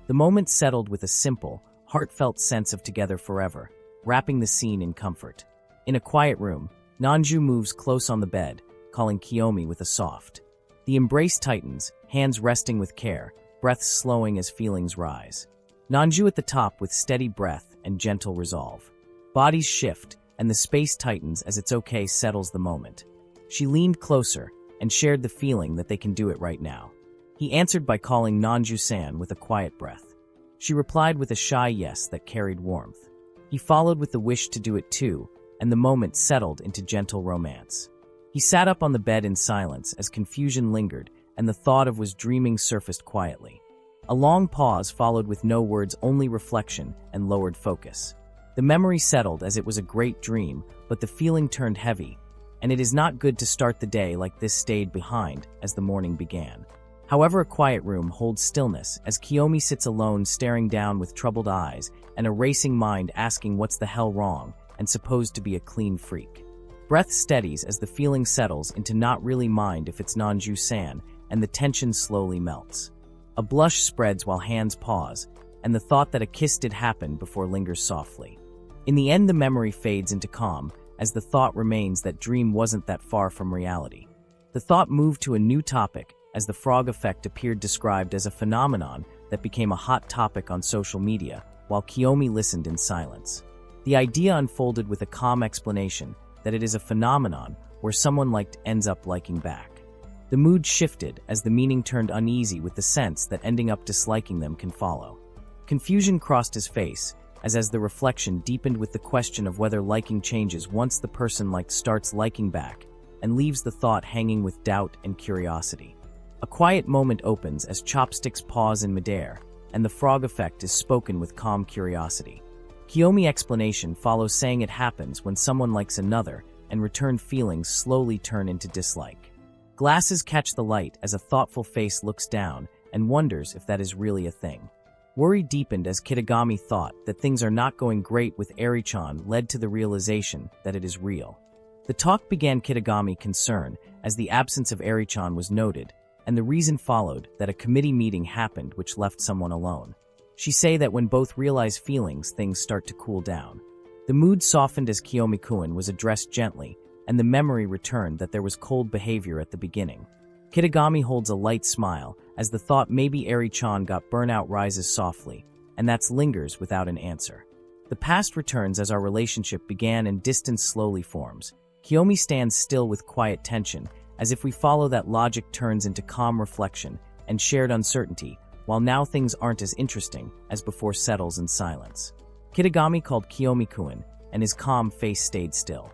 The moment settled with a simple, heartfelt sense of together forever, wrapping the scene in comfort. In a quiet room, Nanju moves close on the bed, calling Kiyomi with a soft. The embrace tightens, hands resting with care, breaths slowing as feelings rise. Nanju at the top with steady breath and gentle resolve. Bodies shift, and the space tightens as it's okay settles the moment. She leaned closer and shared the feeling that they can do it right now. He answered by calling Nanju-san with a quiet breath. She replied with a shy yes that carried warmth. He followed with the wish to do it too, and the moment settled into gentle romance. He sat up on the bed in silence as confusion lingered and the thought of was dreaming surfaced quietly. A long pause followed with no words, only reflection and lowered focus. The memory settled as it was a great dream, but the feeling turned heavy, and it is not good to start the day like this stayed behind as the morning began. However, a quiet room holds stillness as Kiyomi sits alone staring down with troubled eyes and a racing mind asking what's the hell wrong and supposed to be a clean freak. Breath steadies as the feeling settles into not really mind if it's Nanju-san, and the tension slowly melts. A blush spreads while hands pause, and the thought that a kiss did happen before lingers softly. In the end, the memory fades into calm, as the thought remains that dream wasn't that far from reality. The thought moved to a new topic, as the frog effect appeared described as a phenomenon that became a hot topic on social media, while Kiyomi listened in silence. The idea unfolded with a calm explanation that it is a phenomenon where someone liked ends up liking back. The mood shifted as the meaning turned uneasy with the sense that ending up disliking them can follow. Confusion crossed his face, as the reflection deepened with the question of whether liking changes once the person liked starts liking back, and leaves the thought hanging with doubt and curiosity. A quiet moment opens as chopsticks pause in midair, and the frog effect is spoken with calm curiosity. Kiyomi's explanation follows, saying it happens when someone likes another, and returned feelings slowly turn into dislike. Glasses catch the light as a thoughtful face looks down and wonders if that is really a thing. Worry deepened as Kitagami thought that things are not going great with Eri-chan led to the realization that it is real. The talk began Kitagami concern as the absence of Eri-chan was noted, and the reason followed that a committee meeting happened which left someone alone. She say that when both realize feelings, things start to cool down. The mood softened as Kiyomi-kun was addressed gently, and the memory returned that there was cold behavior at the beginning. Kitagami holds a light smile as the thought maybe Eri-chan got burnout rises softly, and that's lingers without an answer. The past returns as our relationship began and distance slowly forms. Kiyomi stands still with quiet tension, as if we follow that logic turns into calm reflection and shared uncertainty, while now things aren't as interesting as before settles in silence. Kitagami called Kiyomi-kun, and his calm face stayed still.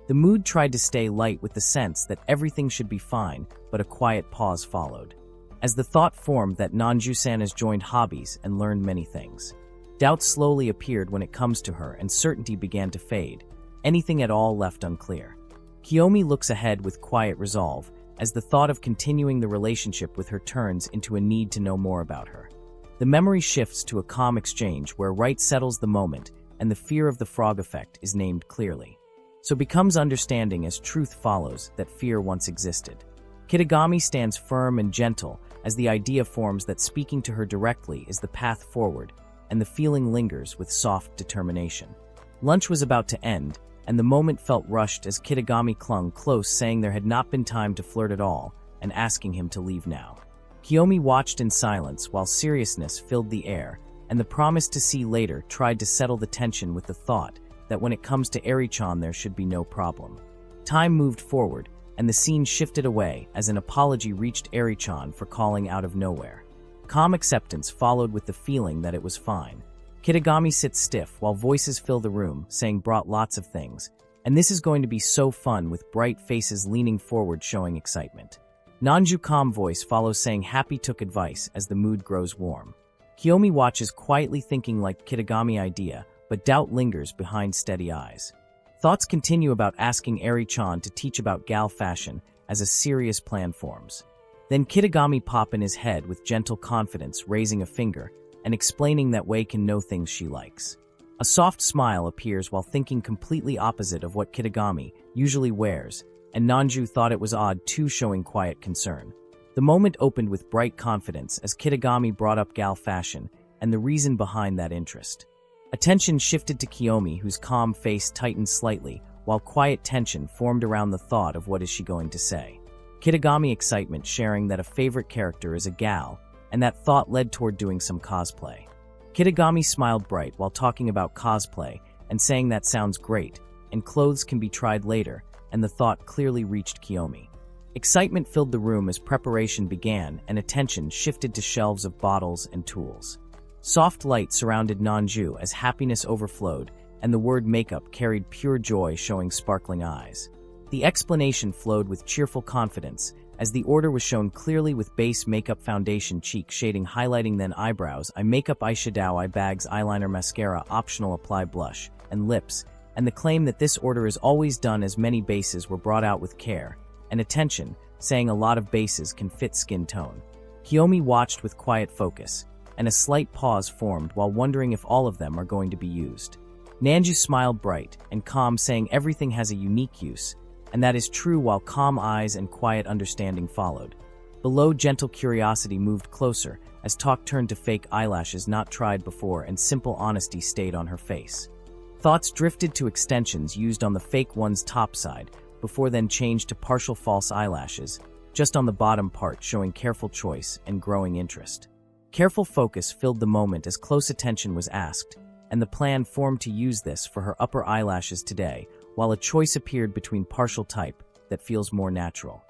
The mood tried to stay light with the sense that everything should be fine, but a quiet pause followed. As the thought formed that Nanju-san has joined hobbies and learned many things. Doubt slowly appeared when it comes to her and certainty began to fade, anything at all left unclear. Kiyomi looks ahead with quiet resolve, as the thought of continuing the relationship with her turns into a need to know more about her. The memory shifts to a calm exchange where right settles the moment and the fear of the frog effect is named clearly. So becomes understanding as truth follows that fear once existed. Kitagami stands firm and gentle as the idea forms that speaking to her directly is the path forward, and the feeling lingers with soft determination. Lunch was about to end, and the moment felt rushed as Kitagami clung close, saying there had not been time to flirt at all, and asking him to leave now. Kiyomi watched in silence while seriousness filled the air, and the promise to see later tried to settle the tension with the thought that when it comes to Eri-chan there should be no problem. Time moved forward, and the scene shifted away as an apology reached Eri-chan for calling out of nowhere. Calm acceptance followed with the feeling that it was fine. Kitagami sits stiff while voices fill the room, saying brought lots of things, and this is going to be so fun, with bright faces leaning forward showing excitement. Nanju calm voice follows saying happy took advice as the mood grows warm. Kiyomi watches quietly thinking like Kitagami idea, but doubt lingers behind steady eyes. Thoughts continue about asking Eri-chan to teach about gal fashion as a serious plan forms. Then Kitagami pop in his head with gentle confidence, raising a finger and explaining that Wei can know things she likes. A soft smile appears while thinking completely opposite of what Kitagami usually wears, and Nanju thought it was odd too, showing quiet concern. The moment opened with bright confidence as Kitagami brought up gal fashion and the reason behind that interest. Attention shifted to Kiyomi, whose calm face tightened slightly, while quiet tension formed around the thought of what is she going to say. Kitagami excitement sharing that a favorite character is a gal, and that thought led toward doing some cosplay. Kitagami smiled bright while talking about cosplay and saying that sounds great, and clothes can be tried later, and the thought clearly reached Kiyomi. Excitement filled the room as preparation began, and attention shifted to shelves of bottles and tools. Soft light surrounded Nanju as happiness overflowed, and the word makeup carried pure joy, showing sparkling eyes. The explanation flowed with cheerful confidence, as the order was shown clearly with base makeup, foundation, cheek shading, highlighting, then eyebrows, eye makeup, eyeshadow, eye bags, eyeliner, mascara, optional apply blush, and lips, and the claim that this order is always done as many bases were brought out with care, and attention, saying a lot of bases can fit skin tone. Kiyomi watched with quiet focus, and a slight pause formed while wondering if all of them are going to be used. Nanju smiled bright and calm, saying everything has a unique use, and that is true, while calm eyes and quiet understanding followed. Below, gentle curiosity moved closer as talk turned to fake eyelashes not tried before, and simple honesty stayed on her face. Thoughts drifted to extensions used on the fake one's top side, before then changed to partial false eyelashes, just on the bottom part, showing careful choice and growing interest. Careful focus filled the moment as close attention was asked, and the plan formed to use this for her upper eyelashes today, while a choice appeared between partial type that feels more natural.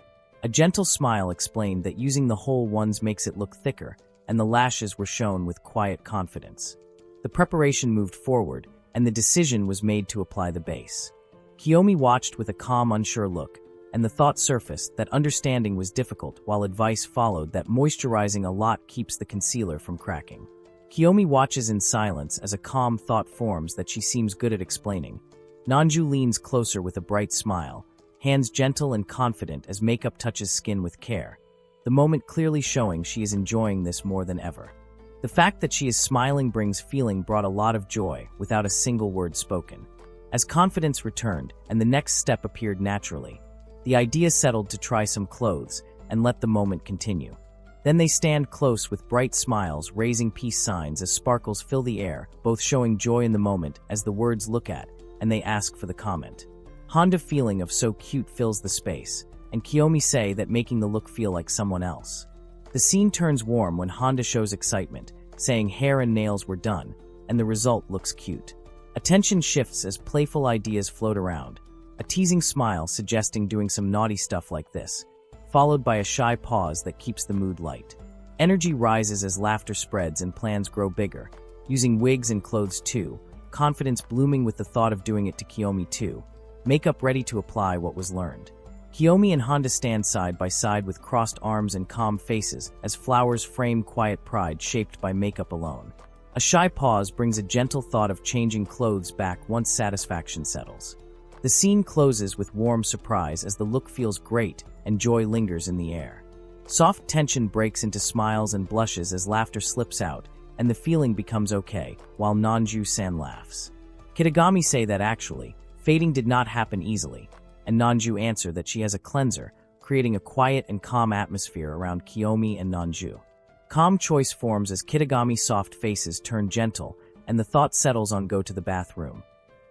A gentle smile explained that using the whole ones makes it look thicker, and the lashes were shown with quiet confidence. The preparation moved forward, and the decision was made to apply the base. Kiyomi watched with a calm, unsure look, and the thought surfaced that understanding was difficult, while advice followed that moisturizing a lot keeps the concealer from cracking. Kiyomi watches in silence as a calm thought forms that she seems good at explaining. Nanju leans closer with a bright smile, hands gentle and confident as makeup touches skin with care, the moment clearly showing she is enjoying this more than ever. The fact that she is smiling brings feeling brought a lot of joy without a single word spoken. As confidence returned and the next step appeared naturally, the idea settled to try some clothes and let the moment continue. Then they stand close with bright smiles, raising peace signs as sparkles fill the air, both showing joy in the moment as the words look at, and they ask for the comment. Honda feeling of so cute fills the space, and Kiyomi say that making the look feel like someone else. The scene turns warm when Honda shows excitement, saying hair and nails were done, and the result looks cute. Attention shifts as playful ideas float around, a teasing smile suggesting doing some naughty stuff like this, followed by a shy pause that keeps the mood light. Energy rises as laughter spreads and plans grow bigger, using wigs and clothes too, confidence blooming with the thought of doing it to Kiyomi too, makeup ready to apply what was learned. Kiyomi and Honda stand side by side with crossed arms and calm faces as flowers frame quiet pride shaped by makeup alone. A shy pause brings a gentle thought of changing clothes back once satisfaction settles. The scene closes with warm surprise as the look feels great and joy lingers in the air. Soft tension breaks into smiles and blushes as laughter slips out, and the feeling becomes okay, while Nanju-san laughs. Kitagami say that actually, fading did not happen easily, and Nanju answer that she has a cleanser, creating a quiet and calm atmosphere around Kiyomi and Nanju. Calm choice forms as Kitagami's soft faces turn gentle, and the thought settles on go to the bathroom.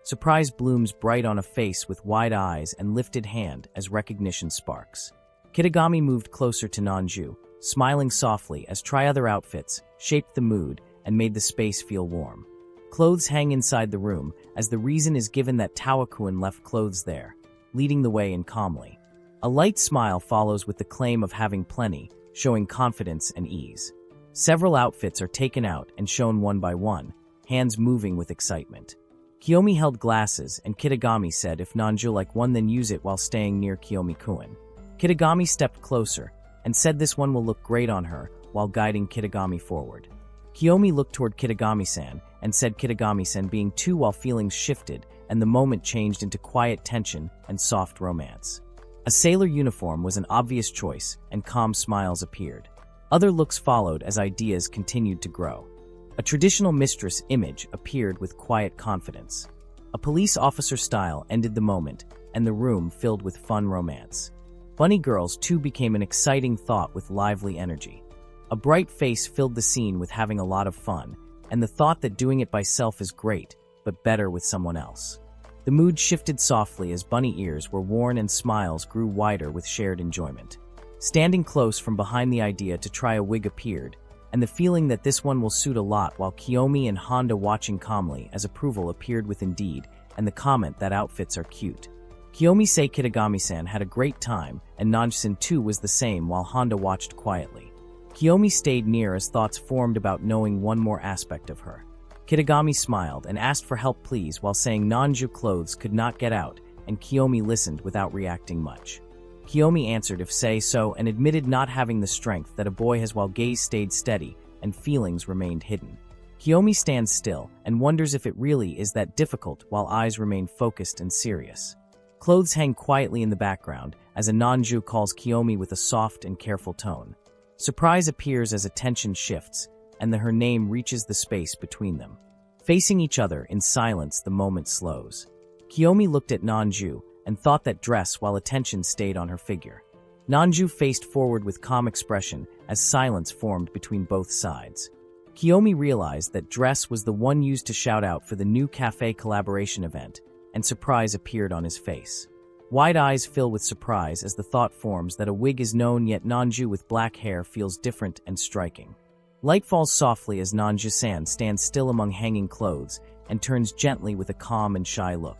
Surprise blooms bright on a face with wide eyes and lifted hand as recognition sparks. Kitagami moved closer to Nanju, smiling softly as try other outfits, shaped the mood, and made the space feel warm. Clothes hang inside the room, as the reason is given that Tawa-kun left clothes there, leading the way in calmly. A light smile follows with the claim of having plenty, showing confidence and ease. Several outfits are taken out and shown one by one, hands moving with excitement. Kiyomi held glasses, and Kitagami said if Nanju like one then use it while staying near Kiyomi-kun. Kitagami stepped closer, and said this one will look great on her, while guiding Kitagami forward. Kiyomi looked toward Kitagami-san, and said Kitagami-san being too while feelings shifted, and the moment changed into quiet tension and soft romance. A sailor uniform was an obvious choice, and calm smiles appeared. Other looks followed as ideas continued to grow. A traditional mistress image appeared with quiet confidence. A police officer style ended the moment, and the room filled with fun romance. Bunny girls too became an exciting thought with lively energy. A bright face filled the scene with having a lot of fun, and the thought that doing it by self is great, but better with someone else. The mood shifted softly as bunny ears were worn and smiles grew wider with shared enjoyment. Standing close from behind the idea to try a wig appeared, and the feeling that this one will suit a lot while Kiyomi and Honda watching calmly as approval appeared with Indeed, and the comment that outfits are cute. Kiyomi say Kitagami-san had a great time, and Nanju-san too was the same while Honda watched quietly. Kiyomi stayed near as thoughts formed about knowing one more aspect of her. Kitagami smiled and asked for help please while saying Nanju clothes could not get out, and Kiyomi listened without reacting much. Kiyomi answered if say so and admitted not having the strength that a boy has while gaze stayed steady and feelings remained hidden. Kiyomi stands still and wonders if it really is that difficult while eyes remain focused and serious. Clothes hang quietly in the background as a Nanju calls Kiyomi with a soft and careful tone. Surprise appears as attention shifts, and her name reaches the space between them. Facing each other in silence, the moment slows. Kiyomi looked at Nanju and thought that dress while attention stayed on her figure. Nanju faced forward with calm expression as silence formed between both sides. Kiyomi realized that dress was the one used to shout out for the new cafe collaboration event, and surprise appeared on his face. Wide eyes fill with surprise as the thought forms that a wig is known, yet Nanju with black hair feels different and striking. Light falls softly as Nanju-san stands still among hanging clothes and turns gently with a calm and shy look.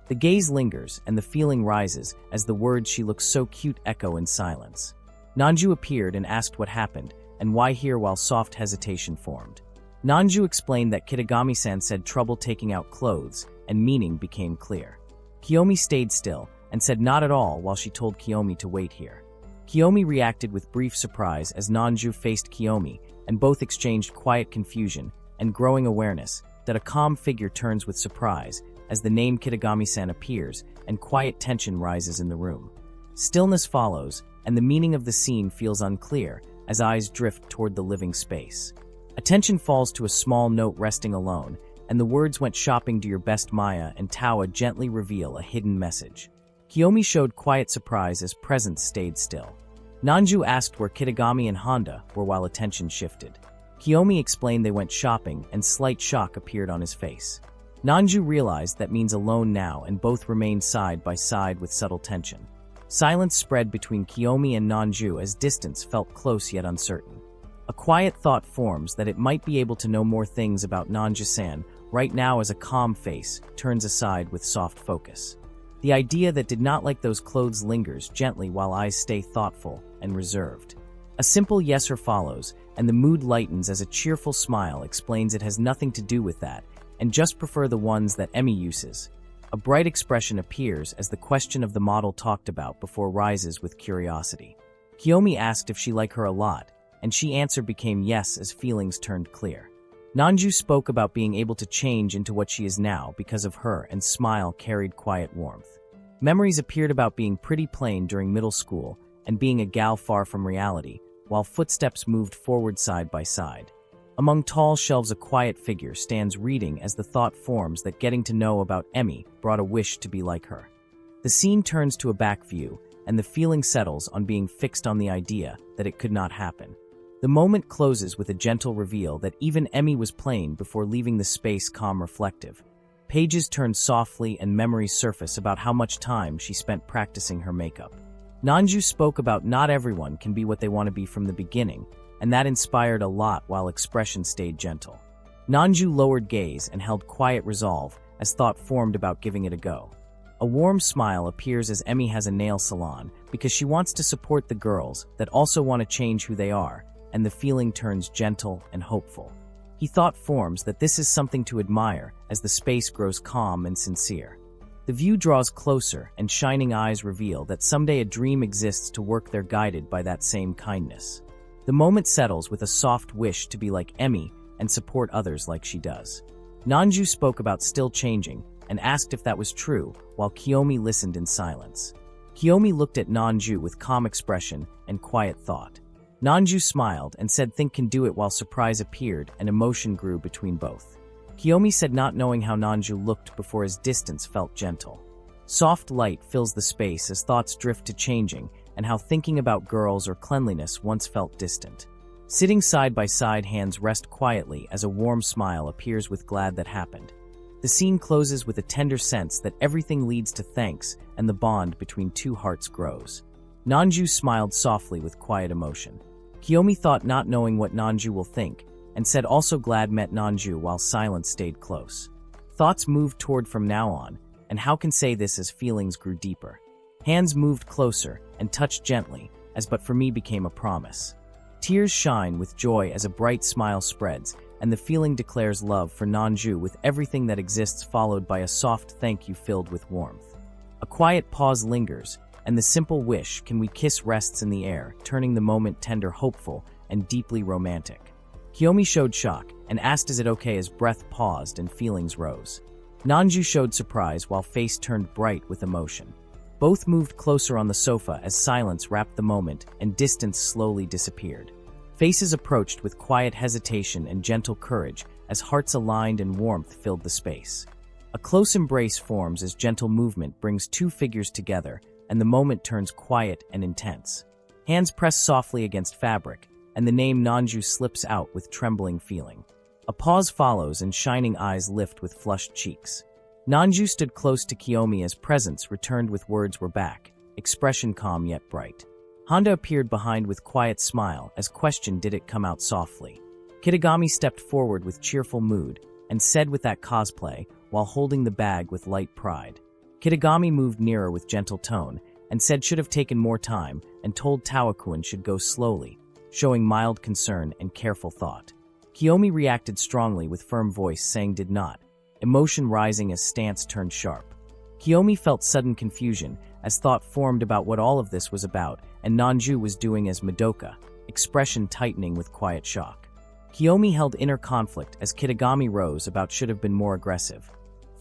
The gaze lingers and the feeling rises as the words "she looks so cute" echo in silence. Nanju appeared and asked what happened and why here while soft hesitation formed. Nanju explained that Kitagami-san said trouble taking out clothes, and meaning became clear. Kiyomi stayed still and said not at all while she told Kiyomi to wait here. Kiyomi reacted with brief surprise as Nanju faced Kiyomi, and both exchanged quiet confusion and growing awareness that a calm figure turns with surprise as the name Kitagami-san appears and quiet tension rises in the room. Stillness follows, and the meaning of the scene feels unclear as eyes drift toward the living space. Attention falls to a small note resting alone, and the words "went shopping to your best Maya" and Tawa gently reveal a hidden message. Kiyomi showed quiet surprise as presence stayed still. Nanju asked where Kitagami and Honda were while attention shifted. Kiyomi explained they went shopping, and slight shock appeared on his face. Nanju realized that means alone now, and both remained side by side with subtle tension. Silence spread between Kiyomi and Nanju as distance felt close yet uncertain. A quiet thought forms that it might be able to know more things about Nanju-san right now as a calm face turns aside with soft focus. The idea that did not like those clothes lingers gently while eyes stay thoughtful and reserved. A simple yes or follows, and the mood lightens as a cheerful smile explains it has nothing to do with that, and just prefer the ones that Emmy uses. A bright expression appears as the question of the model talked about before rises with curiosity. Kiyomi asked if she liked her a lot, and she answered became yes as feelings turned clear. Nanju spoke about being able to change into what she is now because of her, and smile carried quiet warmth. Memories appeared about being pretty plain during middle school and being a gal far from reality, while footsteps moved forward side by side. Among tall shelves a quiet figure stands reading as the thought forms that getting to know about Emmy brought a wish to be like her. The scene turns to a back view, and the feeling settles on being fixed on the idea that it could not happen. The moment closes with a gentle reveal that even Emmy was playing before leaving the space calm reflective. Pages turn softly and memories surface about how much time she spent practicing her makeup. Nanju spoke about not everyone can be what they want to be from the beginning, and that inspired a lot while expression stayed gentle. Nanju lowered gaze and held quiet resolve as thought formed about giving it a go. A warm smile appears as Emmy has a nail salon because she wants to support the girls that also want to change who they are, and the feeling turns gentle and hopeful. He thought forms that this is something to admire as the space grows calm and sincere. The view draws closer and shining eyes reveal that someday a dream exists to work there guided by that same kindness. The moment settles with a soft wish to be like Emmy and support others like she does. Nanju spoke about still changing and asked if that was true while Kiyomi listened in silence. Kiyomi looked at Nanju with calm expression and quiet thought. Nanju smiled and said think can do it while surprise appeared and emotion grew between both. Kiyomi said not knowing how Nanju looked before his distance felt gentle. Soft light fills the space as thoughts drift to changing and how thinking about girls or cleanliness once felt distant. Sitting side by side, hands rest quietly as a warm smile appears with glad that happened. The scene closes with a tender sense that everything leads to thanks and the bond between two hearts grows. Nanju smiled softly with quiet emotion. Kiyomi thought not knowing what Nanju will think, and said also glad met Nanju while silence stayed close. Thoughts moved toward from now on, and how can say this as feelings grew deeper. Hands moved closer and touched gently, as but for me became a promise. Tears shine with joy as a bright smile spreads, and the feeling declares love for Nanju with everything that exists followed by a soft thank you filled with warmth. A quiet pause lingers, and the simple wish can we kiss rests in the air, turning the moment tender, hopeful, and deeply romantic. Kiyomi showed shock and asked is it okay as breath paused and feelings rose. Nanju showed surprise while face turned bright with emotion. Both moved closer on the sofa as silence wrapped the moment and distance slowly disappeared. Faces approached with quiet hesitation and gentle courage as hearts aligned and warmth filled the space. A close embrace forms as gentle movement brings two figures together and the moment turns quiet and intense. Hands press softly against fabric, and the name Nanju slips out with trembling feeling. A pause follows and shining eyes lift with flushed cheeks. Nanju stood close to Kiyomi as presence returned with words were back, expression calm yet bright. Honda appeared behind with quiet smile as question did it come out softly. Kitagami stepped forward with cheerful mood and said with that cosplay while holding the bag with light pride. Kitagami moved nearer with gentle tone and said should have taken more time and told Tawakun should go slowly, showing mild concern and careful thought. Kiyomi reacted strongly with firm voice saying did not, emotion rising as stance turned sharp. Kiyomi felt sudden confusion as thought formed about what all of this was about and Nanju was doing as Madoka, expression tightening with quiet shock. Kiyomi held inner conflict as Kitagami rose about should have been more aggressive,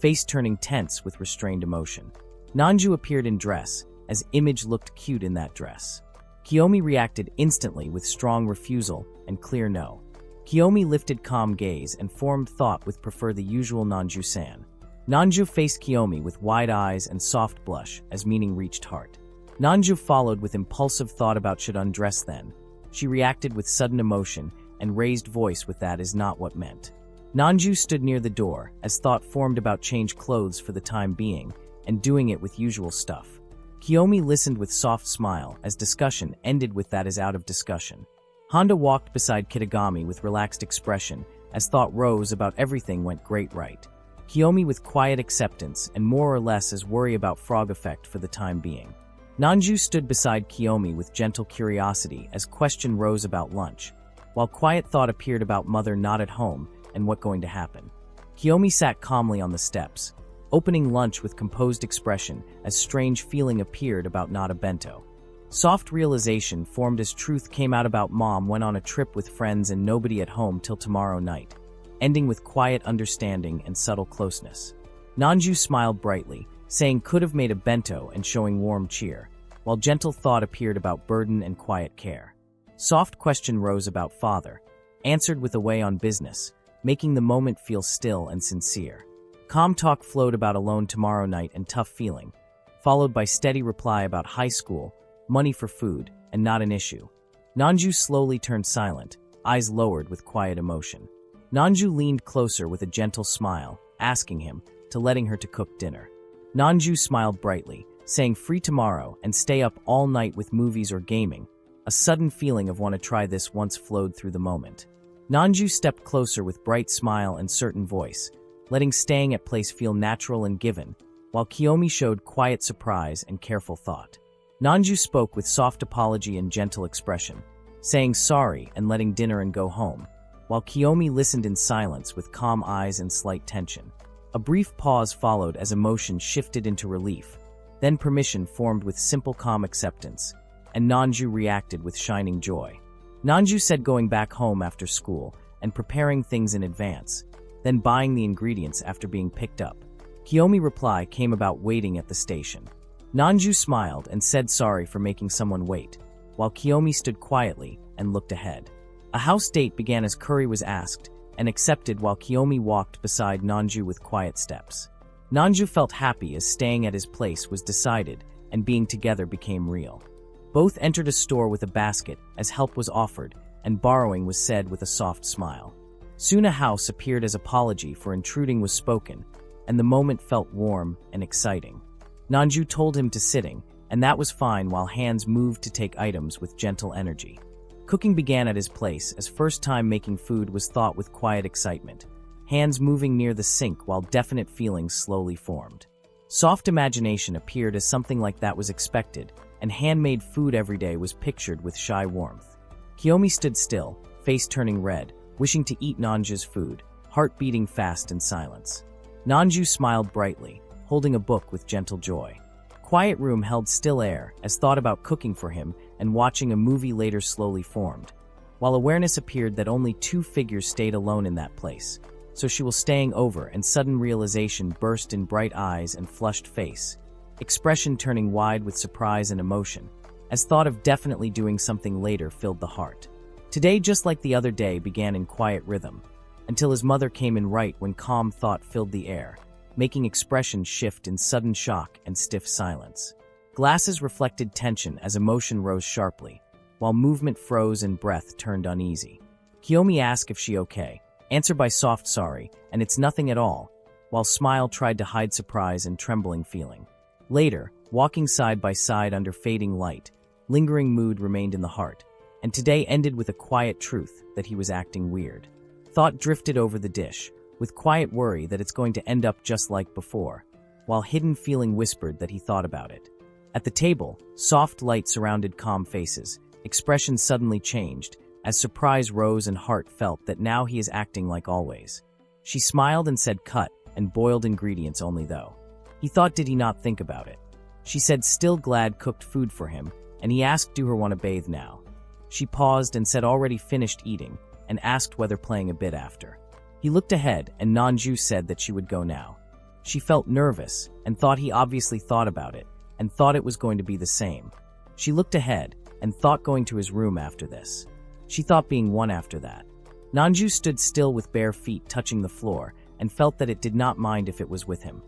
face turning tense with restrained emotion. Nanju appeared in dress as Image looked cute in that dress. Kiyomi reacted instantly with strong refusal and clear no. Kiyomi lifted calm gaze and formed thought with prefer the usual Nanju-san. Nanju faced Kiyomi with wide eyes and soft blush as meaning reached heart. Nanju followed with impulsive thought about should undress then. She reacted with sudden emotion and raised voice with that is not what meant. Nanju stood near the door as thought formed about change clothes for the time being and doing it with usual stuff. Kiyomi listened with soft smile as discussion ended with that is out of discussion. Honda walked beside Kitagami with relaxed expression as thought rose about everything went great right. Kiyomi with quiet acceptance and more or less as worry about frog effect for the time being. Nanju stood beside Kiyomi with gentle curiosity as question rose about lunch, while quiet thought appeared about mother not at home and what going to happen. Kiyomi sat calmly on the steps, opening lunch with composed expression as strange feeling appeared about not a bento. Soft realization formed as truth came out about mom went on a trip with friends and nobody at home till tomorrow night, ending with quiet understanding and subtle closeness. Nanju smiled brightly, saying could have made a bento and showing warm cheer, while gentle thought appeared about burden and quiet care. Soft question rose about father, answered with away on business, making the moment feel still and sincere. Calm talk flowed about alone tomorrow night and tough feeling. followed by steady reply about high school, money for food, and not an issue. Nanju slowly turned silent, eyes lowered with quiet emotion. Nanju leaned closer with a gentle smile, asking him to letting her to cook dinner. Nanju smiled brightly, saying free tomorrow and stay up all night with movies or gaming. A sudden feeling of want to try this once flowed through the moment. Nanju stepped closer with bright smile and certain voice, letting staying at place feel natural and given, while Kiyomi showed quiet surprise and careful thought. Nanju spoke with soft apology and gentle expression, saying sorry and letting dinner and go home, while Kiyomi listened in silence with calm eyes and slight tension. A brief pause followed as emotion shifted into relief, then permission formed with simple calm acceptance, and Nanju reacted with shining joy. Nanju said going back home after school and preparing things in advance, then buying the ingredients after being picked up. Kiyomi's reply came about waiting at the station. Nanju smiled and said sorry for making someone wait, while Kiyomi stood quietly and looked ahead. A house date began as curry was asked and accepted while Kiyomi walked beside Nanju with quiet steps. Nanju felt happy as staying at his place was decided and being together became real. Both entered a store with a basket as help was offered and borrowing was said with a soft smile. Soon a house appeared as apology for intruding was spoken, and the moment felt warm and exciting. Nanju told him to sitting, and that was fine while hands moved to take items with gentle energy. Cooking began at his place as first time making food was thought with quiet excitement, hands moving near the sink while definite feelings slowly formed. Soft imagination appeared as something like that was expected, and handmade food every day was pictured with shy warmth. Kiyomi stood still, face turning red, wishing to eat Nanju's food, heart beating fast in silence. Nanju smiled brightly, holding a book with gentle joy. Quiet room held still air as thought about cooking for him and watching a movie later slowly formed, while awareness appeared that only two figures stayed alone in that place, so she was staying over and sudden realization burst in bright eyes and flushed face, expression turning wide with surprise and emotion, as thought of definitely doing something later filled the heart. Today, just like the other day, began in quiet rhythm, until his mother came in right when calm thought filled the air, making expression shift in sudden shock and stiff silence. Glasses reflected tension as emotion rose sharply, while movement froze and breath turned uneasy. Kiyomi asked if she okay, answered by soft sorry, and it's nothing at all, while smile tried to hide surprise and trembling feeling. Later, walking side by side under fading light, lingering mood remained in the heart, and today ended with a quiet truth that he was acting weird. Thought drifted over the dish, with quiet worry that it's going to end up just like before, while hidden feeling whispered that he thought about it. At the table, soft light surrounded calm faces, expression suddenly changed, as surprise rose and heart felt that now he is acting like always. She smiled and said cut and boiled ingredients only though. He thought did he not think about it. She said still glad cooked food for him, and he asked do her want to bathe now. She paused and said already finished eating, and asked whether playing a bit after. He looked ahead and Nanju said that she would go now. She felt nervous and thought he obviously thought about it and thought it was going to be the same. She looked ahead and thought going to his room after this. She thought being one after that. Nanju stood still with bare feet touching the floor and felt that it did not mind if it was with him.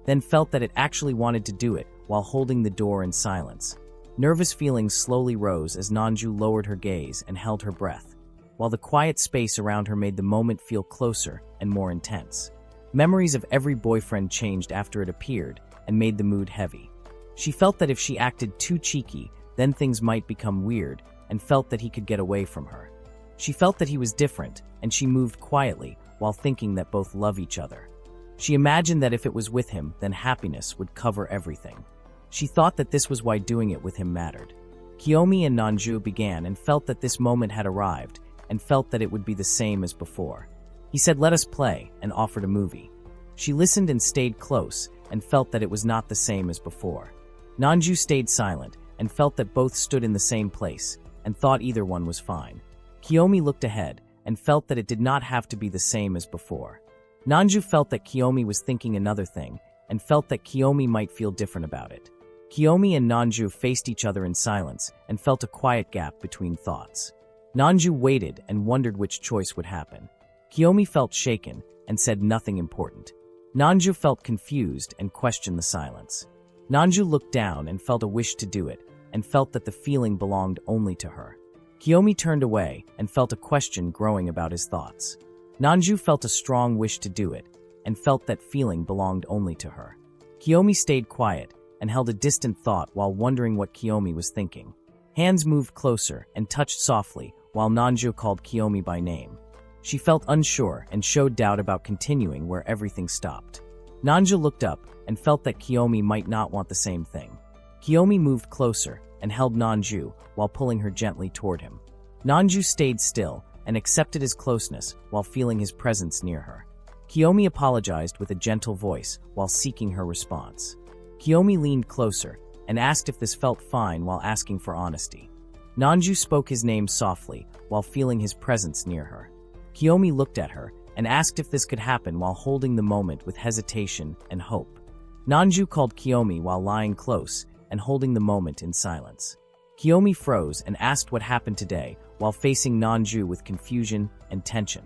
Then felt that it actually wanted to do it while holding the door in silence. Nervous feelings slowly rose as Nanju lowered her gaze and held her breath, while the quiet space around her made the moment feel closer and more intense. Memories of every boyfriend changed after it appeared and made the mood heavy. She felt that if she acted too cheeky, then things might become weird, and felt that he could get away from her. She felt that he was different, and she moved quietly while thinking that both love each other. She imagined that if it was with him, then happiness would cover everything. She thought that this was why doing it with him mattered. Kiyomi and Nanju began and felt that this moment had arrived, and felt that it would be the same as before. He said let us play and offered a movie. She listened and stayed close and felt that it was not the same as before. Nanju stayed silent and felt that both stood in the same place and thought either one was fine. Kiyomi looked ahead and felt that it did not have to be the same as before. Nanju felt that Kiyomi was thinking another thing and felt that Kiyomi might feel different about it. Kiyomi and Nanju faced each other in silence and felt a quiet gap between thoughts. Nanju waited and wondered which choice would happen. Kiyomi felt shaken and said nothing important. Nanju felt confused and questioned the silence. Nanju looked down and felt a wish to do it, and felt that the feeling belonged only to her. Kiyomi turned away and felt a question growing about his thoughts. Nanju felt a strong wish to do it, and felt that feeling belonged only to her. Kiyomi stayed quiet and held a distant thought while wondering what Kiyomi was thinking. Hands moved closer and touched softly while Nanju called Kiyomi by name. She felt unsure and showed doubt about continuing where everything stopped. Nanju looked up and felt that Kiyomi might not want the same thing. Kiyomi moved closer and held Nanju while pulling her gently toward him. Nanju stayed still and accepted his closeness while feeling his presence near her. Kiyomi apologized with a gentle voice while seeking her response. Kiyomi leaned closer and asked if this felt fine while asking for honesty. Nanju spoke his name softly while feeling his presence near her. Kiyomi looked at her and asked if this could happen while holding the moment with hesitation and hope. Nanju called Kiyomi while lying close and holding the moment in silence. Kiyomi froze and asked what happened today while facing Nanju with confusion and tension.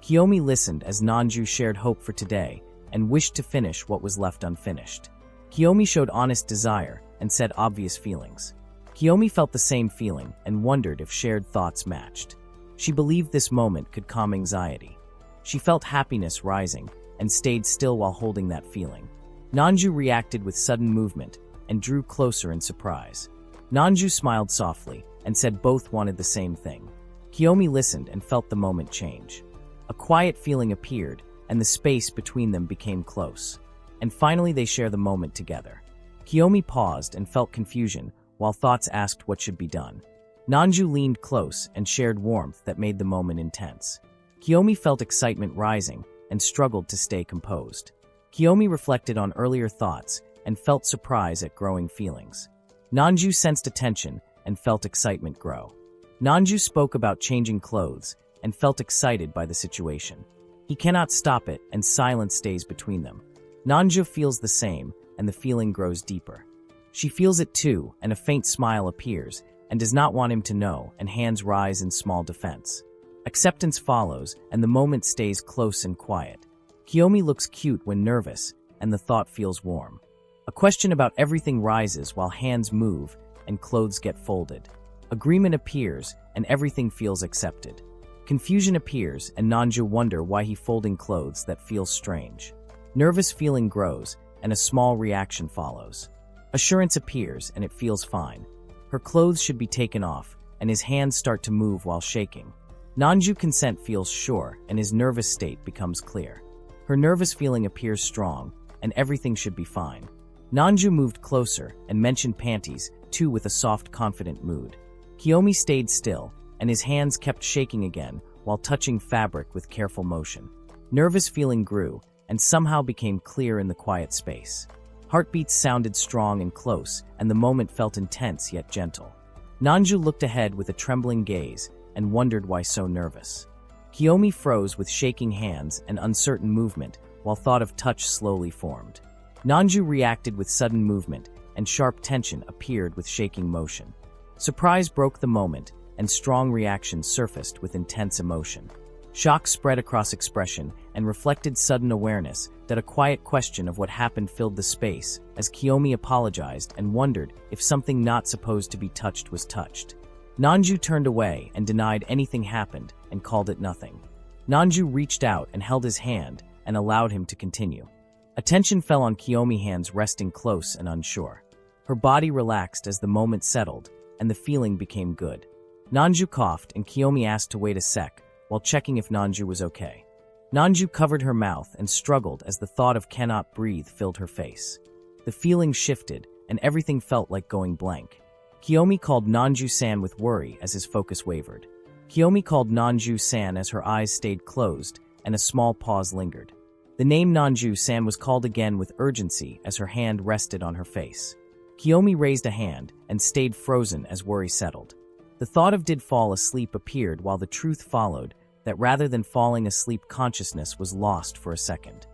Kiyomi listened as Nanju shared hope for today and wished to finish what was left unfinished. Kiyomi showed honest desire and said obvious feelings. Kiyomi felt the same feeling and wondered if shared thoughts matched. She believed this moment could calm anxiety. She felt happiness rising and stayed still while holding that feeling. Nanju reacted with sudden movement and drew closer in surprise. Nanju smiled softly and said both wanted the same thing. Kiyomi listened and felt the moment change. A quiet feeling appeared and the space between them became close. And finally they share the moment together. Kiyomi paused and felt confusion while thoughts asked what should be done. Nanju leaned close and shared warmth that made the moment intense. Kiyomi felt excitement rising and struggled to stay composed. Kiyomi reflected on earlier thoughts and felt surprise at growing feelings. Nanju sensed attention and felt excitement grow. Nanju spoke about changing clothes and felt excited by the situation. He cannot stop it and silence stays between them. Nanju feels the same and the feeling grows deeper. She feels it too and a faint smile appears and does not want him to know and hands rise in small defense. Acceptance follows and the moment stays close and quiet. Kiyomi looks cute when nervous and the thought feels warm. A question about everything rises while hands move and clothes get folded. Agreement appears and everything feels accepted. Confusion appears and Nanju wonder why he folding clothes that feels strange. Nervous feeling grows and a small reaction follows. Assurance appears and it feels fine. Her clothes should be taken off and his hands start to move while shaking. Nanju consent feels sure and his nervous state becomes clear. Her nervous feeling appears strong and everything should be fine. Nanju moved closer and mentioned panties, too, with a soft, confident mood. Kiyomi stayed still and his hands kept shaking again while touching fabric with careful motion. Nervous feeling grew and somehow became clear in the quiet space. Heartbeats sounded strong and close, and the moment felt intense yet gentle. Nanju looked ahead with a trembling gaze and wondered why so nervous. Kiyomi froze with shaking hands and uncertain movement while thought of touch slowly formed. Nanju reacted with sudden movement and sharp tension appeared with shaking motion. Surprise broke the moment and strong reaction surfaced with intense emotion. Shock spread across expression and reflected sudden awareness that a quiet question of what happened filled the space as Kiyomi apologized and wondered if something not supposed to be touched was touched. Nanju turned away and denied anything happened and called it nothing. Nanju reached out and held his hand and allowed him to continue. Attention fell on Kiyomi's hands resting close and unsure. Her body relaxed as the moment settled and the feeling became good. Nanju coughed and Kiyomi asked to wait a sec while checking if Nanju was okay. Nanju covered her mouth and struggled as the thought of cannot breathe filled her face. The feeling shifted and everything felt like going blank. Kiyomi called Nanju-san with worry as his focus wavered. Kiyomi called Nanju-san as her eyes stayed closed and a small pause lingered. The name Nanju-san was called again with urgency as her hand rested on her face. Kiyomi raised a hand and stayed frozen as worry settled. The thought of did fall asleep appeared while the truth followed that rather than falling asleep, consciousness was lost for a second.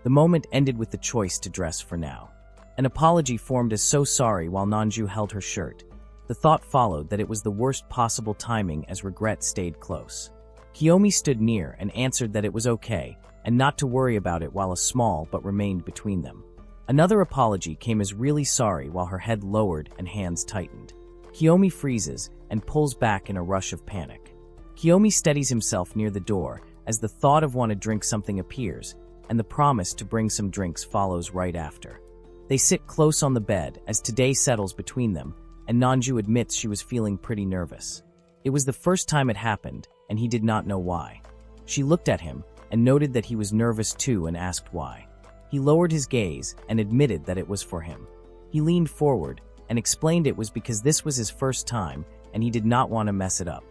The moment ended with the choice to dress for now. An apology formed as so sorry while Nanju held her shirt. The thought followed that it was the worst possible timing as regret stayed close. Kiyomi stood near and answered that it was okay and not to worry about it while a small but remained between them. Another apology came as really sorry while her head lowered and hands tightened. Kiyomi freezes and pulls back in a rush of panic. Kiyomi steadies himself near the door as the thought of want to drink something appears, and the promise to bring some drinks follows right after. They sit close on the bed as today settles between them, and Nanju admits she was feeling pretty nervous. It was the first time it happened, and he did not know why. She looked at him and noted that he was nervous too and asked why. He lowered his gaze and admitted that it was for him. He leaned forward and explained it was because this was his first time and he did not want to mess it up.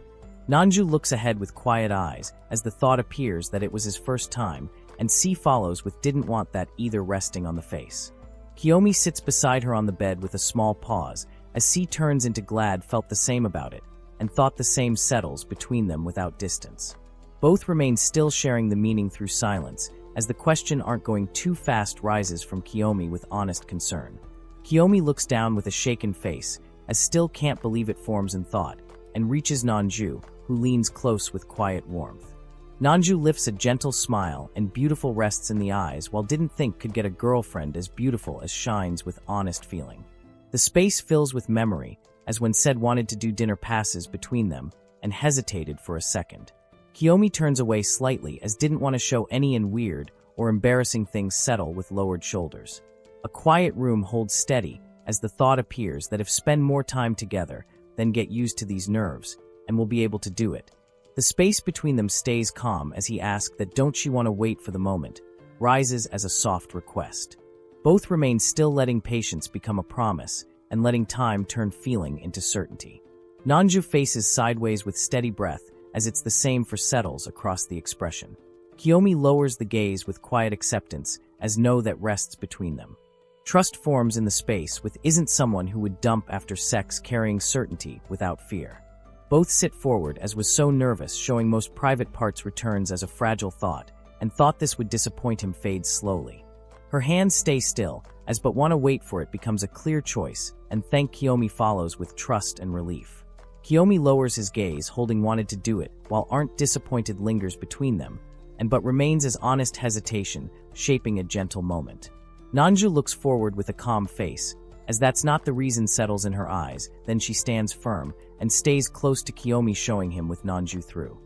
Nanju looks ahead with quiet eyes as the thought appears that it was his first time, and C follows with didn't want that either resting on the face. Kiyomi sits beside her on the bed with a small pause as C turns into glad felt the same about it and thought the same settles between them without distance. Both remain still sharing the meaning through silence as the question aren't going too fast rises from Kiyomi with honest concern. Kiyomi looks down with a shaken face as still can't believe it forms in thought and reaches Nanju, who leans close with quiet warmth. Nanju lifts a gentle smile and beautiful rests in the eyes while didn't think could get a girlfriend as beautiful as shines with honest feeling. The space fills with memory as when said wanted to do dinner passes between them and hesitated for a second. Kiyomi turns away slightly as didn't want to show any weird or embarrassing things settle with lowered shoulders. A quiet room holds steady as the thought appears that if spend more time together, then get used to these nerves, and will be able to do it. The space between them stays calm as he asks that don't she want to wait for the moment, rises as a soft request. Both remain still letting patience become a promise and letting time turn feeling into certainty. Nanju faces sideways with steady breath as it's the same for settles across the expression. Kiyomi lowers the gaze with quiet acceptance as know that rests between them. Trust forms in the space with isn't someone who would dump after sex carrying certainty without fear. Both sit forward as was so nervous showing most private parts returns as a fragile thought and thought this would disappoint him fades slowly. Her hands stay still as but want to wait for it becomes a clear choice and thank Kiyomi follows with trust and relief. Kiyomi lowers his gaze holding wanted to do it while aren't disappointed lingers between them and but remains as honest hesitation shaping a gentle moment. Nanju looks forward with a calm face as that's not the reason settles in her eyes, then she stands firm and stays close to Kiyomi showing him with Nanju through.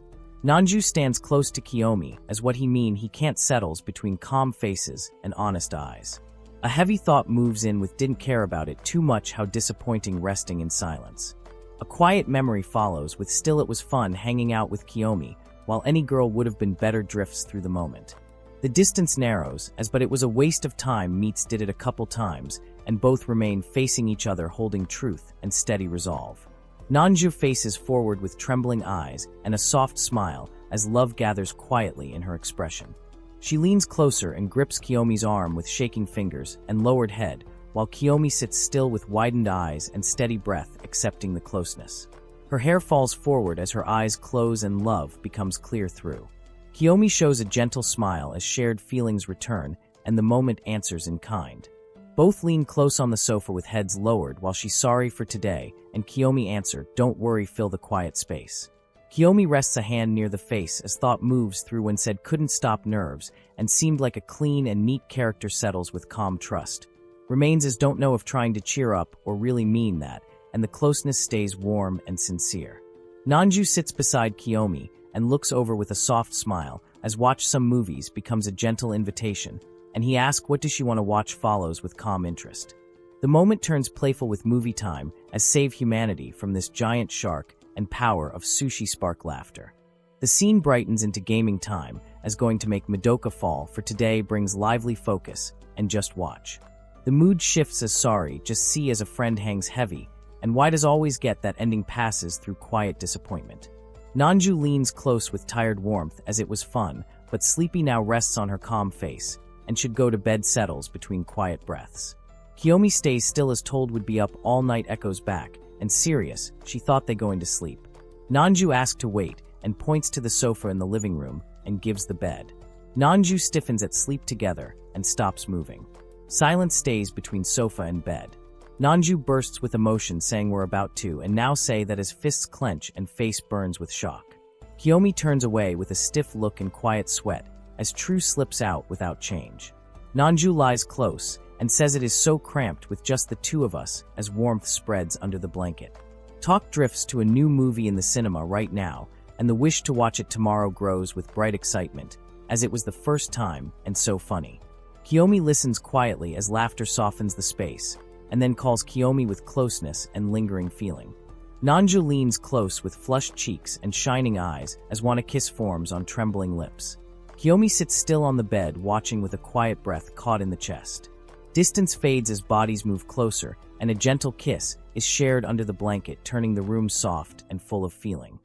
Nanju stands close to Kiyomi as what he can't settles between calm faces and honest eyes. A heavy thought moves in with didn't care about it too much how disappointing resting in silence. A quiet memory follows with still it was fun hanging out with Kiyomi while any girl would have been better drifts through the moment. The distance narrows as but it was a waste of time meets did it a couple times and both remain facing each other holding truth and steady resolve. Nanju faces forward with trembling eyes and a soft smile as love gathers quietly in her expression. She leans closer and grips Kiyomi's arm with shaking fingers and lowered head while Kiyomi sits still with widened eyes and steady breath accepting the closeness. Her hair falls forward as her eyes close and love becomes clear through. Kiyomi shows a gentle smile as shared feelings return and the moment answers in kind. Both lean close on the sofa with heads lowered while she's sorry for today and Kiyomi answer, don't worry, fill the quiet space. Kiyomi rests a hand near the face as thought moves through when said couldn't stop nerves and seemed like a clean and neat character settles with calm trust. Remains as don't know if trying to cheer up or really mean that and the closeness stays warm and sincere. Nanju sits beside Kiyomi and looks over with a soft smile as watch some movies becomes a gentle invitation and he asks what does she want to watch follows with calm interest. The moment turns playful with movie time as save humanity from this giant shark and power of sushi spark laughter. The scene brightens into gaming time as going to make Madoka fall for today brings lively focus and just watch. The mood shifts as sorry, just see as a friend hangs heavy and why does always get that ending passes through quiet disappointment. Nanju leans close with tired warmth as it was fun, but sleepy now rests on her calm face and should go to bed settles between quiet breaths. Kiyomi stays still as told would be up all night echoes back, and serious, she thought they going to sleep. Nanju asks to wait and points to the sofa in the living room and gives the bed. Nanju stiffens at sleep together and stops moving. Silence stays between sofa and bed. Nanju bursts with emotion saying we're about to and now say that his fists clench and face burns with shock. Kiyomi turns away with a stiff look and quiet sweat as True slips out without change. Nanju lies close and says it is so cramped with just the two of us as warmth spreads under the blanket. Talk drifts to a new movie in the cinema right now, and the wish to watch it tomorrow grows with bright excitement, as it was the first time and so funny. Kiyomi listens quietly as laughter softens the space, and then calls Kiyomi with closeness and lingering feeling. Nanju leans close with flushed cheeks and shining eyes as want-to-kiss forms on trembling lips. Kiyomi sits still on the bed, watching with a quiet breath caught in the chest. Distance fades as bodies move closer, and a gentle kiss is shared under the blanket, turning the room soft and full of feeling.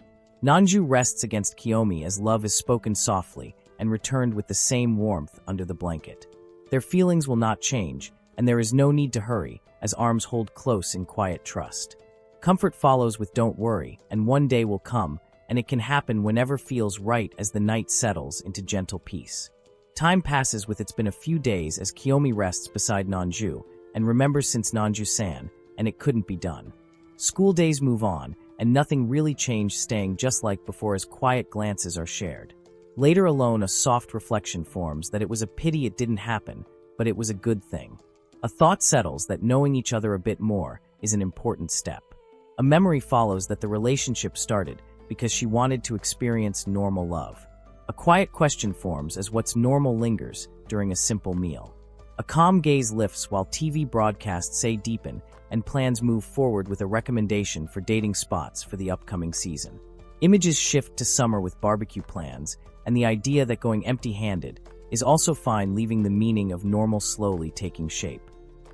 Nanju rests against Kiyomi as love is spoken softly and returned with the same warmth under the blanket. Their feelings will not change, and there is no need to hurry, as arms hold close in quiet trust. Comfort follows with "don't worry," and one day will come, and it can happen whenever feels right as the night settles into gentle peace. Time passes with it's been a few days as Kiyomi rests beside Nanju and remembers since Nanju-san, and it couldn't be done. School days move on, and nothing really changed, staying just like before as quiet glances are shared. Later alone, a soft reflection forms that it was a pity it didn't happen, but it was a good thing. A thought settles that knowing each other a bit more is an important step. A memory follows that the relationship started because she wanted to experience normal love. A quiet question forms as what's normal lingers during a simple meal. A calm gaze lifts while TV broadcasts say deepen, and plans move forward with a recommendation for dating spots for the upcoming season. Images shift to summer with barbecue plans, and the idea that going empty-handed is also fine, leaving the meaning of normal slowly taking shape.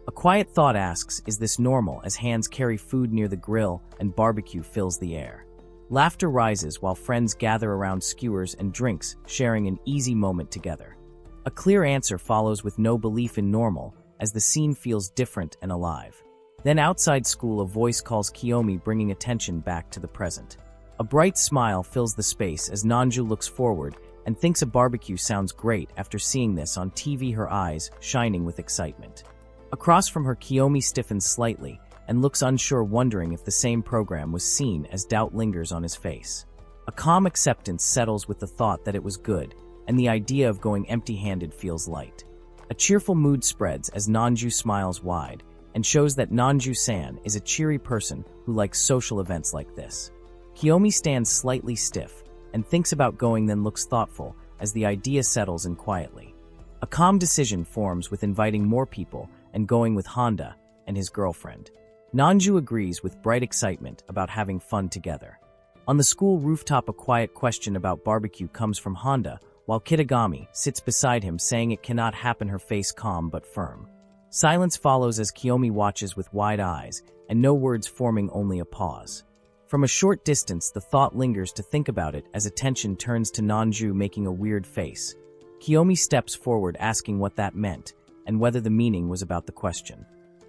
A quiet thought asks, is this normal, as hands carry food near the grill and barbecue fills the air. Laughter rises while friends gather around skewers and drinks, sharing an easy moment together. A clear answer follows with no belief in normal, as the scene feels different and alive. Then outside school, a voice calls Kiyomi, bringing attention back to the present. A bright smile fills the space as Nanju looks forward and thinks a barbecue sounds great after seeing this on TV, her eyes shining with excitement. Across from her, Kiyomi stiffens slightly and looks unsure, wondering if the same program was seen, as doubt lingers on his face. A calm acceptance settles with the thought that it was good, and the idea of going empty-handed feels light. A cheerful mood spreads as Nanju smiles wide and shows that Nanju-san is a cheery person who likes social events like this. Kiyomi stands slightly stiff and thinks about going, then looks thoughtful as the idea settles in quietly. A calm decision forms with inviting more people and going with Honda and his girlfriend. Nanju agrees with bright excitement about having fun together. On the school rooftop, a quiet question about barbecue comes from Honda, while Kitagami sits beside him, saying it cannot happen, her face calm but firm. Silence follows as Kiyomi watches with wide eyes, and no words forming, only a pause. From a short distance, the thought lingers to think about it as attention turns to Nanju making a weird face. Kiyomi steps forward, asking what that meant, and whether the meaning was about the question.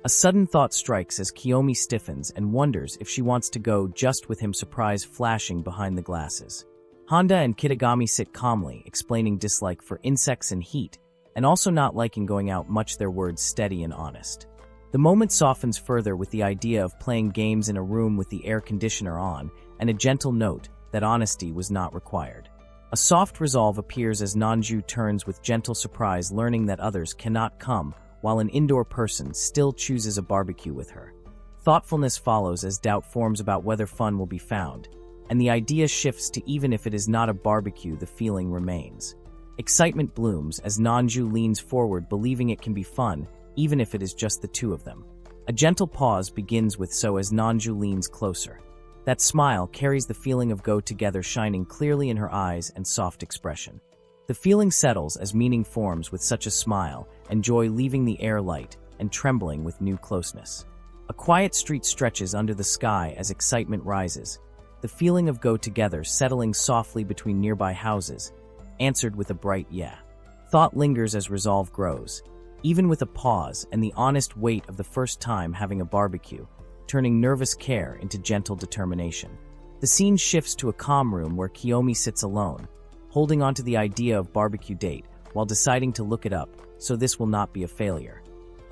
A sudden thought strikes as Kiyomi stiffens and wonders if she wants to go just with him, surprise flashing behind the glasses. Honda and Kitagami sit calmly, explaining dislike for insects and heat, and also not liking going out much, their words steady and honest. The moment softens further with the idea of playing games in a room with the air conditioner on, and a gentle note that honesty was not required. A soft resolve appears as Nanju turns with gentle surprise, learning that others cannot come, while an indoor person still chooses a barbecue with her. Thoughtfulness follows as doubt forms about whether fun will be found, and the idea shifts to even if it is not a barbecue, the feeling remains. Excitement blooms as Nanju leans forward, believing it can be fun, even if it is just the two of them. A gentle pause begins with so as Nanju leans closer. That smile carries the feeling of go together shining clearly in her eyes and soft expression. The feeling settles as meaning forms with such a smile, and joy leaving the air light and trembling with new closeness. A quiet street stretches under the sky as excitement rises, the feeling of go together settling softly between nearby houses, answered with a bright yeah. Thought lingers as resolve grows, even with a pause and the honest weight of the first time having a barbecue, turning nervous care into gentle determination. The scene shifts to a calm room where Kiyomi sits alone, holding on to the idea of barbecue date while deciding to look it up, so this will not be a failure.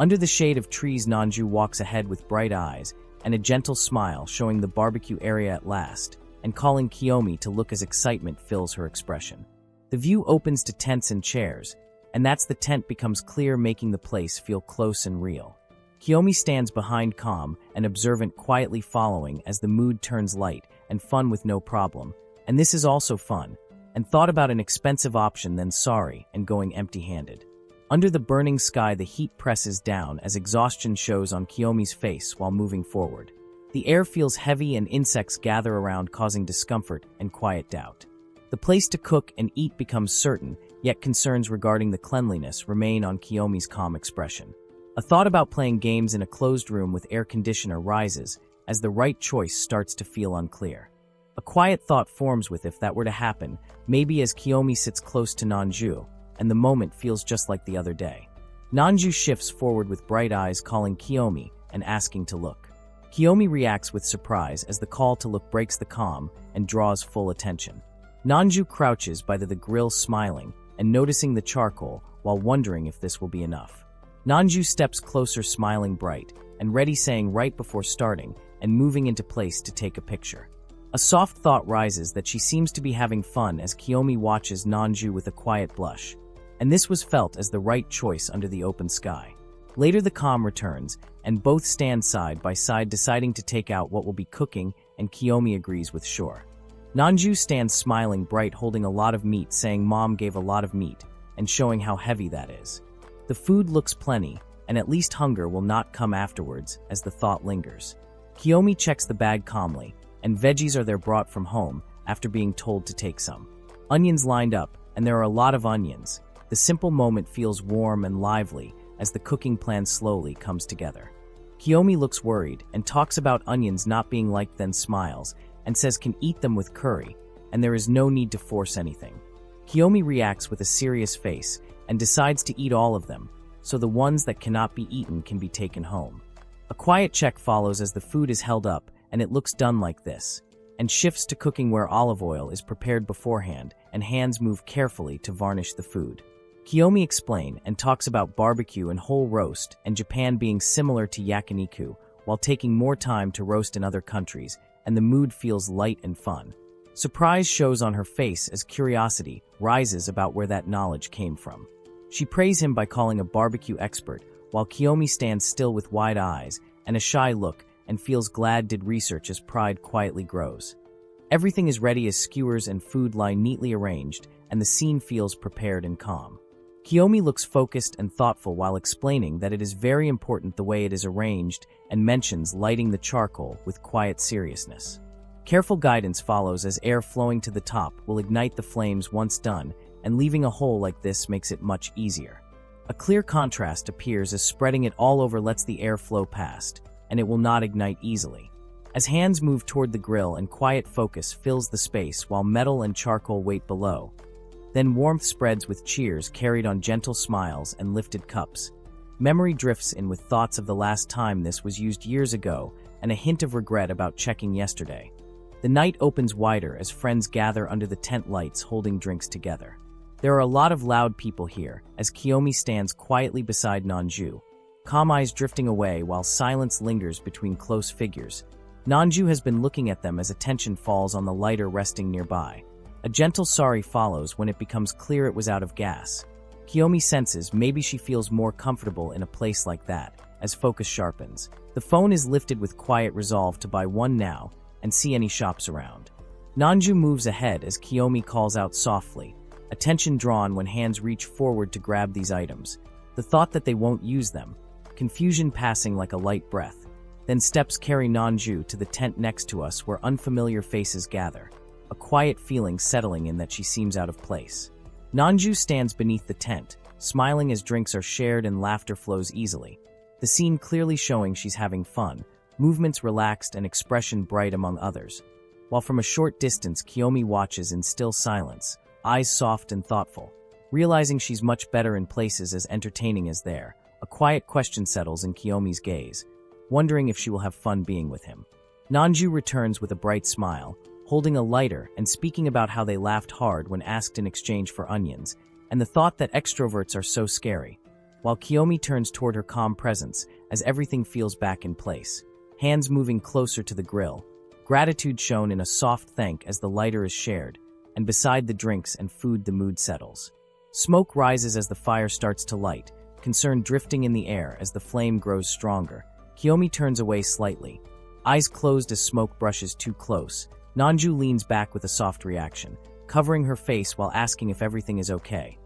Under the shade of trees, Nanju walks ahead with bright eyes and a gentle smile, showing the barbecue area at last, and calling Kiyomi to look as excitement fills her expression. The view opens to tents and chairs, and that's the tent becomes clear, making the place feel close and real. Kiyomi stands behind, calm and observant, quietly following as the mood turns light and fun with no problem. And this is also fun, and thought about an expensive option than sorry and going empty-handed. Under the burning sky, the heat presses down as exhaustion shows on Kiyomi's face while moving forward. The air feels heavy and insects gather around, causing discomfort and quiet doubt. The place to cook and eat becomes certain, yet concerns regarding the cleanliness remain on Kiyomi's calm expression. A thought about playing games in a closed room with air conditioner rises as the right choice starts to feel unclear. A quiet thought forms with if that were to happen, maybe as Kiyomi sits close to Nanju, and the moment feels just like the other day. Nanju shifts forward with bright eyes, calling Kiyomi and asking to look. Kiyomi reacts with surprise as the call to look breaks the calm and draws full attention. Nanju crouches by the grill, smiling and noticing the charcoal while wondering if this will be enough. Nanju steps closer, smiling bright and ready, saying right before starting and moving into place to take a picture. A soft thought rises that she seems to be having fun as Kiyomi watches Nanju with a quiet blush, and this was felt as the right choice under the open sky. Later the calm returns, and both stand side by side deciding to take out what will be cooking, and Kiyomi agrees with sure. Nanju stands smiling bright, holding a lot of meat, saying mom gave a lot of meat, and showing how heavy that is. The food looks plenty, and at least hunger will not come afterwards as the thought lingers. Kiyomi checks the bag calmly, and veggies are there brought from home after being told to take some. Onions lined up, and there are a lot of onions. The simple moment feels warm and lively as the cooking plan slowly comes together. Kiyomi looks worried and talks about onions not being liked, then smiles and says can eat them with curry, and there is no need to force anything. Kiyomi reacts with a serious face and decides to eat all of them, so the ones that cannot be eaten can be taken home. A quiet check follows as the food is held up and it looks done like this, and shifts to cooking where olive oil is prepared beforehand and hands move carefully to varnish the food. Kiyomi explains and talks about barbecue and whole roast and Japan being similar to yakiniku, while taking more time to roast in other countries, and the mood feels light and fun. Surprise shows on her face as curiosity rises about where that knowledge came from. She praises him by calling a barbecue expert, while Kiyomi stands still with wide eyes and a shy look and feels glad did research as pride quietly grows. Everything is ready as skewers and food lie neatly arranged, and the scene feels prepared and calm. Kiyomi looks focused and thoughtful while explaining that it is very important the way it is arranged and mentions lighting the charcoal with quiet seriousness. Careful guidance follows as air flowing to the top will ignite the flames once done, and leaving a hole like this makes it much easier. A clear contrast appears as spreading it all over lets the air flow past, and it will not ignite easily. As hands move toward the grill and quiet focus fills the space while metal and charcoal wait below. Then warmth spreads with cheers carried on gentle smiles and lifted cups. Memory drifts in with thoughts of the last time this was used years ago and a hint of regret about checking yesterday. The night opens wider as friends gather under the tent lights holding drinks together. There are a lot of loud people here as Kiyomi stands quietly beside Nanju, calm eyes drifting away while silence lingers between close figures. Nanju has been looking at them as attention falls on the lighter resting nearby. A gentle sorry follows when it becomes clear it was out of gas. Kiyomi senses maybe she feels more comfortable in a place like that, as focus sharpens. The phone is lifted with quiet resolve to buy one now and see any shops around. Nanju moves ahead as Kiyomi calls out softly, attention drawn when hands reach forward to grab these items. The thought that they won't use them, confusion passing like a light breath. Then steps carry Nanju to the tent next to us where unfamiliar faces gather. A quiet feeling settling in that she seems out of place. Nanju stands beneath the tent, smiling as drinks are shared and laughter flows easily. The scene clearly showing she's having fun, movements relaxed and expression bright among others. While from a short distance Kiyomi watches in still silence, eyes soft and thoughtful. Realizing she's much better in places as entertaining as there, a quiet question settles in Kiyomi's gaze, wondering if she will have fun being with him. Nanju returns with a bright smile, holding a lighter and speaking about how they laughed hard when asked in exchange for onions, and the thought that extroverts are so scary. While Kiyomi turns toward her calm presence as everything feels back in place, hands moving closer to the grill, gratitude shown in a soft thank as the lighter is shared, and beside the drinks and food the mood settles. Smoke rises as the fire starts to light, concern drifting in the air as the flame grows stronger. Kiyomi turns away slightly. Eyes closed as smoke brushes too close. Nanju leans back with a soft reaction, covering her face while asking if everything is okay.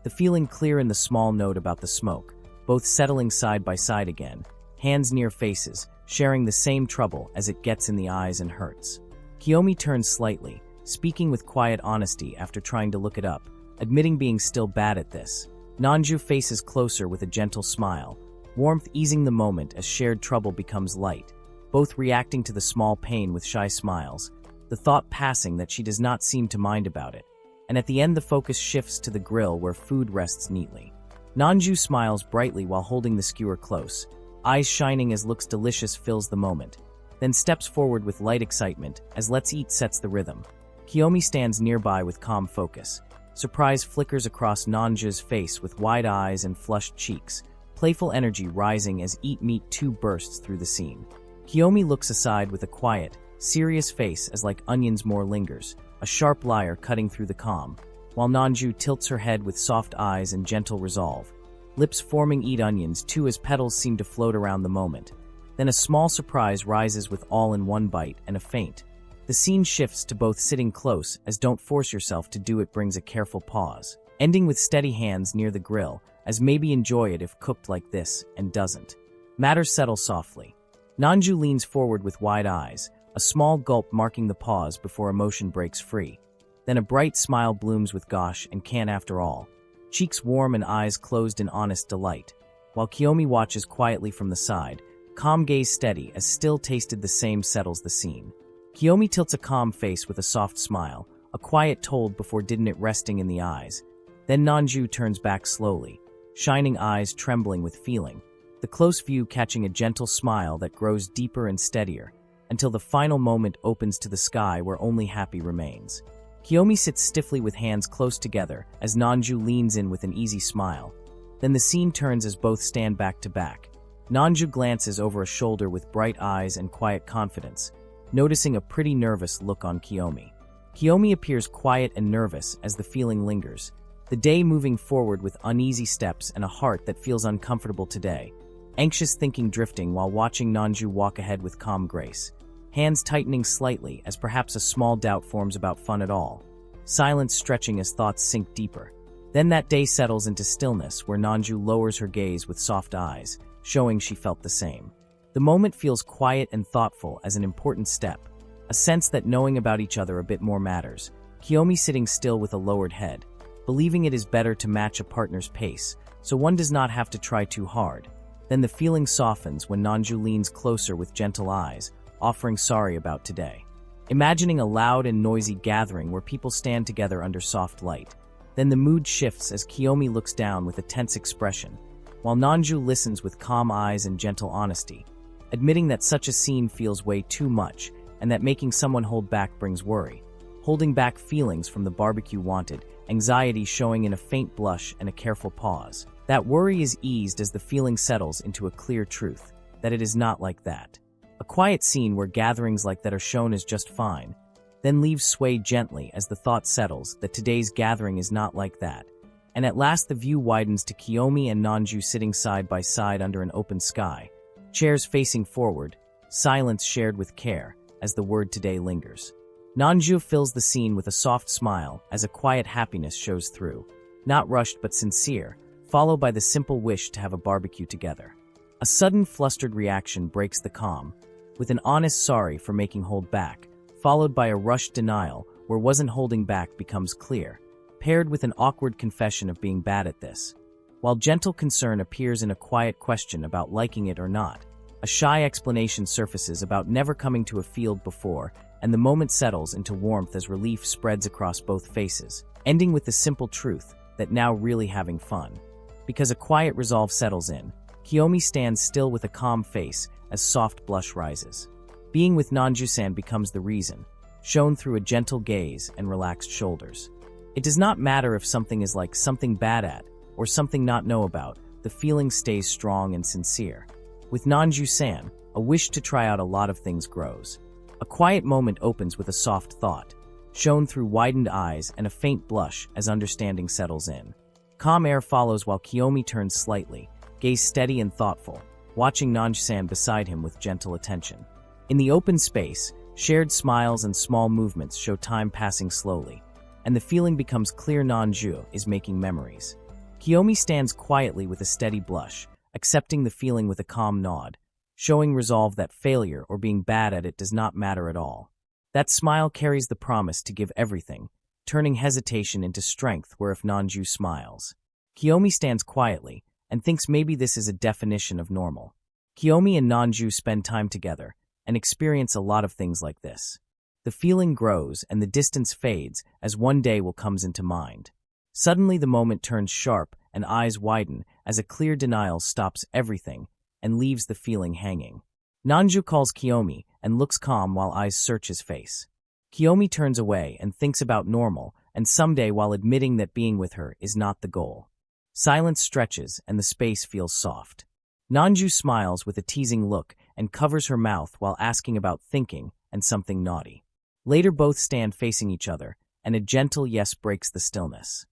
The feeling clear in the small note about the smoke, both settling side by side again, hands near faces, sharing the same trouble as it gets in the eyes and hurts. Kiyomi turns slightly, speaking with quiet honesty after trying to look it up, admitting being still bad at this. Nanju faces closer with a gentle smile, warmth easing the moment as shared trouble becomes light, both reacting to the small pain with shy smiles, the thought passing that she does not seem to mind about it. And at the end the focus shifts to the grill where food rests neatly. Nanju smiles brightly while holding the skewer close, eyes shining as looks delicious fills the moment, then steps forward with light excitement as let's eat sets the rhythm. Kiyomi stands nearby with calm focus. Surprise flickers across Nanju's face with wide eyes and flushed cheeks, playful energy rising as Eat Meat 2 bursts through the scene. Kiyomi looks aside with a quiet, serious face as like onions more lingers, a sharp lyre cutting through the calm, while Nanju tilts her head with soft eyes and gentle resolve. Lips forming Eat Onions 2 as petals seem to float around the moment. Then a small surprise rises with all in one bite and a feint. The scene shifts to both sitting close as don't force yourself to do it brings a careful pause, ending with steady hands near the grill as maybe enjoy it if cooked like this and doesn't. Matters settle softly. Nanju leans forward with wide eyes, a small gulp marking the pause before emotion breaks free. Then a bright smile blooms with gosh and can after all. Cheeks warm and eyes closed in honest delight. While Kiyomi watches quietly from the side, calm gaze steady as still tasted the same settles the scene. Kiyomi tilts a calm face with a soft smile, a quiet told before didn't it resting in the eyes. Then Nanju turns back slowly, shining eyes trembling with feeling, the close view catching a gentle smile that grows deeper and steadier, until the final moment opens to the sky where only happy remains. Kiyomi sits stiffly with hands close together as Nanju leans in with an easy smile. Then the scene turns as both stand back to back. Nanju glances over a shoulder with bright eyes and quiet confidence, noticing a pretty nervous look on Kiyomi. Kiyomi appears quiet and nervous as the feeling lingers, the day moving forward with uneasy steps and a heart that feels uncomfortable today. Anxious thinking drifting while watching Nanju walk ahead with calm grace. Hands tightening slightly as perhaps a small doubt forms about fun at all. Silence stretching as thoughts sink deeper. Then that day settles into stillness where Nanju lowers her gaze with soft eyes, showing she felt the same. The moment feels quiet and thoughtful as an important step, a sense that knowing about each other a bit more matters. Kiyomi sitting still with a lowered head, believing it is better to match a partner's pace, so one does not have to try too hard. Then the feeling softens when Nanju leans closer with gentle eyes, offering sorry about today. Imagining a loud and noisy gathering where people stand together under soft light. Then the mood shifts as Kiyomi looks down with a tense expression, while Nanju listens with calm eyes and gentle honesty, admitting that such a scene feels way too much and that making someone hold back brings worry. Holding back feelings from the barbecue wanted, anxiety showing in a faint blush and a careful pause. That worry is eased as the feeling settles into a clear truth, that it is not like that. A quiet scene where gatherings like that are shown as just fine, then leaves swayed gently as the thought settles that today's gathering is not like that. And at last the view widens to Kiyomi and Nanju sitting side by side under an open sky, chairs facing forward, silence shared with care as the word today lingers. Nanju fills the scene with a soft smile as a quiet happiness shows through, not rushed but sincere, followed by the simple wish to have a barbecue together. A sudden flustered reaction breaks the calm, with an honest sorry for making hold back, followed by a rushed denial where wasn't holding back becomes clear, paired with an awkward confession of being bad at this. While gentle concern appears in a quiet question about liking it or not, a shy explanation surfaces about never coming to a field before, and the moment settles into warmth as relief spreads across both faces, ending with the simple truth that now really having fun. Because a quiet resolve settles in, Kiyomi stands still with a calm face as soft blush rises. Being with Nanju-san becomes the reason, shown through a gentle gaze and relaxed shoulders. It does not matter if something is like something bad at, or something not know about, the feeling stays strong and sincere. With Nanju-san, a wish to try out a lot of things grows. A quiet moment opens with a soft thought, shown through widened eyes and a faint blush as understanding settles in. Calm air follows while Kiyomi turns slightly, gaze steady and thoughtful, watching Nanju-san beside him with gentle attention. In the open space, shared smiles and small movements show time passing slowly, and the feeling becomes clear Nanju is making memories. Kiyomi stands quietly with a steady blush, accepting the feeling with a calm nod, showing resolve that failure or being bad at it does not matter at all. That smile carries the promise to give everything, turning hesitation into strength where if Nanju smiles. Kiyomi stands quietly and thinks maybe this is a definition of normal. Kiyomi and Nanju spend time together and experience a lot of things like this. The feeling grows and the distance fades as one day will comes into mind. Suddenly the moment turns sharp and eyes widen as a clear denial stops everything and leaves the feeling hanging. Nanju calls Kiyomi and looks calm while eyes search his face. Kiyomi turns away and thinks about normal and someday while admitting that being with her is not the goal. Silence stretches and the space feels soft. Nanju smiles with a teasing look and covers her mouth while asking about thinking and something naughty. Later both stand facing each other and a gentle yes breaks the stillness.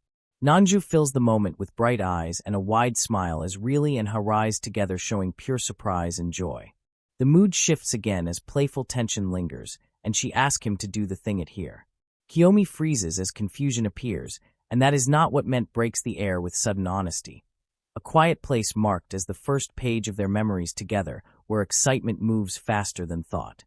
Nanju fills the moment with bright eyes and a wide smile as Really and her rise together showing pure surprise and joy. The mood shifts again as playful tension lingers and she asks him to do the thing at here. Kiyomi freezes as confusion appears, and that is not what meant breaks the air with sudden honesty. A quiet place marked as the first page of their memories together where excitement moves faster than thought.